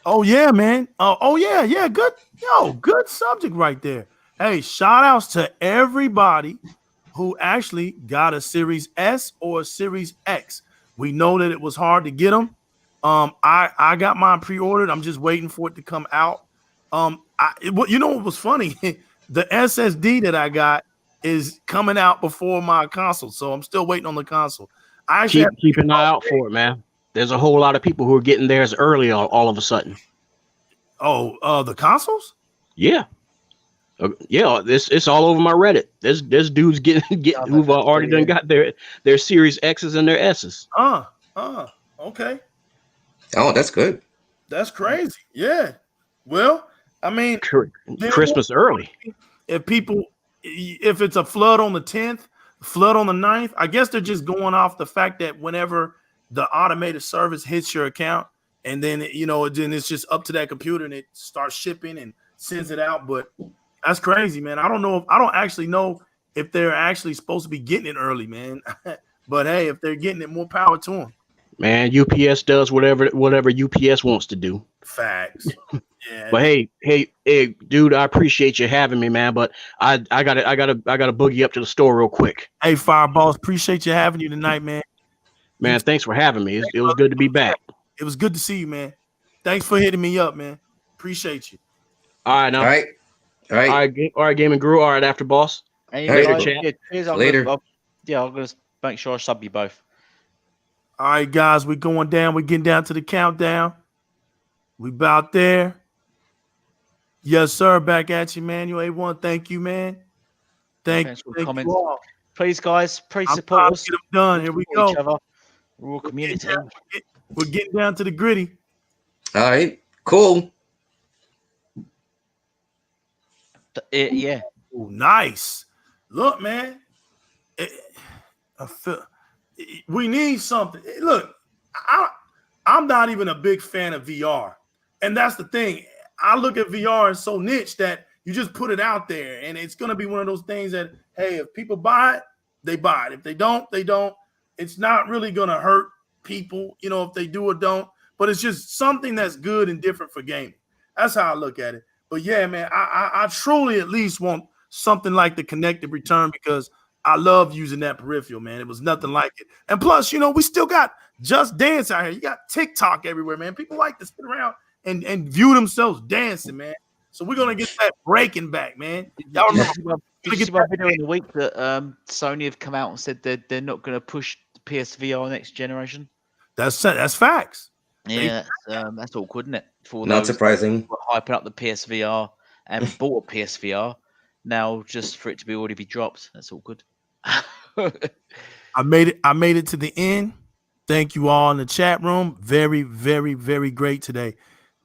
Oh yeah, man. Yeah. Good. Good subject right there. Hey, shout outs to everybody who actually got a Series S or a Series X. We know that it was hard to get them. I got mine pre-ordered. I'm just waiting for it to come out. You know what was funny? The SSD that I got is coming out before my console, so I'm still waiting on the console. I actually Keep an eye out for it, man. There's a whole lot of people who are getting theirs early all of a sudden. The consoles? Yeah. Yeah, it's all over my Reddit. There's dudes who've already done got their Series X's and their S's. Okay. Oh, that's good. That's crazy. Yeah. Well, I mean, Christmas early. If it's a flood on the 10th, flood on the 9th, I guess they're just going off the fact that whenever the automated service hits your account, and then then it's just up to that computer and it starts shipping and sends it out. But that's crazy, man. I don't actually know if they're actually supposed to be getting it early, man. But hey, if they're getting it, more power to them. Man, UPS does whatever UPS wants to do. Facts. Yeah. But hey, dude, I appreciate you having me, man. But I gotta boogie up to the store real quick. Hey, Fireballs, appreciate you having you tonight, man. Man, thanks for having me. It was good to be back. It was good to see you, man. Thanks for hitting me up, man. Appreciate you. All right, now. All right. All right, Gaming Grew. All right, after boss. Later. Later. I'm gonna make sure I sub you both. All right, guys, we're going down. We're getting down to the countdown. We about there. Yes, sir. Back at you, Manuel A1. Thank you, man. Thank you all. Please, guys, please support us. Get them done. Here we go. Each other. We're all community. We're getting down to the gritty. All right. Cool. Yeah. Oh, nice. Look, man. We need something. Look, I'm not even a big fan of VR. And that's the thing. I look at VR as so niche that you just put it out there. And it's going to be one of those things that, hey, if people buy it, they buy it. If they don't, they don't. It's not really going to hurt people, if they do or don't. But it's just something that's good and different for gaming. That's how I look at it. But yeah, man, I truly at least want something like the connected return because I love using that peripheral, man. It was nothing like it. And plus, we still got Just Dance out here. You got TikTok everywhere, man. People like to sit around and view themselves dancing, man. So we're going to get that breaking back, man. Y'all remember my video in the week that Sony have come out and said they're not going to push the PSVR next generation? That's facts. Yeah, that's awkward, isn't it? Not surprising. Hyping up the PSVR and bought a PSVR. Now, just for it to already be dropped, that's all good. I made it to the end. Thank you all in the chat room. Very, very, very great today.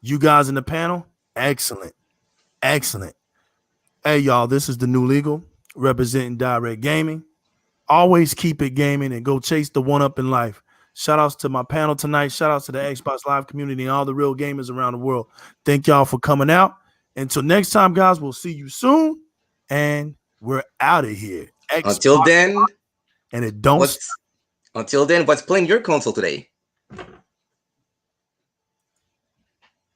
You guys in the panel, excellent. Hey, y'all, this is the New Legal representing Di-RRec Gaming. Always keep it gaming and go chase the one up in life. Shout outs to my panel tonight. Shout outs to the Xbox Live community and all the real gamers around the world. Thank y'all for coming out. Until next time, guys, we'll see you soon. And we're out of here. Xbox Until then, and it don't. Until then, what's playing your console today?